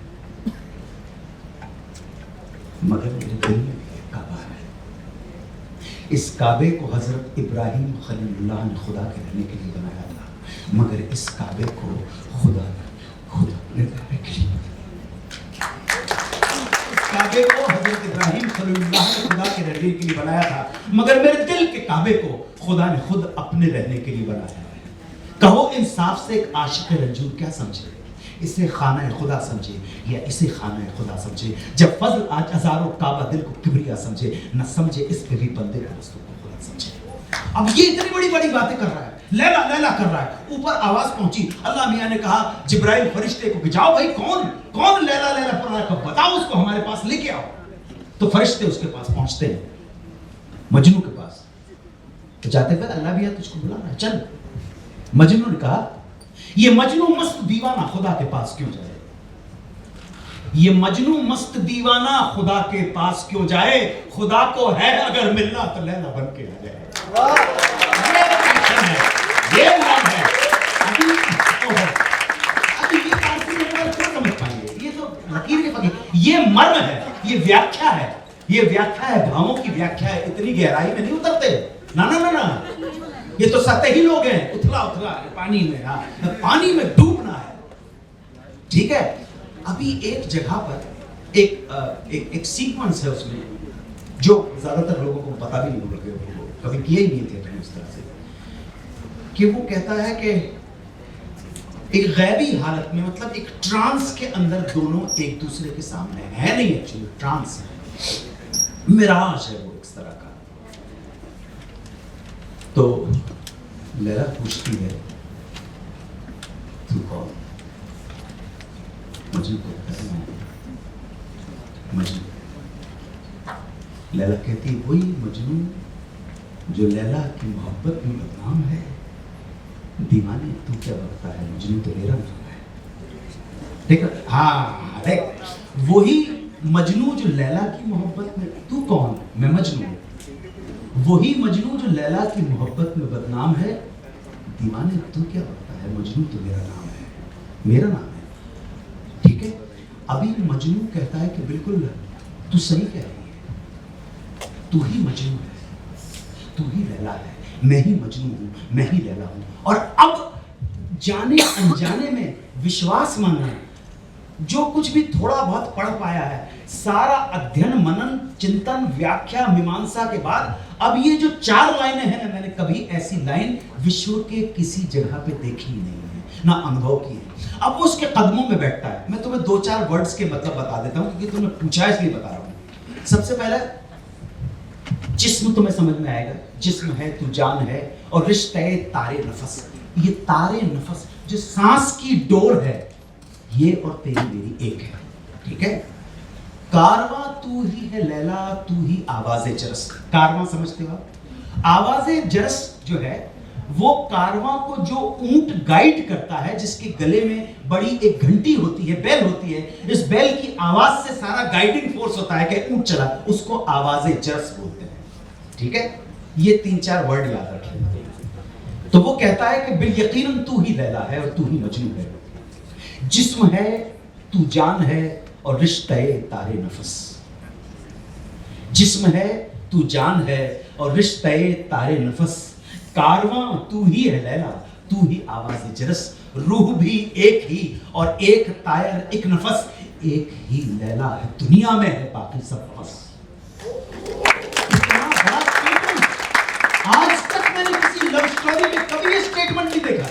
मगर मेरे दिल में भी काबा है। इस काबे को हजरत इब्राहिम खलीलुल्लाह ने खुदा के रहने के लिए बनाया था, मगर इस काबे को खुदा ने रहने के लिए, काबे को हजरत इब्राहिम खलीलुल्लाह ने खुदा के रहने के लिए बनाया था, मगर मेरे दिल के काबे को खुदा ने खुद अपने रहने के लिए बनाया है। कहो इंसाफ से एक आशिक रंजूर क्या समझे, इसे खाना खुदा समझे या इसे खाना खुदा समझे, जब फजल आज हजारों काबा दिल को किबरिया समझे, न समझे इस पे भी बंदे को रस्तों को खुदा समझे। अब ये इतनी बड़ी बड़ी बातें कर रहा है, लैला लैला कर रहा है, ऊपर आवाज पहुंची, अल्लाह मियां ने कहा जिब्राइल फरिश्ते को कि जाओ भाई कौन लैला लैला पढ़ रहा है, बताओ उसको हमारे पास लेके आओ। तो फरिश्ते उसके पास पहुंचते हैं मजनू के पास, तो जाते हुए अल्लाह मियां तुझको बुला रहा है, चल। मजनू ने कहा ये मजनू मस्त दीवाना खुदा के पास क्यों जाए, ये मजनू मस्त दीवाना खुदा के पास क्यों जाए, खुदा को है अगर मिलना तो लैला बन के आ जाए। ये नाम है। अभी ये पारसी में क्यों समझ पाएंगे, ये तो लकीर के फकीर, ये मर्म है, ये व्याख्या है, ये व्याख्या है, भावों की व्याख्या है, इतनी गहराई में नहीं उतरते। ना ना ना ना, ये तो सतही लोग हैं, उथला उथला पानी में, हाँ पानी में डूबना है। ठीक है, अभी एक जगह पर एक सीक्वेंस है उसमें जो ज्यादातर लोगों को पता भी नहीं होगा, कभी किए ही नहीं थे उस तरह से, कि वो कहता है कि एक गैबी हालत में, मतलब एक ट्रांस के अंदर दोनों एक दूसरे के सामने है नहीं, एक्चुअली ट्रांस है, मिराज है वो इस तरह का। तो लैला पूछती है तू कौन, मुझे तो मजनू। लैला कहती है वही मजनू जो लैला की मोहब्बत में बदनाम है, दीवाने तू क्या बकता है, मजनू तो मेरा नाम है। देख हाँ देख, वही मजनू जो लैला की मोहब्बत में, तू कौन, मैं मजनू, वही मजनू जो लैला की मोहब्बत में बदनाम है, दीवाने तू क्या बकता है, मजनू तो मेरा नाम है, मेरा नाम है। ठीक है, अभी मजनू कहता है कि बिल्कुल तू सही कह रही है, तू ही मजनू है, तू ही लैला है, मैं ही मजनू हूं, मैं ही लैला हूं। और अब जाने अनजाने में विश्वास मांगना, जो कुछ भी थोड़ा बहुत पढ़ पाया है, सारा अध्ययन मनन चिंतन व्याख्या मीमांसा के बाद अब ये जो 4 लाइनें हैं ना, मैंने कभी ऐसी लाइन विश्व के किसी जगह पे देखी ही नहीं है, ना अनुभव की है। अब वो उसके कदमों में बैठता है। मैं तुम्हें 2-4 वर्ड्स के मतलब बता देता हूं, क्योंकि तुमने पूछा इसलिए बता रहा हूं। सबसे पहले जिस्म तुम्हें समझ में आएगा, जिस्म है तू जान है, और रिश्ते तारे नफस, ये तारे नफस जो सांस की डोर है, ये और तेरी मेरी एक है। ठीक है, कारवां तू ही है लैला, तू ही आवाज़े जरस। कारवां समझते हो आप? आवाज़े जरस जो है वो कारवां को जो ऊंट गाइड करता है, जिसके गले में बड़ी एक घंटी होती है, बेल होती है, इस बेल की आवाज से सारा गाइडिंग फोर्स होता है कि ऊंट चला, उसको आवाज़े जरस बोलते हैं। ठीक है, ये 3-4 वर्ड याद रखें। तो वो कहता है कि बिल यकीनन तू ही लैला है और तू ही मजनू है, जिस्म है तू जान है और रिश्ते तारे नफस। जिस्म है तू जान है और रिश्ते तारे नफस, कारवां तू ही है लैला, तू ही आवाज़े जरस, रूह भी एक ही और एक तायर एक नफस, एक ही लैला है दुनिया में है बाकी सब फस। इतना बड़ा स्टेटमेंट आज तक मैंने किसी लव स्टोरी में कभी ये स्टेटमेंट नहीं देखा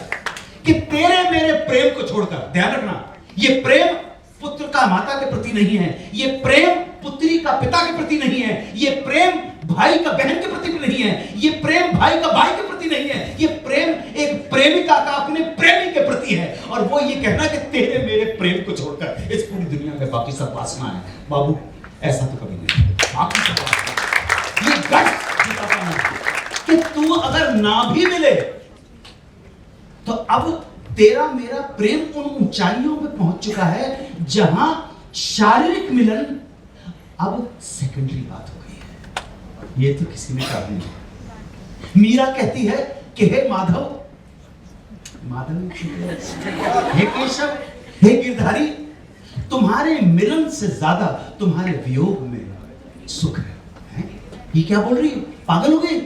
कि तेरे मेरे प्रेम को छोड़कर, ध्यान रखना, ये प्रेम पुत्र का माता के प्रति नहीं है, ये प्रेम पुत्री का पिता के प्रति नहीं है, ये प्रेम भाई का बहन के प्रति नहीं है, ये प्रेम भाई का भाई के प्रति नहीं है, ये प्रेम एक प्रेमिका का अपने प्रेमी के प्रति है। और वो ये कहना कि तेरे मेरे प्रेम को छोड़कर इस पूरी दुनिया में बाकी सब वासना है। बाबू ऐसा तो कभी नहीं, बाकी सब वासना। ये गट कि तू अगर ना भी मिले तो अब तेरा मेरा प्रेम उन ऊंचाइयों में पहुंच चुका है जहां शारीरिक मिलन अब सेकेंडरी बात हो गई है। ये तो किसी ने कहा नहीं। मीरा कहती है कि हे माधव, हे केशव, हे गिरधारी, तुम्हारे मिलन से ज्यादा तुम्हारे वियोग में सुख है। ये क्या बोल रही है? पागल हो गई?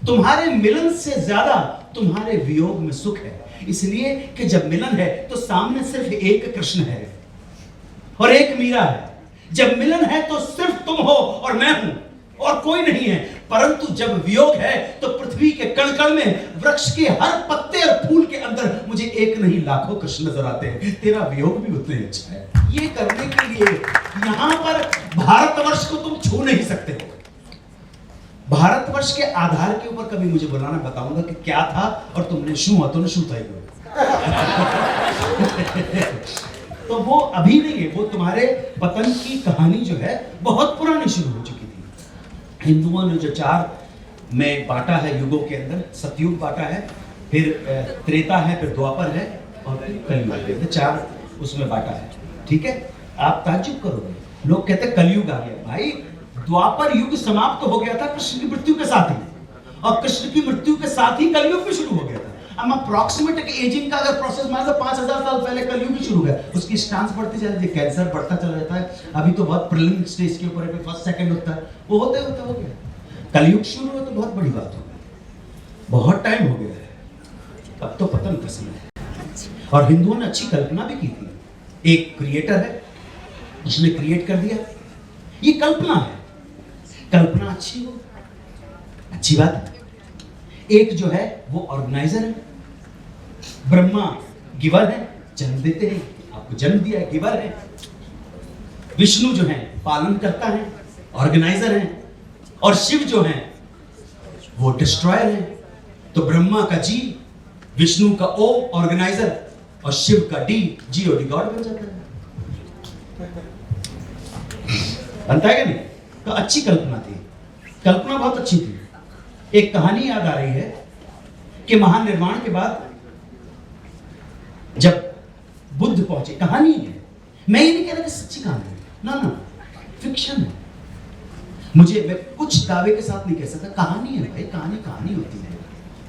तुम्हारे मिलन से ज्यादा तुम्हारे वियोग में सुख है, इसलिए कि जब मिलन है तो सामने सिर्फ एक कृष्ण है और एक मीरा है। जब मिलन है तो सिर्फ तुम हो और मैं हूं और कोई नहीं है। परंतु जब वियोग है तो पृथ्वी के कण कण में, वृक्ष के हर पत्ते और फूल के अंदर मुझे एक नहीं लाखों कृष्ण नजर आते हैं। तेरा वियोग भी उतना ही अच्छा है। ये करने के लिए यहां पर भारतवर्ष को तुम छू नहीं सकते हो। भारतवर्ष के आधार के ऊपर कभी मुझे बुलाना, बताऊंगा कि क्या था और तुमने शू हुआ, तुमने शू था। तो वो अभी नहीं है, वो तुम्हारे पतन की कहानी जो है बहुत पुरानी शुरू हो चुकी थी। हिंदुओं ने जो 4 में बांटा है युगों के अंदर, सतयुग बांटा है, फिर त्रेता है, फिर द्वापर है और फिर कलयुग है। 4 उसमें बांटा है। ठीक है, आप ताज्जुब करोगे, लोग कहते हैं कलयुग आ गया। भाई द्वापर युग समाप्त हो गया था कृष्ण की मृत्यु के साथ ही, और कृष्ण की मृत्यु के साथ ही कलयुग भी शुरू हो गया था। हम अप्रॉक्सीमेट एजिंग का अगर प्रोसेस मान लो 5000 साल पहले कलयुग भी शुरू हो गया। उसकी स्टांस बढ़ती जाती है, कैंसर बढ़ता चला जाता है। अभी तो बहुत प्रीलिमिनरी स्टेज के ऊपर है, फर्स्ट सेकंड होता है, वो होते होते हो गया। कलयुग शुरू हो तो बहुत बड़ी बात हो गई, बहुत टाइम हो गया है, अब तो पतन का समय है। और हिंदुओं ने अच्छी कल्पना भी की थी। एक क्रिएटर है, उसने क्रिएट कर दिया। ये कल्पना है, कल्पना अच्छी हो, अच्छी बात है। एक जो है वो ऑर्गेनाइजर है, ब्रह्मा गिवर है, जन्म देते हैं, आपको जन्म दिया है, गिवर है। विष्णु जो है पालन करता है, ऑर्गेनाइजर है। और शिव जो है वो डिस्ट्रॉयर है। तो ब्रह्मा का जी, विष्णु का ओ ऑर्गेनाइजर और शिव का डी, जीओडी गॉड बन जाता है। बनता है क्या नहीं? तो अच्छी कल्पना थी, कल्पना बहुत अच्छी थी। एक कहानी याद आ रही है कि महानिर्वाण के बाद जब बुद्ध पहुंचे, कहानी है, मैं ये नहीं कह रहा कि सच्ची कहानी है, ना ना, फिक्शन है। मैं कुछ दावे के साथ नहीं कह सकता, कहानी है भाई, कहानी कहानी होती है,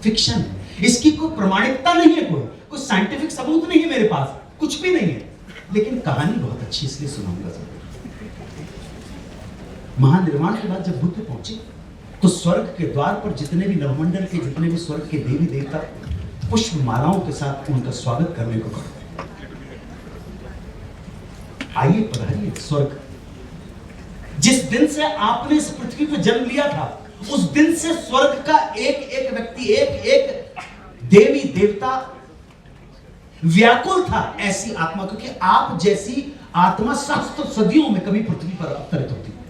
फिक्शन है। इसकी कोई प्रमाणिकता नहीं है, कोई साइंटिफिक सबूत नहीं है मेरे पास, कुछ भी नहीं है, लेकिन कहानी बहुत अच्छी, इसलिए सुनाऊंगा। महानिर्वाण के बाद जब बुद्ध पहुंचे तो स्वर्ग के द्वार पर जितने भी नवमंडल के, जितने भी स्वर्ग के देवी देवता पुष्प मालाओं के साथ उनका स्वागत करने को कहा, आइए पधारिए स्वर्ग। जिस दिन से आपने इस पृथ्वी पर जन्म लिया था, उस दिन से स्वर्ग का एक एक व्यक्ति, एक एक देवी देवता व्याकुल था ऐसी आत्मा, क्योंकि आप जैसी आत्मा सहस्त्र सदियों में कभी पृथ्वी पर अवतरित होती है।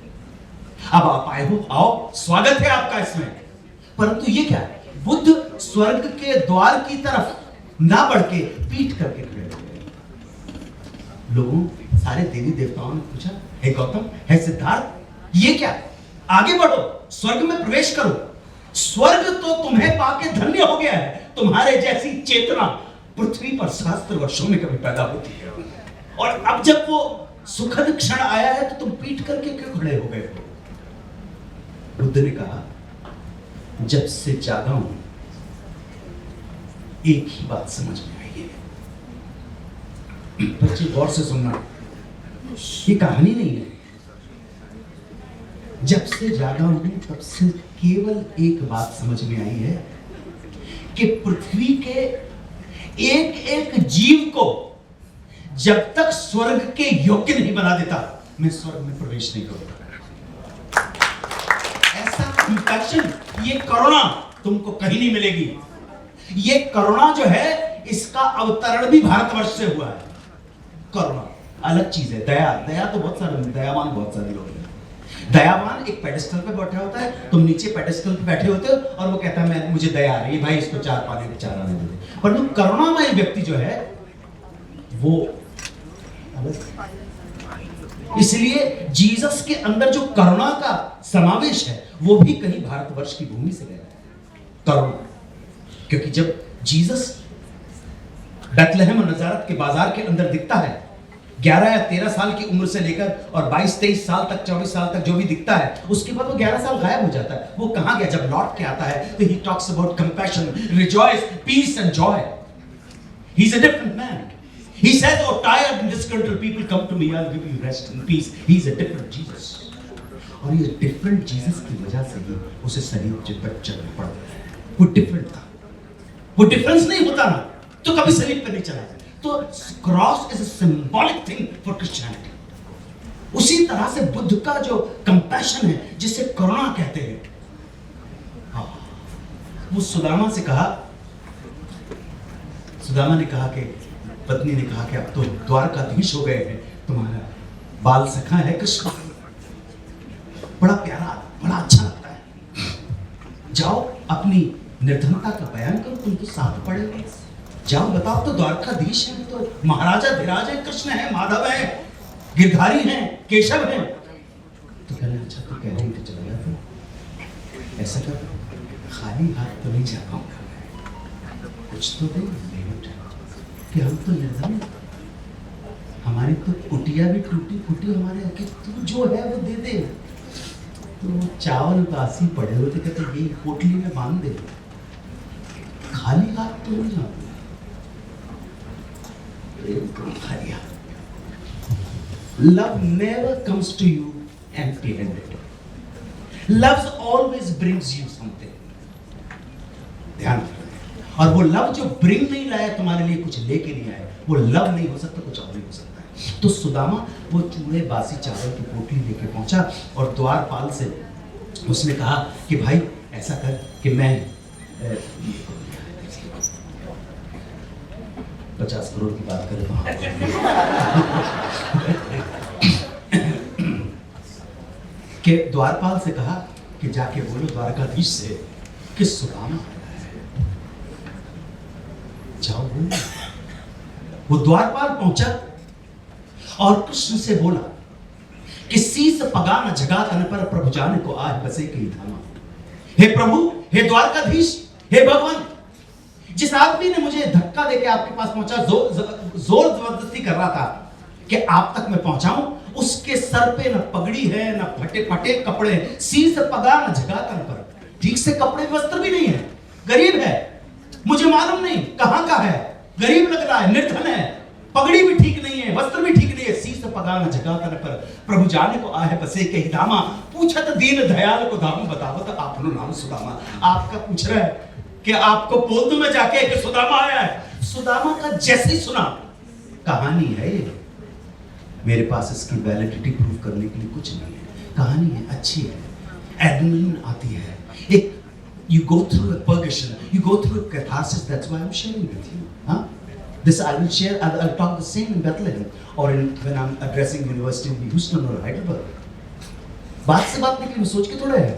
अब आप आए हो, आओ, स्वागत है आपका इसमें। परंतु ये क्या है, बुद्ध स्वर्ग के द्वार की तरफ ना बढ़ के पीठ करके खड़े हो गए। लोगों, सारे देवी देवताओं ने पूछा, हे गौतम, हे सिद्धार्थ, ये क्या? आगे बढ़ो, स्वर्ग में प्रवेश करो। स्वर्ग तो तुम्हें पाके धन्य हो गया है। तुम्हारे जैसी चेतना पृथ्वी पर सहस्त्र वर्षों में कभी पैदा होती है, और अब जब वो सुखद क्षण आया है तो तुम पीठ करके क्यों खड़े हो गए हो? बुद्ध ने कहा, जब से जागा हूं एक ही बात समझ में आई है। बच्चे गौर से सुनना, ये कहानी नहीं है। जब से जागा हूं तब से केवल एक बात समझ में आई है कि पृथ्वी के एक एक जीव को जब तक स्वर्ग के योग्य नहीं बना देता, मैं स्वर्ग में प्रवेश नहीं करूंगा। ऐसा इंफेक्शन, ये करुणा तुमको कहीं नहीं मिलेगी। ये करुणा जो है, इसका अवतरण भी भारतवर्ष से हुआ है। करुणा, अलग चीज है। दया तो बहुत सारे, दयावान बहुत सारे लोग हैं। दयावान एक पेडेस्टल पे बैठा होता है, तुम नीचे पेडेस्टल पे बैठे होते हो और वो कहता है मैं मुझे दया आ रही है, भाई इसको 4 पाने के 4 आने दे। पर जो करुणामय व्यक्ति जो है वो अलग। इसलिए जीसस के अंदर जो करुणा का समावेश है वो भी कहीं भारतवर्ष की भूमि से गया है, करुणा। क्योंकि जब जीसस बेथलेहम और नजारत के बाजार के अंदर दिखता है, 11 या 13 साल की उम्र से लेकर और 22-23 साल तक, 24 साल तक जो भी दिखता है, उसके बाद वो 11 साल गायब हो जाता है। वो कहां गया? जब लौट के आता है तो he talks about compassion, rejoice, peace and joy. He's a different man. He says, "Oh, tired and discontented people, come to me. I'll give you rest and peace." He's a different Jesus. और ये different Jesus की वजह से ही उसे सलीब पर चढ़ना पड़ता है। वो different था। वो difference नहीं होता ना तो कभी सलीब पर नहीं चला। तो cross is a symbolic thing for Christianity. उसी तरह से बुद्ध का जो कंपैशन है, जिसे करुणा कहते हैं, वो सुदामा से कहा, सुदामा ने कहा कि पत्नी ने कहा कि अब तो द्वारकाधीश हो गए हैं, तुम्हारा बाल सखा है कृष्ण। बड़ा प्यारा, बड़ा अच्छा लगता है। जाओ अपनी निर्धनता का बयान करो, तुम तो साथ पड़े हो, जाओ बताओ तो द्वारकाधीश है, तो महाराजा धीराज है, कृष्ण है, माधव है, गिरधारी हैं, केशव हैं। तो कहने अच्छा तो कह रही तो चला जाता, ऐसा कर खाली हाथ तो नहीं जा पाऊंगा, कुछ तो दे कि हम तो निर्धन, हमारी तो कुटिया भी टूटी फूटी हमारे, कि तू जो है वो दे दे। तो चावल बासी पड़े होते, कहते यही पोटली में बांध दे, खाली हाथ तो नहीं जाऊंगा। Love never comes to you empty-handed. Love always brings you something. ध्यान रखना। और वो लव जो ब्रिंग नहीं लाया, तुम्हारे लिए कुछ लेके नहीं आया, वो लव नहीं हो सकता, कुछ और नहीं हो सकता है। तो सुदामा वो चूहे बासी चावल की पोटली लेके पहुंचा और द्वारपाल से उसने कहा कि भाई ऐसा कर कि मैं 50 करोड़ की बात करें तो कि द्वारपाल से कहा कि जाके बोलो द्वारकाधीश से कि सुदामा जाओ बोलो। वो द्वारपाल पहुंचा और कृष्ण से बोला कि शीस पगा न जगा तन पर प्रभु जाने को आज बसे के धामा। हे प्रभु, हे द्वारकाधीश, हे भगवान, जिस आदमी ने मुझे धक्का देके आपके पास पहुंचा, जोर जबरदस्ती कर रहा था कि आप तक मैं पहुंचाऊं, उसके सर पे न पगड़ी है, न फटे फटे कपड़े, शीस पगा न जगा तन पर, ठीक से कपड़े वस्त्र भी नहीं है, गरीब है, मुझे मालूम नहीं कहां का है, गरीब लग रहा है, निर्धन है, पगड़ी भी ठीक नहीं है, वस्त्र भी ठीक नहीं है, शीस पगा न जगा तन पर प्रभु जाने को आहे बसे के धामा। पूछत दीन दयाल को धाम बतावत आपनो नाम सुदामा। आपका पूछ रहा है कि आपको बोल दूं मैं जाके कि सुदामा आया है। सुदामा का जैसे ही सुना, कहानी है ये, मेरे पास इसकी वैलिडिटी प्रूव करने के लिए कुछ नहीं है, कहानी है, अच्छी है, एडमिन आती है, एक you go through a purgation, you go through a catharsis. That's why I'm sharing with you. This I will share. I'll talk the same in Bethlehem or when I'm addressing university in Houston or Heidelberg. बात से बात निकली, सोच के थोड़ा है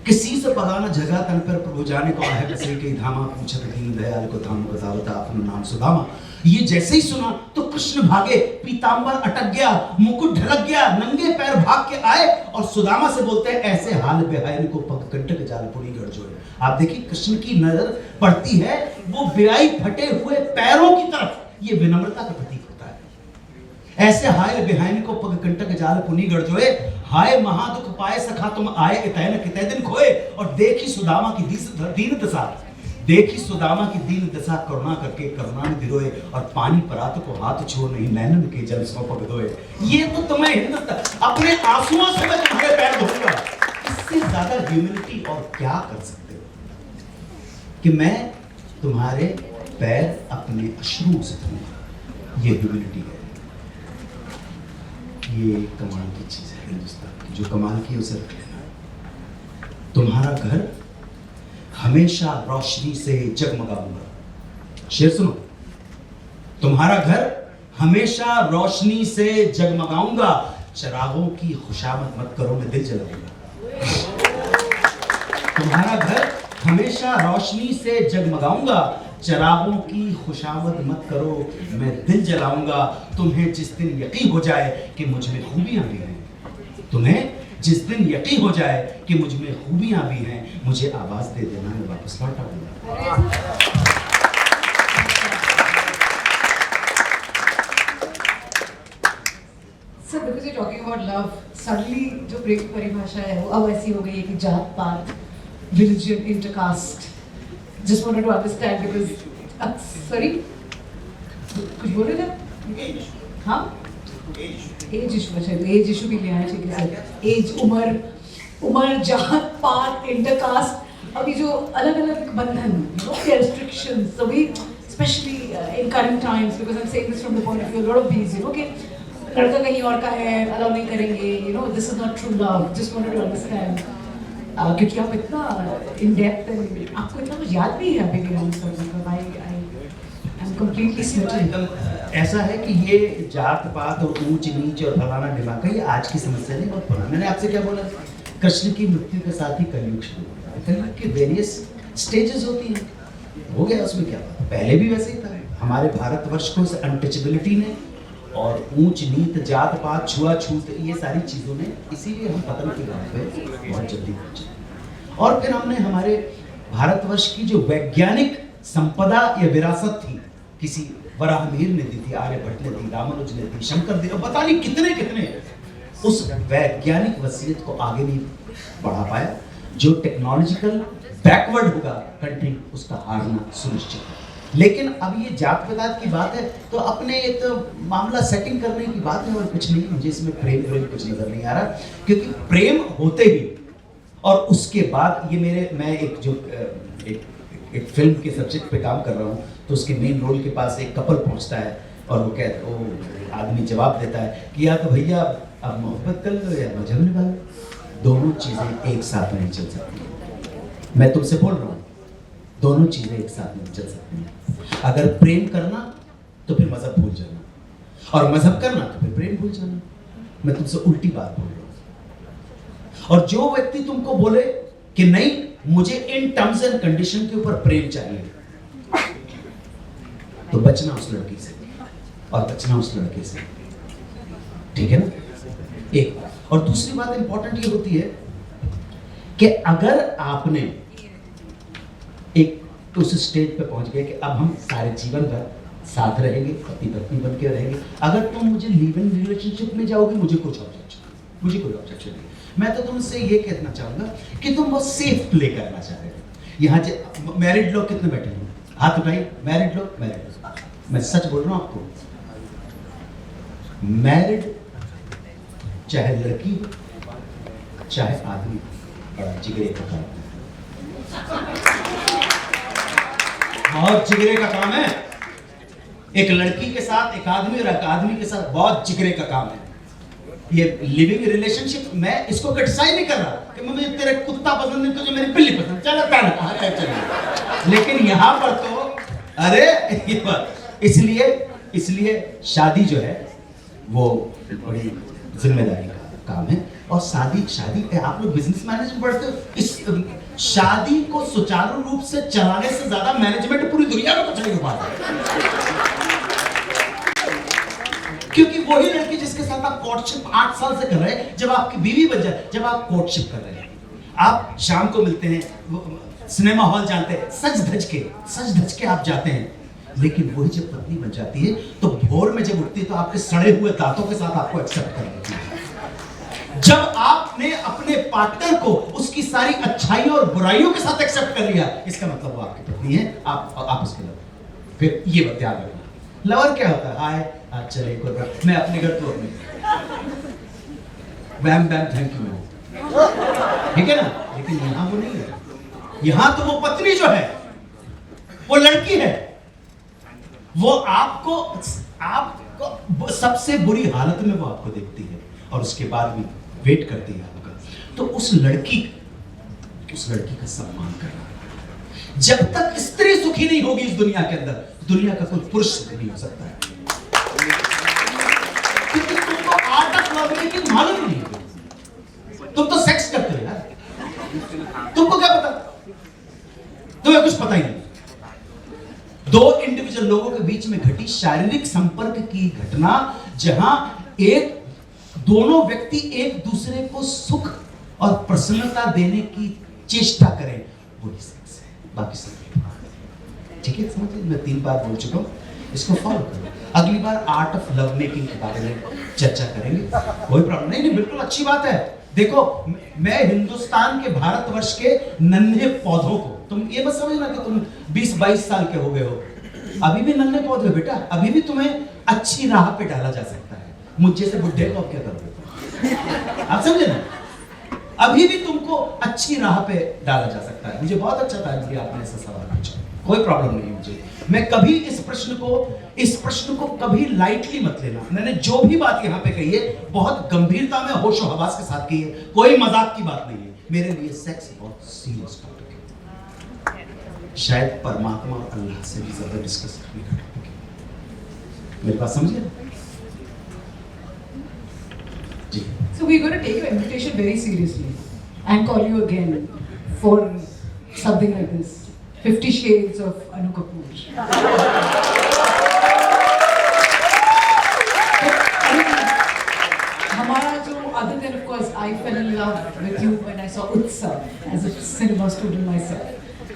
किसी से पगाना जगह तन पर प्रभु जाने को आहे बसे के धामा। पूछत दीन दयाल को धाम बतावता अपना नाम सुदामा। ये जैसे ही सुना तो कृष्ण भागे, पीतांबर अटक गया, मुकुट ढलक गया, नंगे पैर भाग के आए और सुदामा से बोलते हैं ऐसे हाल बेहायन को पग कंटक जाल पुड़ी गढ़ जोड़े। आप देखिए कृष्ण की नजर पड़ती है वो बेहाई फटे हुए पैरों की तरफ, ये विनम्रता का प्रतीक होता है। ऐसे हाय बेहायन को पग कंटक जाल पुनी गढ़ जोड़े, हाय महादुख पाए सखा तुम आए इतैन कितै दिन खोए। और देखी सुदामा की दीन दशा, देखी सुदामा की दीन दशा, करुणा करके करुणा ने दिरोए और पानी परात को हाथ छोड़ नहीं नैनन के जल सौ पग धोए। ये तो तुम्हें हिंदुस्तान अपने आंसुओं से मैं तुम्हारे पैर धोऊंगा। इससे ज्यादा ह्यूमिलिटी और क्या कर सकते हो कि मैं तुम्हारे पैर अपने अश्रुओं से धोऊंगा। ये ह्यूमिलिटी है, ये कमाल की चीज है हिंदुस्तान की, जो कमाल की उसे रख लेना। तुम्हारा घर हमेशा रोशनी से जगमगाऊंगा। शेर सुनो, तुम्हारा घर हमेशा रोशनी से जगमगाऊंगा, चिरागों की खुशामद मत करो, मैं दिल जलाऊंगा। तुम्हारा घर हमेशा रोशनी से जगमगाऊंगा, चिरागों की खुशामद मत करो, मैं दिल जलाऊंगा। तुम्हें जिस दिन यकीन हो जाए कि मुझ में खूबियां भी हैं, तुम्हें जिस दिन यकीन हो जाए कि मुझ में खूबियां भी हैं, मुझे आवाज दे देना, मैं वापस लौट आऊंगा। Sir, because you're talking about love, suddenly जो प्रेम की परिभाषा है वो अब ऐसी हो गई है कि जात पात, religion, intercaste. Just wanted to understand because sorry, कुछ बोल रहे थे? हाँ? एज इशू, अच्छा तो एज इशू भी ले आए, ठीक है सर। एज, उम्र, जात पात, इंटरकास्ट, अभी जो अलग अलग बंधन, restrictions, सभी especially in current times, because I'm saying this from the point of view a lot of these, कि लड़का कहीं और का है, अलाउ नहीं करेंगे, this is not true love. Just wanted to understand, क्योंकि आप इतना in depth हैं, आपको इतना कुछ याद भी है अभी भी आंसर, मतलब I'm completely smitten. ऐसा है कि ये जात पात और ऊंच नीच और फलाना ढिमाका ये आज की समस्या नहीं, बहुत पुराना। मैंने आपसे क्या बोला, कृष्ण की मृत्यु के साथ ही कलयुग शुरू हुआ। कलयुग के वेरियस स्टेजेस होती हैं, हो गया उसमें क्या, पहले भी वैसे ही था। हमारे भारतवर्ष को इस अनटचेबिलिटी ने और ऊंच नीच, जात पात, छुआछूत, ये सारी चीज़ों ने, इसीलिए हम पतन के राह पे बहुत जल्दी पहुंचे। और फिर हमने हमारे भारतवर्ष की जो वैज्ञानिक संपदा या विरासत थी, किसी वराहमिहिर ने दी थी, आर्यभट्ट ने दी, रामानुज ने दी, शंकर ने, पता नहीं कितने कितने, उस वैज्ञानिक वसीयत को आगे नहीं बढ़ा पाया। जो टेक्नोलॉजिकल बैकवर्ड होगा कंट्री, उसका हारना सुनिश्चित है। लेकिन अब ये जात पात की बात है तो अपने एक मामला सेटिंग करने की बात है और कुछ नहीं। मुझे इसमें प्रेम कुछ नजर नहीं आ रहा, क्योंकि प्रेम होते ही और उसके बाद ये मैं एक फिल्म के सब्जेक्ट पे काम कर रहा हूँ, तो उसके मेन रोल के पास एक कपल पहुँचता है और वो आदमी जवाब देता है कि या तो भैया आप मोहब्बत कर लो या मजहब निभा लो, दोनों चीज़ें एक साथ नहीं चल सकती। मैं तुमसे बोल रहा हूँ, दोनों चीज़ें एक साथ नहीं चल सकती हैं। अगर प्रेम करना तो फिर मजहब भूल जाना, और मजहब करना तो फिर प्रेम भूल जाना। मैं तुमसे उल्टी बात बोल रहा हूँ। और जो व्यक्ति तुमको बोले कि नहीं मुझे इन टर्म्स एंड कंडीशन के ऊपर प्रेम चाहिए, तो बचना उस लड़की से और बचना उस लड़के से, ठीक है ना? एक बात। और दूसरी बात इंपॉर्टेंट ये होती है कि अगर आपने एक उस स्टेज पे पहुंच गए कि अब हम सारे जीवन भर साथ रहेंगे, पति पत्नी बन के रहेंगे, अगर तुम मुझे लिव इन रिलेशनशिप में जाओगे, मुझे कोई ऑब्जेक्शन नहीं। मैं तो तुमसे ये कहना चाहूंगा कि तुम बहुत सेफ प्ले करना चाह रहे हो। यहाँ मैरिड लोग कितने बैठे हैं, हाथ उठाइए। मैरिड लोग, मैं सच बोल रहा हूँ आपको, मैरिड चाहे लड़की हो चाहे आदमी, बड़ा जिगरे का काम है, बहुत जिगरे का काम है। एक लड़की के साथ एक आदमी और एक आदमी के साथ बहुत जिगरे का काम है। ये लिविंग रिलेशनशिप, मैं इसको क्रिटिसाइज नहीं कर रहा कि मुझे तेरे कुत्ता पसंद है, तुझे मेरी बिल्ली पसंद, चलता ना कहा चले। लेकिन यहाँ पर तो अरे इसलिए शादी जो है वो बड़ी जिम्मेदारी का काम है। और शादी आप लोग बिजनेस मैनेजमेंट पढ़ते हो, इस शादी को सुचारू रूप से चलाने से ज्यादा मैनेजमेंट पूरी दुनिया में कुछ नहीं हो पाता। क्योंकि वही लड़की जिसके साथ आप कोर्टशिप 8 साल से कर रहे हैं, जब आपकी बीवी बन जाए, जब आप कोर्टशिप कर रहे हैं, आप शाम को मिलते हैं, सिनेमा हॉल जाते हैं, सज धज के आप जाते हैं, लेकिन वही जब पत्नी बन जाती है तो भोर में जब उठती है तो आपके सड़े हुए दांतों के साथ आपको एक्सेप्ट कर लेती है। जब आपने अपने पार्टनर को उसकी सारी अच्छाइयों और बुराइयों के साथ एक्सेप्ट कर लिया, इसका मतलब वो आपकी पत्नी है, आप उसके लवर। फिर ये बात याद रखना, लवर क्या होता है? हाय आज चले कोई बात, मैं अपने घर तो अपने बैम बैम थैंक यू, ठीक है ना? लेकिन यहाँ वो नहीं है। यहाँ तो वो पत्नी जो है, वो लड़की है, वो आपको सबसे बुरी हालत में वो आपको देखती है और उसके बाद भी वेट करती है आपका। तो उस लड़की का सम्मान करना। जब तक स्त्री सुखी नहीं होगी इस दुनिया के अंदर, दुनिया का कोई पुरुष सुखी नहीं हो सकता है। आर्ट ऑफ लव मेकिंग मालूम ही नहीं। तुम तो सेक्स करते हो यार, तुमको क्या पता, तुम्हें कुछ पता ही नहीं। दो इंडिविजुअल लोगों के बीच में घटी शारीरिक संपर्क की घटना, जहां दोनों व्यक्ति एक दूसरे को सुख और प्रसन्नता देने की चेष्टा करें, वही सेक्स है। बाकी सब ठीक है, समझ लीजिए। मैं 3 बार बोल चुका हूं, इसको फॉलो करो। अगली बार आर्ट ऑफ लव मेकिंग के बारे में चर्चा करेंगे, कोई प्रॉब्लम नहीं। बिल्कुल अच्छी बात है। देखो, मैं हिंदुस्तान के, भारतवर्ष के नन्हे पौधों को, तुम ये मत समझना कि तुम 20-22 साल के हो गए हो, अभी भी नन्हे पौधे हो बेटा, अभी भी तुम्हें अच्छी राह पे डाला जा सकता है। मुझे से बुढ़े को क्या करोगे, आप समझे ना? अभी भी तुमको अच्छी राह पे डाला जा सकता है। मुझे बहुत अच्छा था कि आपने ऐसा सवाल पूछा, कोई प्रॉब्लम नहीं मुझे। मैं कभी इस प्रश्न को कभी लाइटली मत लेना। मैंने जो भी बात यहाँ पे कही है बहुत गंभीरता में, होशो हवास के साथ कही है, कोई मजाक की बात नहीं है। मेरे लिए सेक्स बहुत सीरियस टॉपिक है, शायद परमात्मा और अल्लाह से भी ज्यादा डिस्कस करने का टॉपिक है। मेरी बात समझिए जी। So we're going to take your invitation very seriously and call you again for something like this. 50 Shades of Anu Kapoor. हमारा जो, other than of course I fell in love with you when I saw Utsav as a cinema student myself.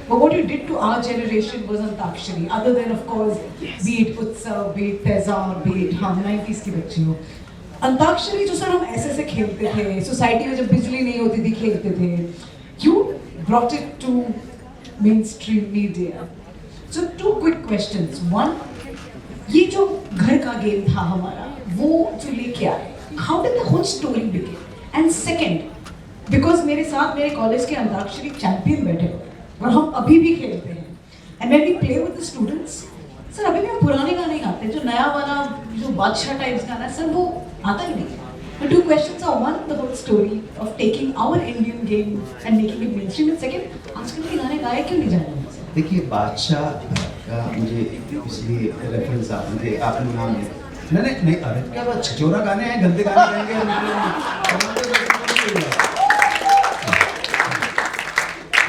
But what you did to our generation was Antakshari. Other than of course, be it Utsav, be it Tezar, be it हम 90s की बच्ची हो, अंताक्षरी जो sir हम ऐसे खेलते थे, society में जब बिजली नहीं होती थी खेलते थे, you brought it to mainstream media. So 2 quick questions. One, ये जो घर का गेम था हमारा, वो जो लेके आए, how did the whole story begin? And second, because मेरे साथ मेरे कॉलेज के अंताक्षरी चैंपियन बैठे हुए और हम अभी भी खेलते हैं, and when we play with the students, sir अभी भी हम पुराने गाने गाते हैं, जो नया वाला जो बादशाह टाइप्स गाना है सर वो आता ही नहीं है। The 2 questions are, one, the whole story of taking our Indian game and making it mainstream, and second, आजकल के गाने गाए क्यों नहीं जा रहे हैं? देखिए, बादशाह का मुझे इसलिए रेफरेंस आपने नाम लिया, नहीं, अरे क्या बात, छिचोरा गाने हैं, गंदे गाने गाएंगे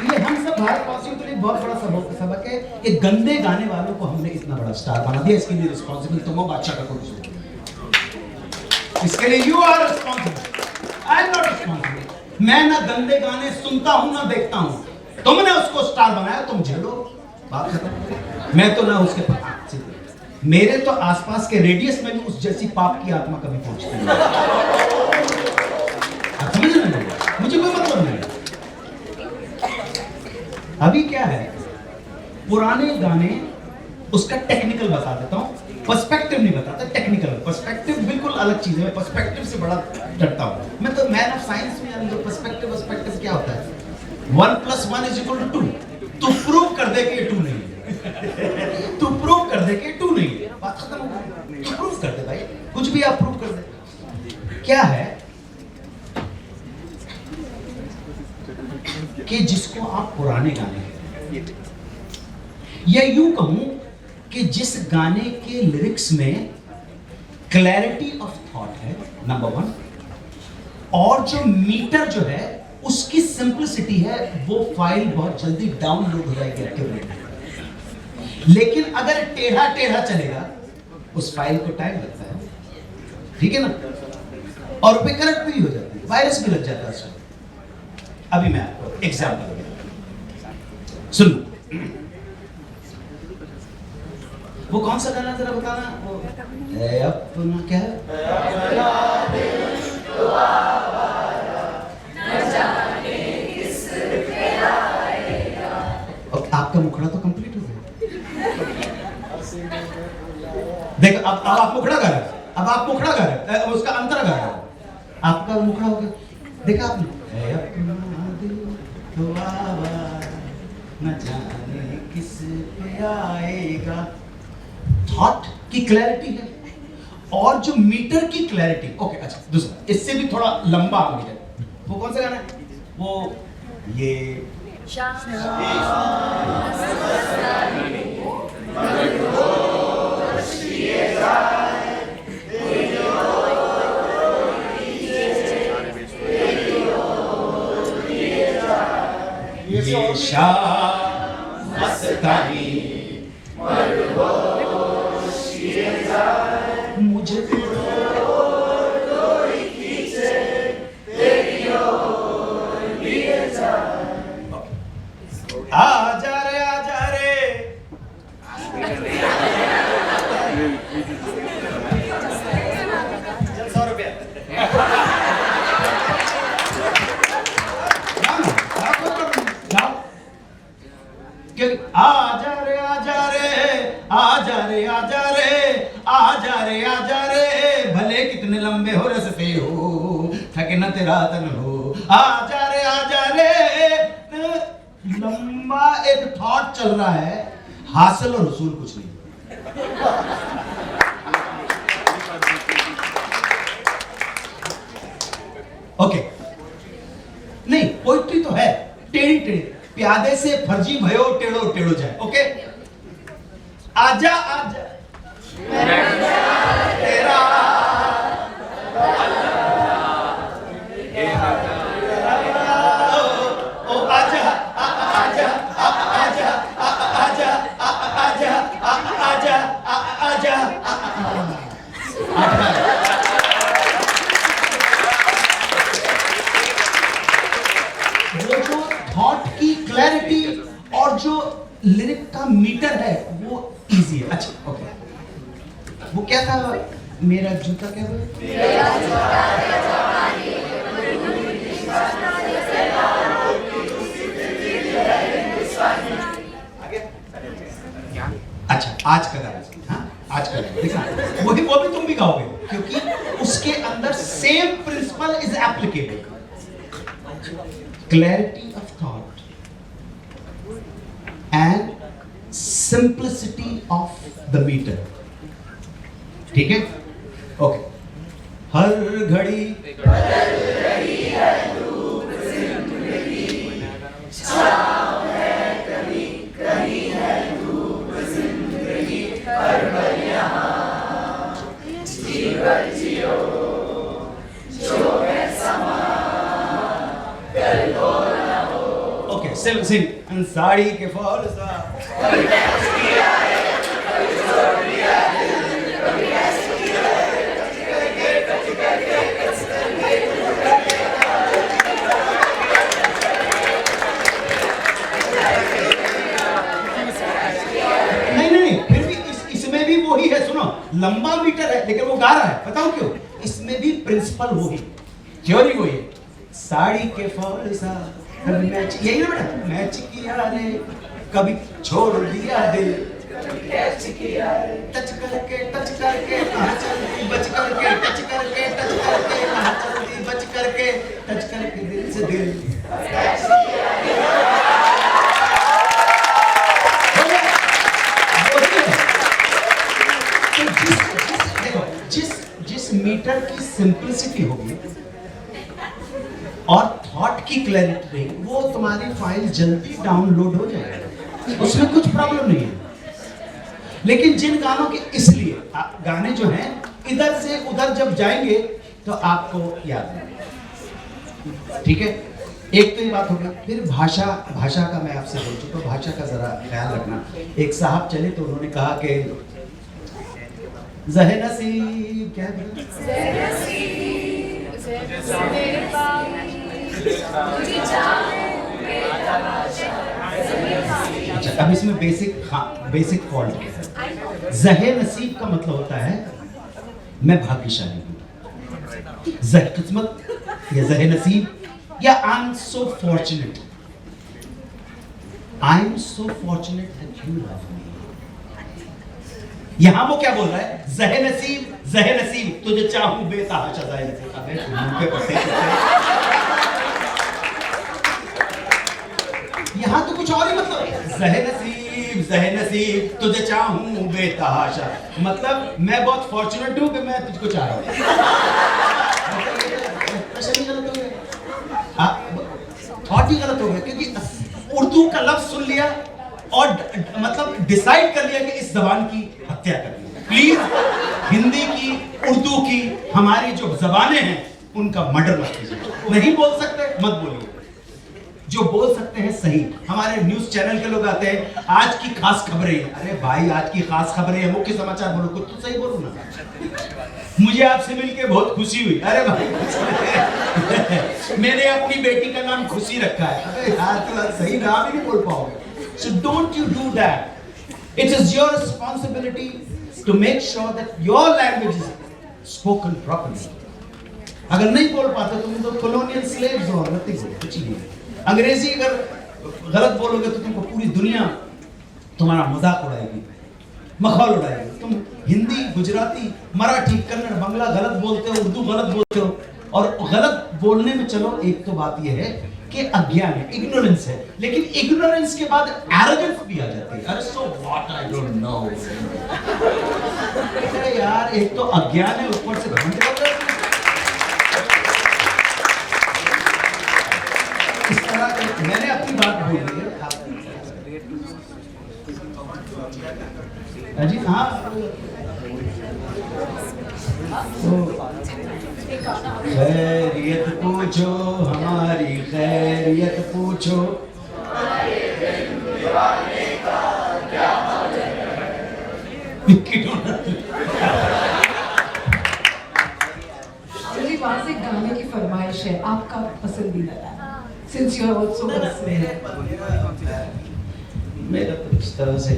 ये हम सब भारतवासियों के लिए बहुत बड़ा सबक है कि गंदे गाने वालों को हमने इतना बड़ा स्टार बना दिया। इसके लिए रिस्पॉन्सिबल तुम हो, बादशाह का कोई कसूर नहीं। इसके लिए you are responsible, I am not responsible. मैं ना गंदे गाने सुनता हूं ना देखता हूं, तुमने उसको स्टार बनाया, तुम झेलो, बात खत्म। मैं तो ना उसके पास, मेरे तो आसपास के रेडियस में भी उस जैसी पाप की आत्मा कभी पहुंचती नहीं। आप समझ रहे हैं, मुझे कोई मतलब नहीं। अभी क्या है, पुराने गाने, उसका टेक्निकल बता देता हूं, पर्सपेक्टिव नहीं बताता, टेक्निकल। पर्सपेक्टिव बिल्कुल अलग चीज है, मैं पर्सपेक्टिव से बड़ा डरता हूं। मैं तो मैन ऑफ साइंस में, पर्सपेक्टिव क्या होता है? 1 + 1 = 2। तू प्रूव कर दे कि ये 2 नहीं है, तू प्रूव कर दे कि 2 नहीं है, बात खत्म हो गई। तू प्रूव कर दे भाई, कुछ भी आप प्रूव कर दे। क्या है कि जिसको आप पुराने गाने, या यूं कहूं कि जिस गाने के लिरिक्स में क्लैरिटी ऑफ थॉट है, नंबर 1, और जो मीटर जो है उसकी सिंपलिसिटी है, वो फाइल बहुत जल्दी डाउनलोड हो जाएगी आपके ब्रेन में। लेकिन अगर टेढ़ा टेढ़ा चलेगा, उस फाइल को टाइम लगता है, ठीक है ना, और पे करप्ट भी हो जाती है, वायरस भी लग जाता है उसमें। अभी मैं आपको एग्जाम्पल सुन, वो कौन सा गाना जरा बताना, वो है अपना, क्या है, आपका मुखड़ा तो कंप्लीट हो गया। देखो, अब आप मुखड़ा गा रहे हैं, अब आप मुखड़ा गा रहे हैं, उसका अंतर गा रहे हैं, आपका मुखड़ा हो गया। देखा आपने, है अपना दिल तो आवारा, न जाने किस पे आएगा। थॉट की क्लैरिटी है और जो मीटर की क्लैरिटी। ओके, अच्छा, दूसरा इससे भी थोड़ा लंबा मीटर, वो कौन सा गाना है, वो ये हमेशा मस्तानी मुझे आजा रे आजा रे चल 100 रुपया जाओ क्योंकि आजा रे आजा रे आजा रे आजा रे आजा रे आजा रे भले कितने लंबे हो रस्ते हो थके न तेरा तन हो आजा रे लंबा एक थॉट चल रहा है, हासिल और हुसूल कुछ नहीं। ओके नहीं, पोइट्री तो है, टेढ़ी टेढ़ी प्यादे से फर्जी भयो टेढ़ो टेढ़ो जाए। ओके आजा आजा तेरा वो जो थॉट की क्लैरिटी और जो लिरिक का मीटर है वो इजी है। अच्छा ओके, वो क्या था मेरा जूता क्या अच्छा आज का गाना, हाँ आज का गाना देखना, वही वो भी तुम भी गाओगे क्योंकि उसके अंदर same principle is applicable. Clarity of thought and simplicity of the metre. ठीक है ओके। हर घड़ी बदल रही है धूप जिंदगी, छाँव है कभी कहीं है धूप जिंदगी, हर पल यहाँ जीवन जियो जो है समा कल हो ना हो। ओके सिंग साड़ी के फॉल सा वही है। सुनो लंबा मीटर है लेकिन वो गा रहा है, बताओ क्यों? इसमें भी प्रिंसिपल वही, थ्योरी वही है। साड़ी के फॉल सा कभी मैच, यही ना बेटा, मैच किया रे कभी छोड़ दिया दिल, टच करके कहाँ चलती बच करके, टच करके कहाँ चलती बच करके, टच करके दिल से दिल। जिस मीटर की सिंपलिसिटी होगी और थॉट की क्लैरिटी रहेगी, वो तुम्हारी फाइल जल्दी डाउनलोड हो जाएगी, उसमें कुछ प्रॉब्लम नहीं है। लेकिन जिन गानों के, इसलिए गाने जो हैं इधर से उधर जब जाएंगे तो आपको याद है। ठीक है, एक तो ये बात होगी। फिर भाषा का मैं आपसे बोल चुका, भाषा का जरा ख्याल रखना। एक साहब चले तो उन्होंने कहा कि ज़हे नसीब, क्या अच्छा, अब इसमें बेसिक फॉल्ट है। ज़हे नसीब का मतलब होता है मैं भाग्यशाली हूँ, ज़हे किस्मत या ज़हे नसीब या I am so fortunate, I am so fortunate that you love me. यहां वो क्या बोल रहा है? ज़हे नसीब तुझे चाहूं बेतहाशा, ज़हे नसीब। अबे मुंह पे पते यहां तो कुछ और ही मतलब है। ज़हे नसीब तुझे चाहूं बेतहाशा, मतलब मैं बहुत फॉर्चुनेट हूं कि मैं तुझको चाह रहा हूं। थॉट ही गलत हो गया क्योंकि उर्दू का लफ्ज सुन लिया और मतलब डिसाइड कर लिया कि इस जबान की हत्या करनी है। प्लीज हिंदी की, उर्दू की, हमारी जो जबानें हैं उनका मर्डर मत कीजिए। नहीं बोल सकते मत बोलिए। जो बोल सकते हैं सही। हमारे न्यूज चैनल के लोग आते हैं, आज की खास खबरें। अरे भाई, आज की खास खबरें है, मुख्य समाचार बोलो, कुछ तो सही बोलो ना। मुझे आपसे मिलके बहुत खुशी हुई। अरे भाई मैंने अपनी बेटी का नाम खुशी रखा है। अरे यार, तो सही नाम ही नहीं बोल पाओगे। So don't you do that. It is your responsibility to make sure that your language is spoken properly. अगर नहीं बोल पाते तुम तो कॉलोनियल स्लेव्स हो, कुछ ही नहीं। अंग्रेजी अगर गलत बोलोगे तो तुमको पूरी दुनिया तुम्हारा मजाक उड़ाएगी, मखौल उड़ाएगी। तुम हिंदी, गुजराती, मराठी, कन्नड़, बांग्ला गलत बोलते हो, उर्दू गलत बोलते हो, और गलत बोलने में चलो एक तो बात यह है कि अज्ञान है, इग्नोरेंस है, लेकिन इग्नोरेंस के बाद एरोगेंस भी आ जाती है। अरे so what, I don't know. अरे यार, एक तो अज्ञान है, ऊपर से घमंड कर रहे हो। इस तरह मैंने अपनी बात बोल दी है। जी हाँ, खैरियत पूछो, हमारी खैरियत पूछो। जी वहाँ से गाने की फरमाइश है, आपका पसंदीदा गाना, सिंस यू आर आल्सो मेरा तो इस तरह से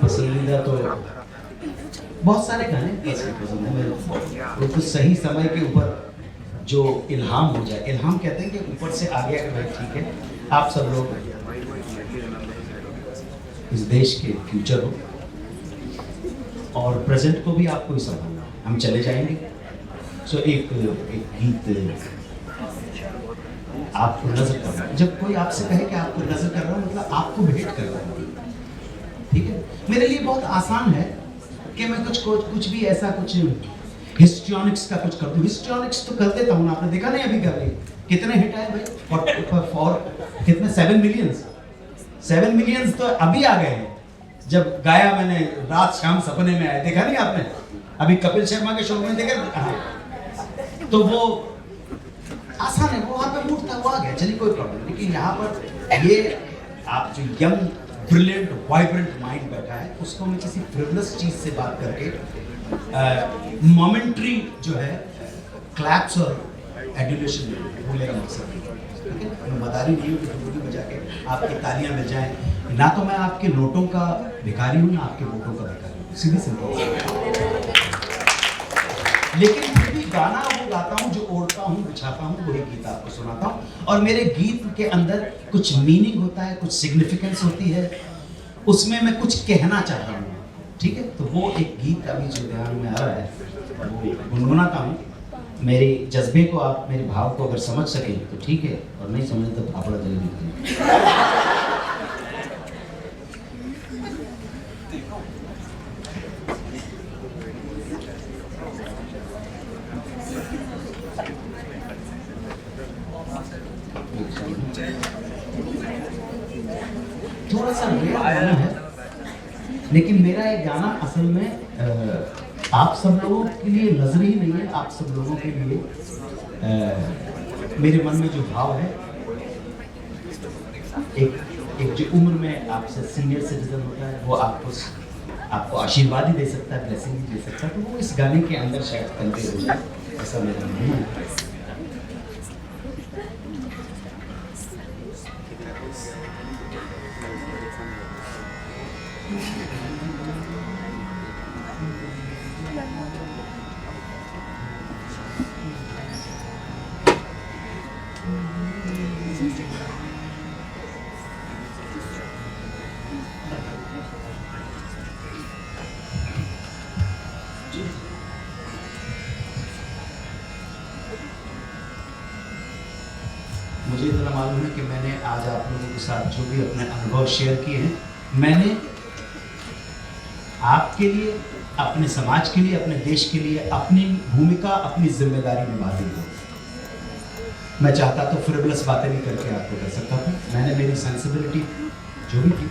पसंदीदा तो बहुत सारे गाने पसंद है मेरे। वो तो सही समय के ऊपर जो इल्हाम हो जाए, इल्हाम कहते हैं कि ऊपर से आ गया कि भाई ठीक है, आप सब लोग इस देश के फ्यूचर हो और प्रेजेंट को भी आपको ही संभालना, हम चले जाएंगे। सो एक गीत आपको नजर कर रहा है। जब कोई आपसे कहे कि आपको नजर कर रहा हूँ, मतलब आपको भेंट कर रहा हूँ, ठीक है। मेरे लिए बहुत आसान है कि मैं कुछ भी ऐसा कुछ हिस्ट्रियोनिक्स का कुछ कर दूं। हिस्ट्रियोनिक्स तो कर देता हूँ ना, आपने देखा नहीं अभी कर रही कितने हिट आए भाई, फॉर कितने 7 मिलियंस तो अभी आ गए हैं। जब गाया मैंने रात शाम सपने में आए, देखा नहीं आपने? अभी कपिल शर्मा के शो में देखा। हाँ, तो वो आसान है, वो वहाँ पे मूड था, वो आ गया, चलिए कोई प्रॉब्लम। लेकिन यहाँ पर ये आप जो यंग ब्रिलियंट वाइब्रेंट माइंड बैठा है, उसको मैं किसी फ्रिवलस चीज से बात करके मोमेंटरी जो है क्लैप्स और एडुलेशन, वो मेरा मकसद है। मैं मदारी नहीं हूँ कि ठुमरी बजा के आपकी तालियां मिल जाएं। ना तो मैं आपके नोटों का भिखारी हूँ, ना आपके वोटों का भिखारी हूँ, सीधी सिंपल। लेकिन फिर भी गाना वो गाता हूँ जो ओढ़ता हूँ, बिछाता हूँ, वही गीत आपको सुनाता हूँ। और मेरे गीत के अंदर कुछ मीनिंग होता है, कुछ सिग्निफिकेंस होती है, उसमें मैं कुछ कहना चाहता हूँ, ठीक है। तो वो एक गीत अभी जो ध्यान में आ रहा है, वो गुनगुनाता हूँ। मेरे जज्बे को, आप मेरे भाव को अगर समझ सके तो ठीक है, और नहीं समझे तो फाफड़ा जल्दी। थोड़ा सा रेयर गाना है, लेकिन मेरा ये गाना असल में आप सब लोगों के लिए नजर ही नहीं है, आप सब लोगों के लिए मेरे मन में जो भाव है, एक जो उम्र में आपसे सीनियर सिटीजन होता है, वो आपको आशीर्वाद ही दे सकता है, ब्लेसिंग ही दे सकता है। तो वो इस गाने के अंदर शायद कन्वे हो जाए, ऐसा मेरा मानना है। मुझे इतना मालूम है कि मैंने आज आप लोगों के साथ जो भी अपने अनुभव शेयर किए हैं, मैंने आपके लिए, अपने समाज के लिए, अपने देश के लिए अपनी भूमिका, अपनी जिम्मेदारी निभा दी है। मैं चाहता तो फ्रिवलस बातें भी करके आपको कर सकता था। मैंने मेरी सेंसिबिलिटी जो भी थी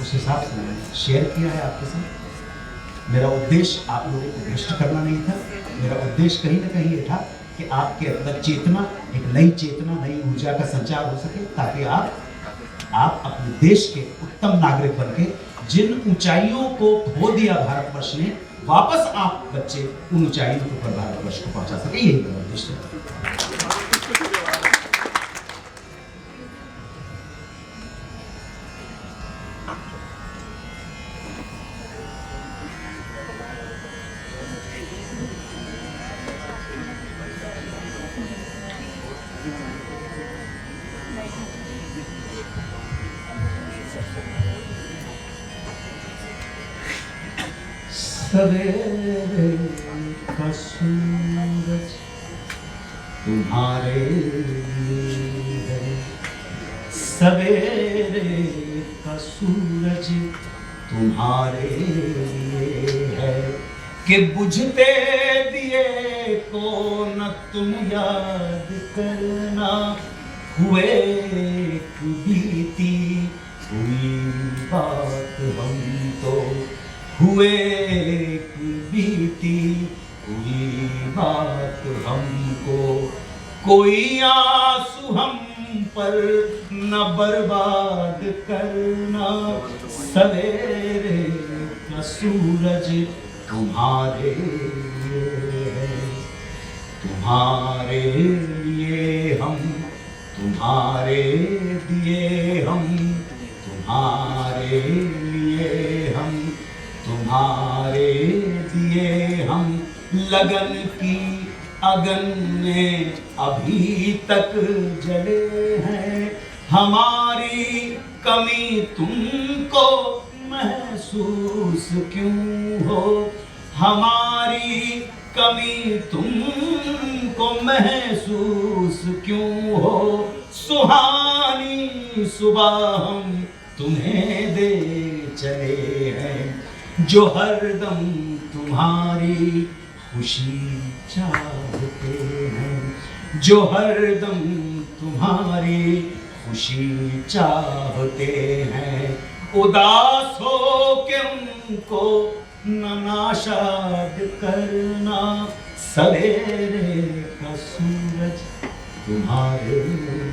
उस हिसाब से मैंने शेयर किया है आपके साथ। मेरा उद्देश्य आप लोगों को भ्रष्ट करना नहीं था, मेरा उद्देश्य कहीं ना कहीं ये था कि आपके अंदर चेतना, एक नई चेतना, नई ऊर्जा का संचार हो सके, ताकि आप अपने देश के उत्तम नागरिक बनके जिन ऊंचाइयों को खो दिया भारतवर्ष ने, वापस आप बच्चे उन ऊंचाइयों पर भारतवर्ष को पहुंचा सके। यही मेरा उद्देश्य है। सवेरे का सूरज तुम्हारे लिए है, सवेरे का सूरज तुम्हारे लिए है, कि बुझते दिए को न तुम याद करना, हुए बीती हुई बात हम तो, हुए बीती हुई बात हमको, कोई आंसू हम पर न बर्बाद करना, सवेरे का सूरज तुम्हारे लिए है, तुम्हारे लिए हम, तुम्हारे दिए हम, तुम्हारे लिए हम, तुम्हारे दिए हम, लगन की अगन में अभी तक जले हैं, हमारी कमी तुमको महसूस क्यों हो, हमारी कमी तुमको महसूस क्यों हो, सुहानी सुबह हम तुम्हें दे चले हैं, जो हरदम तुम्हारी खुशी चाहते हैं, जो हरदम तुम्हारी खुशी चाहते हैं, उदास हो के उनको न नाशाद करना, सवेरे का सूरज तुम्हारे लिए।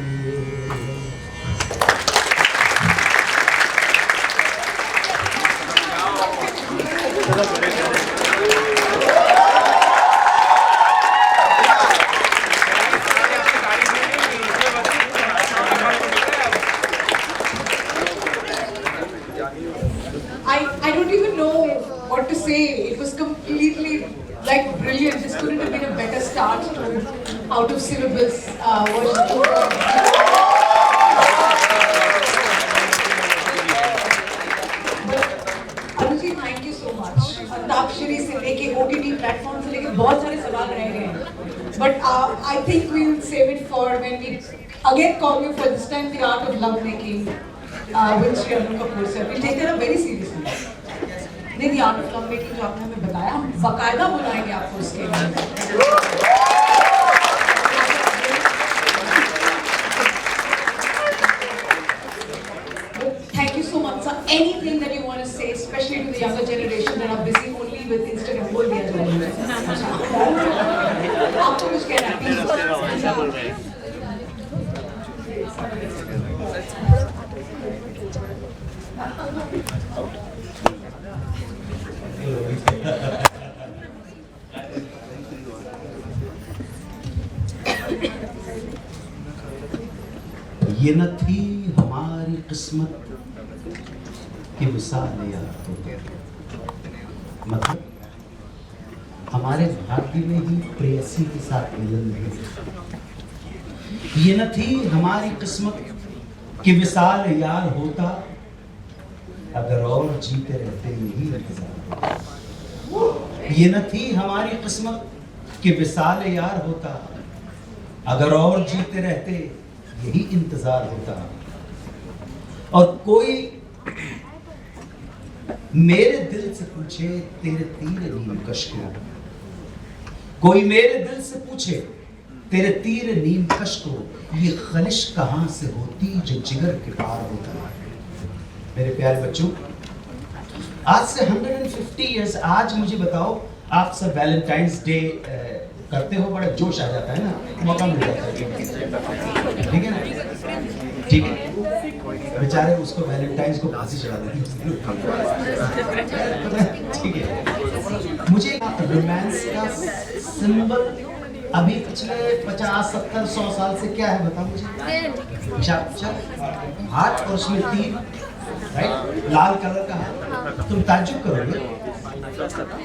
I don't even know what to say. It was completely like brilliant. This couldn't have been a better start to out of syllabus Anuji, thank you so much. Antakshari से लेके OTT प्लेटफॉर्म से लेके बहुत सारे सवाल रह गए हैं. But I think we will save it for when we again call you for this time the art of love making with Shri Anu Kapoor sir. We'll take that up very seriously. नहीं, the art of love making जो आपने हमें बताया, हम बाकायदा बुलाएंगे आपको उसके लिए. Thank you so much, sir. Anything that you want to say, especially to the younger generation that are busy only with Instagram, बोल दिया जाए. आपको कुछ कहना है? ये न थी हमारी किस्मत कि विशाल यार होते, मतलब हमारे भाग्य में ही प्रेयसी के साथ मिलन नहीं। ये न थी हमारी किस्मत कि विशाल यार होता, अगर और जीते रहते यही इंतजार होता। ये न थी हमारी किस्मत कि विशाल यार होता, अगर और जीते रहते यही इंतजार होता। और कोई मेरे दिल से पूछे तेरे तीर नीम कश को, कोई मेरे दिल से पूछे तेरे तीर नीम कश को, ये खलिश कहां से होती जो जिगर के पार होता। मेरे प्यारे बच्चों, आज से 150 इयर्स, आज मुझे बताओ, आप सब वैलेंटाइंस डे करते हो बड़ा जोश आ जाता है ना, मौका मिल जाता है, ठीक है ना, ठीक है। बेचारे उसको वैलेंटाइंस को फांसी चढ़ा देती, ठीक है। मुझे रोमांस का सिंबल अभी पिछले 50, 70, 100 साल से क्या है बताओ मुझे? हाथ और उसमें तीर, राइट, लाल कलर का है। तुम ताज्जुब करोगे,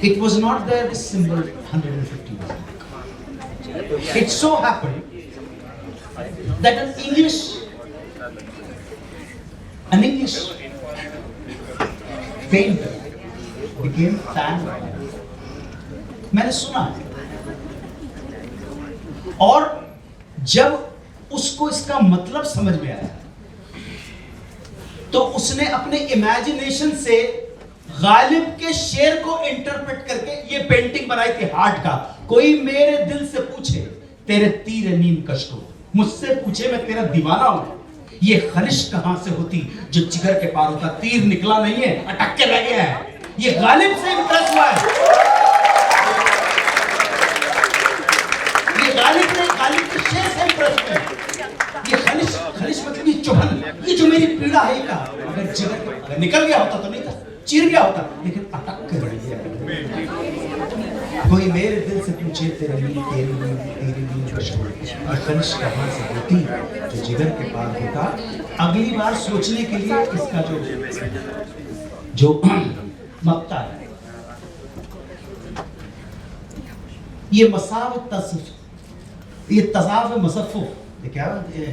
it was not there this symbol 150 years ago. It so happened that an English painter became fan of it. मैंने सुना है, और जब उसको इसका मतलब समझ में आया तो उसने अपने इमेजिनेशन से गालिब के शेर को इंटरप्रेट करके ये पेंटिंग बनाई थी हार्ट का। कोई मेरे दिल से पूछे तेरे तीर नीम कश को, मुझसे पूछे मैं तेरा दीवाना हूं, ये खलिश कहां से होती जो जिगर के पार होता, तीर निकला नहीं है, अटक के रह गया है। ये गालिब से इम्प्रेस हुआ है, ये गालिब के शेर से इम्प्रेस हुआ है। ये खलिश मतलब ये चुभन, ये जो मेरी पीड़ा है का, अगर जिगर अगर निकल गया होता तो नहीं था, चीर गया होता, लेकिन अटक कर रह गया। कोई मेरे दिल से पूछे तेरी नींद और खलिश कहां से होती जो जिगर के पार होता। अगली बार सोचने के लिए इसका जो मक्ता है, ये मसाव तसफ, ये तजाफ मसफ़ुफ़, ये क्या है?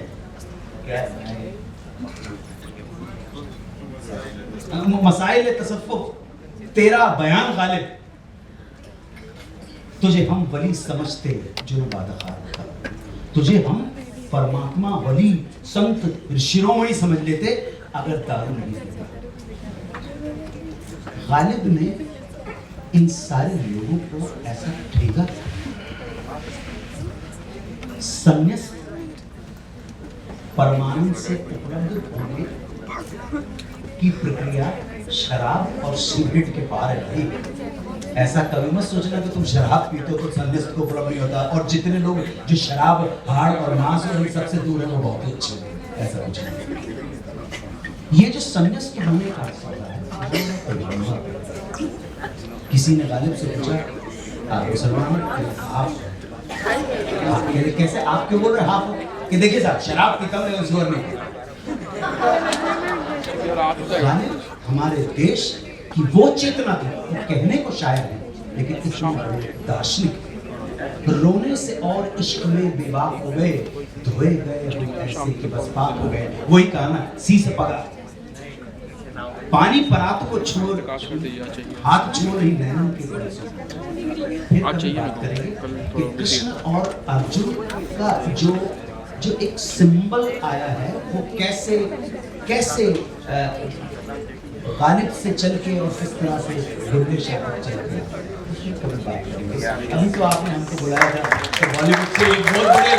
मसाइल तसफ़ुफ़, तेरा बयान गालिब, तुझे हम वली समझते जो बादखार था, तुझे हम परमात्मा वली संत शिरोमणि समझ लेते अगर दारू नहीं देता। गालिब ने इन सारे लोगों को ऐसा ठेगा, संन्यास्त परमानंद से उपलब्ध होने की प्रक्रिया शराब और सिगरेट के पार है भाई। ऐसा कभी मत सोचना कि तुम शराब पीते हो तो संन्यास्त को उपलब्ध नहीं होता, और जितने लोग जो शराब, हाड़ और मांस और सबसे दूर है वो बहुत ही अच्छे हैं, ऐसा कुछ नहीं। ये जो संन्यास्त होने का सौदा है, किसी ने गालिब से पूछा आप मुसलमान आप कैसे आपके बोल रहे हाफ कि देखिए साहब शराब पीता हूं उस जोर में। हमारे देश की वो चेतना थी, कहने को शायर है लेकिन इतना दार्शनिक, रोने से और इश्क में बेबाक हो गए, धोए गए हो ऐसे कि बस पाक हो गए। वही कहा ना, सी से पकड़ा पानी परात को छोड़ हाथ छोड़ ही नैनन के बरस। फिर बात करेंगे कि कृष्ण और अर्जुन का जो एक सिंबल आया है वो कैसे गालिब से चल के और किस तरह से दुर्गे शाह तक चल के, अभी तो आपने हमको बुलाया था तो बॉलीवुड से एक बहुत बड़े